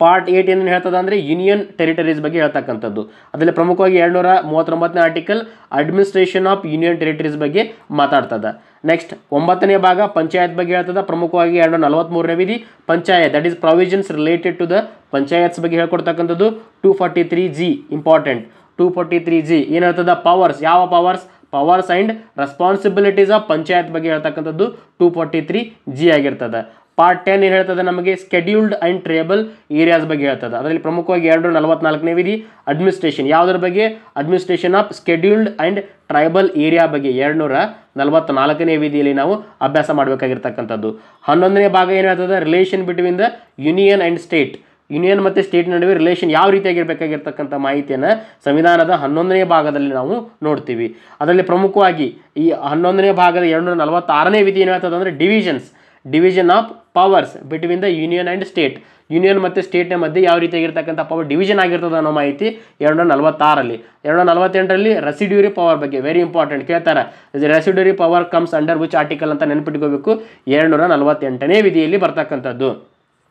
ಪಾರ್ಟ್ 8 ಏನು ಹೇಳ್ತದೆ ಅಂದರೆ ಯೂನಿಯನ್ ಟೆರಿಟರೀಸ್ ಬಗ್ಗೆ ಹೇಳ್ತಕ್ಕಂಥದ್ದು. ಅದರಲ್ಲಿ ಪ್ರಮುಖವಾಗಿ 239ನೇ article administration of union territories ಬಗ್ಗೆ ಮಾತಾಡ್ತದೆ. ನೆಕ್ಸ್ಟ್ 9ನೇ ಭಾಗ ಪಂಚಾಯತ್ ಬಗ್ಗೆ ಹೇಳ್ತದೆ. ಪ್ರಮುಖವಾಗಿ 243ನೇ ವಿಧಿ panchayat, that is provisions related to the panchayats ಬಗ್ಗೆ ಹೇಳ್ಕೊಡ್ತಕ್ಕಂಥದ್ದು. 243G important. 243G ಏನು ಹೇಳ್ತದೆ? ಪವರ್ಸ್. ಯಾವ powers? Powers and responsibilities of panchayat ಬಗ್ಗೆ ಹೇಳ್ತಕ್ಕಂಥದ್ದು 243G ಆಗಿರ್ತದೆ. ಪಾರ್ಟ್ 10 ಏನು ಹೇಳ್ತದೆ ನಮಗೆ? ಸ್ಕೆಡ್ಯೂಲ್ಡ್ ಆ್ಯಂಡ್ ಟ್ರೇಬಲ್ ಏರಿಯಾಸ್ ಬಗ್ಗೆ ಹೇಳ್ತದೆ. ಅದರಲ್ಲಿ ಪ್ರಮುಖವಾಗಿ 244ನೇ ವಿಧಿ ಅಡ್ಮಿನಿಸ್ಟ್ರೇಷನ್. ಯಾವುದರ ಬಗ್ಗೆ? Administration of scheduled and tribal area ಬಗ್ಗೆ 244ನೇ ವಿಧಿಯಲ್ಲಿ ನಾವು ಅಭ್ಯಾಸ ಮಾಡಬೇಕಾಗಿರ್ತಕ್ಕಂಥದ್ದು. 11ನೇ ಭಾಗ ಏನು ಹೇಳ್ತದೆ? Relation between the union and state. Union ಮತ್ತು ಸ್ಟೇಟ್ ನಡುವೆ ರಿಲೇಷನ್ ಯಾವ ರೀತಿಯಾಗಿರಬೇಕಾಗಿರ್ತಕ್ಕಂಥ ಮಾಹಿತಿಯನ್ನು ಸಂವಿಧಾನದ 11ನೇ ಭಾಗದಲ್ಲಿ ನಾವು ನೋಡ್ತೀವಿ. ಅದರಲ್ಲಿ ಪ್ರಮುಖವಾಗಿ ಈ 11ನೇ ಭಾಗದ 246ನೇ ವಿಧಿ ಏನು ಹೇಳ್ತದೆ ಅಂದರೆ division of powers between the union and state. Union ಮತ್ತು ಸ್ಟೇಟ್ನ ಮಧ್ಯೆ ಯಾವ ರೀತಿಯಾಗಿರ್ತಕ್ಕಂಥ ಪವರ್ ಡಿವಿಷನ್ ಆಗಿರ್ತದೆ ಅನ್ನೋ ಮಾಹಿತಿ 246ರಲ್ಲಿ. 248ರಲ್ಲಿ ರೆಸಿಡ್ಯೂರಿ ಪವರ್ ಬಗ್ಗೆ ವೆರಿ ಇಂಪಾರ್ಟೆಂಟ್ ಕೇಳ್ತಾರೆ. Residuary power comes under which article ಅಂತ ನೆನಪಿಟ್ಕೋಬೇಕು. 248ನೇ ವಿಧಿಯಲ್ಲಿ ಬರ್ತಕ್ಕಂಥದ್ದು.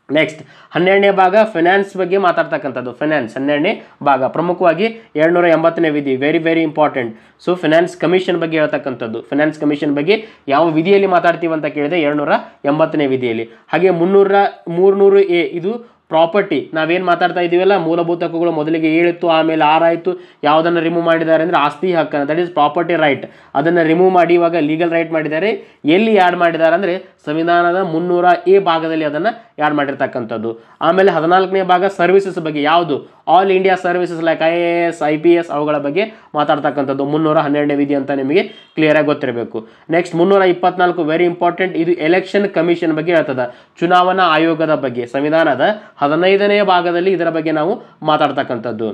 ನೆಕ್ಸ್ಟ್ 12ನೇ ಭಾಗ ಫೈನಾನ್ಸ್ ಬಗ್ಗೆ ಮಾತಾಡ್ತಕ್ಕಂಥದ್ದು. ಫೈನಾನ್ಸ್ 12ನೇ ಭಾಗ ಪ್ರಮುಖವಾಗಿ 280ನೇ ವಿಧಿ very very important. So finance commission ಬಗ್ಗೆ ಹೇಳ್ತಕ್ಕಂಥದ್ದು. ಫೈನಾನ್ಸ್ ಕಮಿಷನ್ ಬಗ್ಗೆ ಯಾವ ವಿಧಿಯಲ್ಲಿ ಮಾತಾಡ್ತೀವಿ ಅಂತ ಕೇಳಿದೆ? 280ನೇ ವಿಧಿಯಲ್ಲಿ. ಹಾಗೆ 300A ಇದು ಪ್ರಾಪರ್ಟಿ. ನಾವೇನು ಮಾತಾಡ್ತಾ ಇದ್ದೀವಲ್ಲ, ಮೂಲಭೂತ ಹಕ್ಕುಗಳು ಮೊದಲಿಗೆ 7 ಇತ್ತು, ಆಮೇಲೆ 6 ಆಯಿತು. ಯಾವುದನ್ನು ರಿಮೂವ್ ಮಾಡಿದ್ದಾರೆ ಅಂದರೆ ಆಸ್ತಿ ಹಕ್ಕನ್ನು, ದಟ್ ಈಸ್ ಪ್ರಾಪರ್ಟಿ ರೈಟ್, ಅದನ್ನು ರಿಮೂವ್ ಮಾಡಿ ಇವಾಗ ಲೀಗಲ್ ರೈಟ್ ಮಾಡಿದ್ದಾರೆ. ಎಲ್ಲಿ ಆ್ಯಡ್ ಮಾಡಿದ್ದಾರೆ ಅಂದರೆ ಸಂವಿಧಾನದ 300A ಭಾಗದಲ್ಲಿ ಅದನ್ನು ಆ್ಯಡ್ ಮಾಡಿರ್ತಕ್ಕಂಥದ್ದು. ಆಮೇಲೆ 14ನೇ ಭಾಗ ಸರ್ವಿಸಸ್ ಬಗ್ಗೆ. ಯಾವುದು? All India services like IAS IPS ಅವುಗಳ ಬಗ್ಗೆ ಮಾತಾಡ್ತಕ್ಕಂಥದ್ದು. 312ನೇ ವಿಧಿ ಅಂತ ನಿಮಗೆ ಕ್ಲಿಯರಾಗಿ ಗೊತ್ತಿರಬೇಕು. Next 324 very important. ಇದು ಎಲೆಕ್ಷನ್ ಕಮಿಷನ್ ಬಗ್ಗೆ ಹೇಳ್ತದೆ, ಚುನಾವಣಾ ಆಯೋಗದ ಬಗ್ಗೆ. ಸಂವಿಧಾನದ 15ನೇ ಭಾಗದಲ್ಲಿ ಇದರ ಬಗ್ಗೆ ನಾವು ಮಾತಾಡ್ತಕ್ಕಂಥದ್ದು.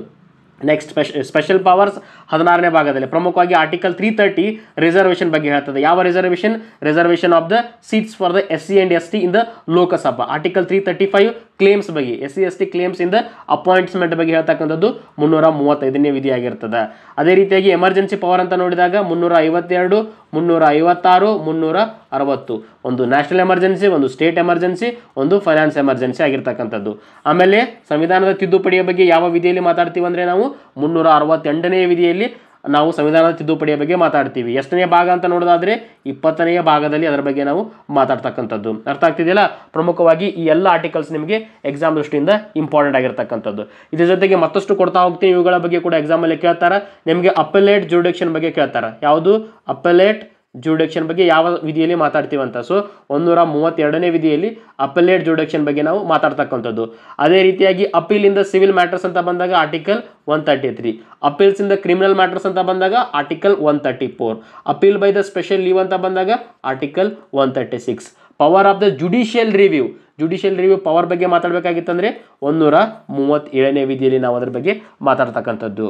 ನೆಕ್ಸ್ಟ್ ಸ್ಪೆಷಲ್ ಪವರ್ಸ್ 16ನೇ ಭಾಗದಲ್ಲಿ ಪ್ರಮುಖವಾಗಿ ಆರ್ಟಿಕಲ್ 330 ರಿಸರ್ವೇಷನ್ ಬಗ್ಗೆ ಹೇಳ್ತದೆ. ಯಾವ reservation? Reservation of the seats for the SC and ST in the Lok Sabha. Article 335 claims ಬಗ್ಗೆ, SC ST claims in the appointment ಬಗ್ಗೆ ಹೇಳ್ತಕ್ಕಂಥದ್ದು 335ನೇ ವಿಧಿ ಆಗಿರ್ತದೆ. ಅದೇ ರೀತಿಯಾಗಿ ಎಮರ್ಜೆನ್ಸಿ ಪವರ್ ಅಂತ ನೋಡಿದಾಗ 352, 356, 360. ಒಂದು ನ್ಯಾಷನಲ್ ಎಮರ್ಜೆನ್ಸಿ, ಒಂದು ಸ್ಟೇಟ್ ಎಮರ್ಜೆನ್ಸಿ, ಒಂದು ಫೈನಾನ್ಸ್ ಎಮರ್ಜೆನ್ಸಿ ಆಗಿರ್ತಕ್ಕಂಥದ್ದು. ಆಮೇಲೆ ಸಂವಿಧಾನದ ತಿದ್ದುಪಡಿಯ ಬಗ್ಗೆ ಯಾವ ವಿಧಿಯಲ್ಲಿ ಮಾತಾಡ್ತೀವಿ ಅಂದರೆ ನಾವು 368ನೇ ವಿಧಿಯಲ್ಲಿ ನಾವು ಸಂವಿಧಾನದ ತಿದ್ದುಪಡಿಯ ಬಗ್ಗೆ ಮಾತಾಡ್ತೀವಿ. ಎಷ್ಟನೇ ಭಾಗ ಅಂತ ನೋಡೋದಾದರೆ 20ನೇ ಭಾಗದಲ್ಲಿ ಅದರ ಬಗ್ಗೆ ನಾವು ಮಾತಾಡ್ತಕ್ಕಂಥದ್ದು. ಅರ್ಥ ಆಗ್ತಿದೆಯಲ್ಲ? ಪ್ರಮುಖವಾಗಿ ಈ ಎಲ್ಲ ಆರ್ಟಿಕಲ್ಸ್ ನಿಮಗೆ ಎಕ್ಸಾಮ್ ದೃಷ್ಟಿಯಿಂದ ಇಂಪಾರ್ಟೆಂಟ್ ಆಗಿರ್ತಕ್ಕಂಥದ್ದು. ಇದ್ರ ಜೊತೆಗೆ ಮತ್ತಷ್ಟು ಕೊಡ್ತಾ ಹೋಗ್ತೀನಿ. ಇವುಗಳ ಬಗ್ಗೆ ಕೂಡ ಎಕ್ಸಾಮಲ್ಲಿ ಕೇಳ್ತಾರೆ. ನಿಮಗೆ ಅಪೆಲೇಟ್ ಜುರಿಡಿಕ್ಷನ್ ಬಗ್ಗೆ ಕೇಳ್ತಾರೆ. ಯಾವುದು? ಅಪೆಲೇಟ್ ಜುರಿಡಿಕ್ಷನ್ ಬಗ್ಗೆ ಯಾವ ವಿಧಿಯಲ್ಲಿ ಮಾತಾಡ್ತೀವಂತ. ಸೊ 132ನೇ ವಿಧಿಯಲ್ಲಿ ಅಪೆಲೇಟ್ ಜುರಿಡಿಕ್ಷನ್ ಬಗ್ಗೆ ನಾವು ಮಾತಾಡ್ತಕ್ಕಂಥದ್ದು. ಅದೇ ರೀತಿಯಾಗಿ appeal in the civil matters ಅಂತ ಬಂದಾಗ article 133, appeals in the criminal matters ಅಂತ ಬಂದಾಗ article 134, appeal by the special leave ಅಂತ ಬಂದಾಗ article 136. Power of the judicial review power ಬಗ್ಗೆ ಮಾತಾಡಬೇಕಾಗಿತ್ತಂದರೆ 137ನೇ ವಿಧಿಯಲ್ಲಿ ನಾವು ಅದರ ಬಗ್ಗೆ ಮಾತಾಡ್ತಕ್ಕಂಥದ್ದು.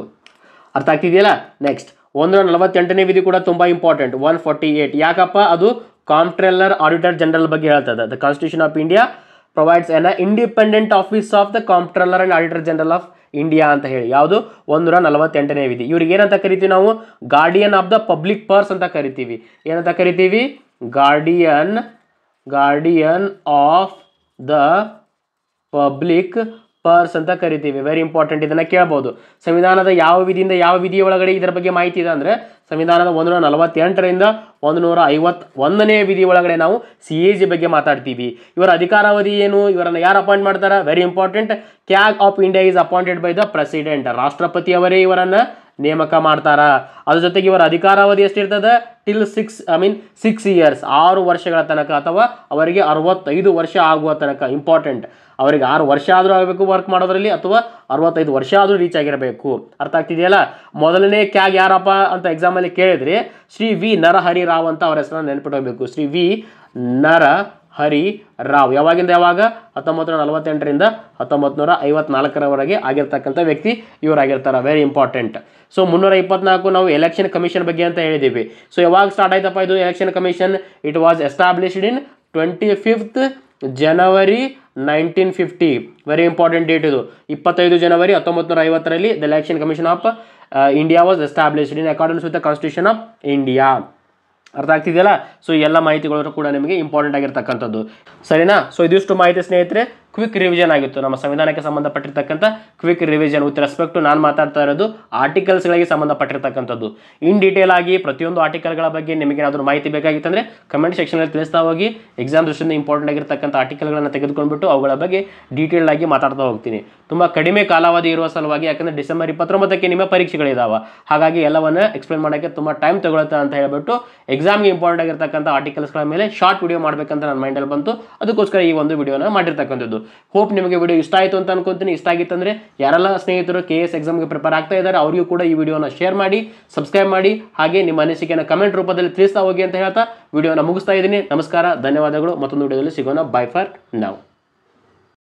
ಅರ್ಥ ಆಗ್ತಿದೆಯಲ್ಲ? ನೆಕ್ಸ್ಟ್ 148ನೇ ವಿಧಿ ಕೂಡ ತುಂಬ ಇಂಪಾರ್ಟೆಂಟ್. 148 ಯಾಕಪ್ಪ? ಅದು ಕಾಂಪ್ಟ್ರೋಲರ್ ಆಡಿಟರ್ ಜನರಲ್ ಬಗ್ಗೆ ಹೇಳ್ತದೆ. The constitution of India provides N independent office of the comptroller and auditor general of India ಅಂತ ಹೇಳಿ. ಯಾವುದು? 148ನೇ ವಿಧಿ. ಇವ್ರಿಗೆ ಏನಂತ ಕರಿತೀವಿ ನಾವು? Guardian of the public purse ಅಂತ ಕರಿತೀವಿ. ಏನಂತ ಕರಿತೀವಿ? Guardian of the public purse ಅಂತ ಕರಿತೀವಿ. Very important. ಇದನ್ನು ಕೇಳ್ಬೋದು. ಸಂವಿಧಾನದ ಯಾವ ವಿಧಿಯಿಂದ ಯಾವ ವಿಧಿಯ ಒಳಗಡೆ ಇದರ ಬಗ್ಗೆ ಮಾಹಿತಿ ಇದೆ ಅಂದರೆ ಸಂವಿಧಾನದ 148ರಿಂದ 151ನೇ ವಿಧಿ ಒಳಗಡೆ ನಾವು CAG ಬಗ್ಗೆ ಮಾತಾಡ್ತೀವಿ. ಇವರ ಅಧಿಕಾರಾವಧಿ ಏನು? ಇವರನ್ನು ಯಾರು ಅಪಾಯಿಂಟ್ ಮಾಡ್ತಾರೆ? Very important. CAG of India is appointed by the president. ರಾಷ್ಟ್ರಪತಿಯವರೇ ಇವರನ್ನು ನೇಮಕ ಮಾಡ್ತಾರ. ಅದ್ರ ಜೊತೆಗೆ ಇವರ ಅಧಿಕಾರಾವಧಿ ಎಷ್ಟಿರ್ತದೆ? ಟಿಲ್ 6 ಇಯರ್ಸ್, 6 ವರ್ಷಗಳ ತನಕ, ಅಥವಾ ಅವರಿಗೆ 65 ವರ್ಷ ಆಗುವ ತನಕ. ಇಂಪಾರ್ಟೆಂಟ್. ಅವರಿಗೆ 6 ವರ್ಷ ಆದರೂ ಆಗಬೇಕು ವರ್ಕ್ ಮಾಡೋದ್ರಲ್ಲಿ, ಅಥವಾ 65 ವರ್ಷ ಆದರೂ ರೀಚ್ ಆಗಿರಬೇಕು. ಅರ್ಥ ಆಗ್ತಿದೆಯಲ್ಲ? ಮೊದಲನೇ ಕ್ಯಾಗ್ ಯಾರಪ್ಪ ಅಂತ ಎಕ್ಸಾಮಲ್ಲಿ ಕೇಳಿದ್ರೆ ಶ್ರೀ ವಿ ನರಹರಿ ರಾವ್ ಅಂತ ಅವರ ಹೆಸರನ್ನು ನೆನ್ಪಿಟ್ಕೋಬೇಕು. ಶ್ರೀ ವಿ ನರಹರಿ ರಾವ್. ಯಾವಾಗಿಂದ ಯಾವಾಗ? 1948ರಿಂದ 1954ರವರೆಗೆ ಆಗಿರ್ತಕ್ಕಂಥ ವ್ಯಕ್ತಿ ಇವರಾಗಿರ್ತಾರೆ. Very important. ಸೊ 324 ನಾವು ಎಲೆಕ್ಷನ್ ಕಮಿಷನ್ ಬಗ್ಗೆ ಅಂತ ಹೇಳಿದ್ದೀವಿ. ಸೊ ಯಾವಾಗ ಸ್ಟಾರ್ಟ್ ಆಯ್ತಪ್ಪ ಇದು election commission? It was established in 25th January 1950. Very important date ಇದು. 25 ಜನವರಿ 1950ರಲ್ಲಿ the election commission of India was established in accordance with the constitution of India. ಅರ್ಥ ಆಗ್ತಿದೆಯಲ್ಲ? ಸೊ ಎಲ್ಲ ಮಾಹಿತಿಗಳು ಕೂಡ ನಿಮಗೆ ಇಂಪಾರ್ಟೆಂಟ್ ಆಗಿರ್ತಕ್ಕಂಥದ್ದು. ಸರಿನಾ? ಸೊ ಇದಿಷ್ಟು ಮಾಹಿತಿ ಸ್ನೇಹಿತರೆ. ಕ್ವಿಕ್ ರಿವಿಷನ್ ಆಗಿತ್ತು, ನಮ್ಮ ಸಂವಿಧಾನಕ್ಕೆ ಸಂಬಂಧಪಟ್ಟಿರ್ತಕ್ಕಂಥ quick revision with respect to ನಾನು ಮಾತಾಡ್ತಾ ಇರೋದು ಆರ್ಟಿಕಲ್ಸ್ಗಳಿಗೆ ಸಂಬಂಧಪಟ್ಟಿರ್ತಕ್ಕಂಥದ್ದು. ಇನ್ ಡೀಟೇಲ್ ಆಗಿ ಪ್ರತಿಯೊಂದು ಆರ್ಟಿಕಲ್ಗಳ ಬಗ್ಗೆ ನಿಮಗೆ ಏನಾದರೂ ಮಾಹಿತಿ ಬೇಕಾಗಿತ್ತಂದರೆ ಕಮೆಂಟ್ ಸೆಕ್ಷನಲ್ಲಿ ತಿಳಿಸ್ತಾ ಹೋಗಿ. ಎಕ್ಸಾಮ್ ದೃಷ್ಟಿಯಿಂದ ಇಂಪಾರ್ಟೆಂಟ್ ಆಗಿರ್ತಕ್ಕಂಥ ಆರ್ಟಿಕಲ್ಗಳನ್ನು ತೆಗೆದುಕೊಂಡ್ಬಿಟ್ಟು ಅವುಗಳ ಬಗ್ಗೆ ಡೀಟೇಲ್ ಆಗಿ ಮಾತಾಡ್ತಾ ಹೋಗ್ತೀನಿ. ತುಂಬ ಕಡಿಮೆ ಕಾಲಾವಧಿ ಇರುವ ಸಲುವಾಗಿ, ಯಾಕಂದರೆ ಡಿಸೆಂಬರ್ 29ಕ್ಕೆ ನಿಮ್ಮ ಪರೀಕ್ಷೆಗಳಿದಾವೆ, ಹಾಗಾಗಿ ಎಲ್ಲವನ್ನ ಎಕ್ಸ್ಪ್ಲೇನ್ ಮಾಡೋಕ್ಕೆ ತುಂಬ ಟೈಮ್ ತಗೊಳುತ್ತೆ ಅಂತ ಹೇಳ್ಬಿಟ್ಟು ಎಕ್ಸಾಮ್ಗೆ ಇಂಪಾರ್ಟೆಂಟ್ ಆಗಿರ್ತಕ್ಕಂಥ ಆರ್ಟಿಕಲ್ಸ್ಗಳ ಮೇಲೆ ಶಾರ್ಟ್ ವಿಡಿಯೋ ಮಾಡಬೇಕಂತ ನನ್ನ ಮೈಂಡಲ್ಲಿ ಬಂತು. ಅದಕ್ಕೋಸ್ಕರ ಈ ಒಂದು ವಿಡಿಯೋನ ಮಾಡಿರ್ತಕ್ಕಂಥದ್ದು. ಹೋಪ್ ನಿಮಗೆ ವಿಡಿಯೋ ಇಷ್ಟ ಆಯಿತು ಅಂತ ಅನ್ಕೊಂತೀನಿ. ಇಷ್ಟ ಆಗಿತ್ತಂದರೆ ಯಾರೆಲ್ಲ ಸ್ನೇಹಿತರು KS ಎಕ್ಸಾಮ್ಗೆ ಪ್ರಿಪೇರ್ ಆಗ್ತಾ ಇದ್ದಾರೆ ಅವರಿಗೂ ಕೂಡ ಈ ವಿಡಿಯೋನ ಶೇರ್ ಮಾಡಿ, ಸಬ್ಸ್ಕ್ರೈಬ್ ಮಾಡಿ, ಹಾಗೆ ನಿಮ್ಮ ಅನಿಸಿಕೆಯನ್ನು ಕಮೆಂಟ್ ರೂಪದಲ್ಲಿ ತಿಳಿಸ್ತಾ ಹೋಗಿ ಅಂತ ಹೇಳ್ತಾ ವಿಡಿಯೋನ ಮುಗಿಸ್ತಾ ಇದ್ದೀನಿ. ನಮಸ್ಕಾರ, ಧನ್ಯವಾದಗಳು. ಮತ್ತೊಂದು ವಿಡಿಯೋದಲ್ಲಿ ಸಿಗೋಣ. By for now.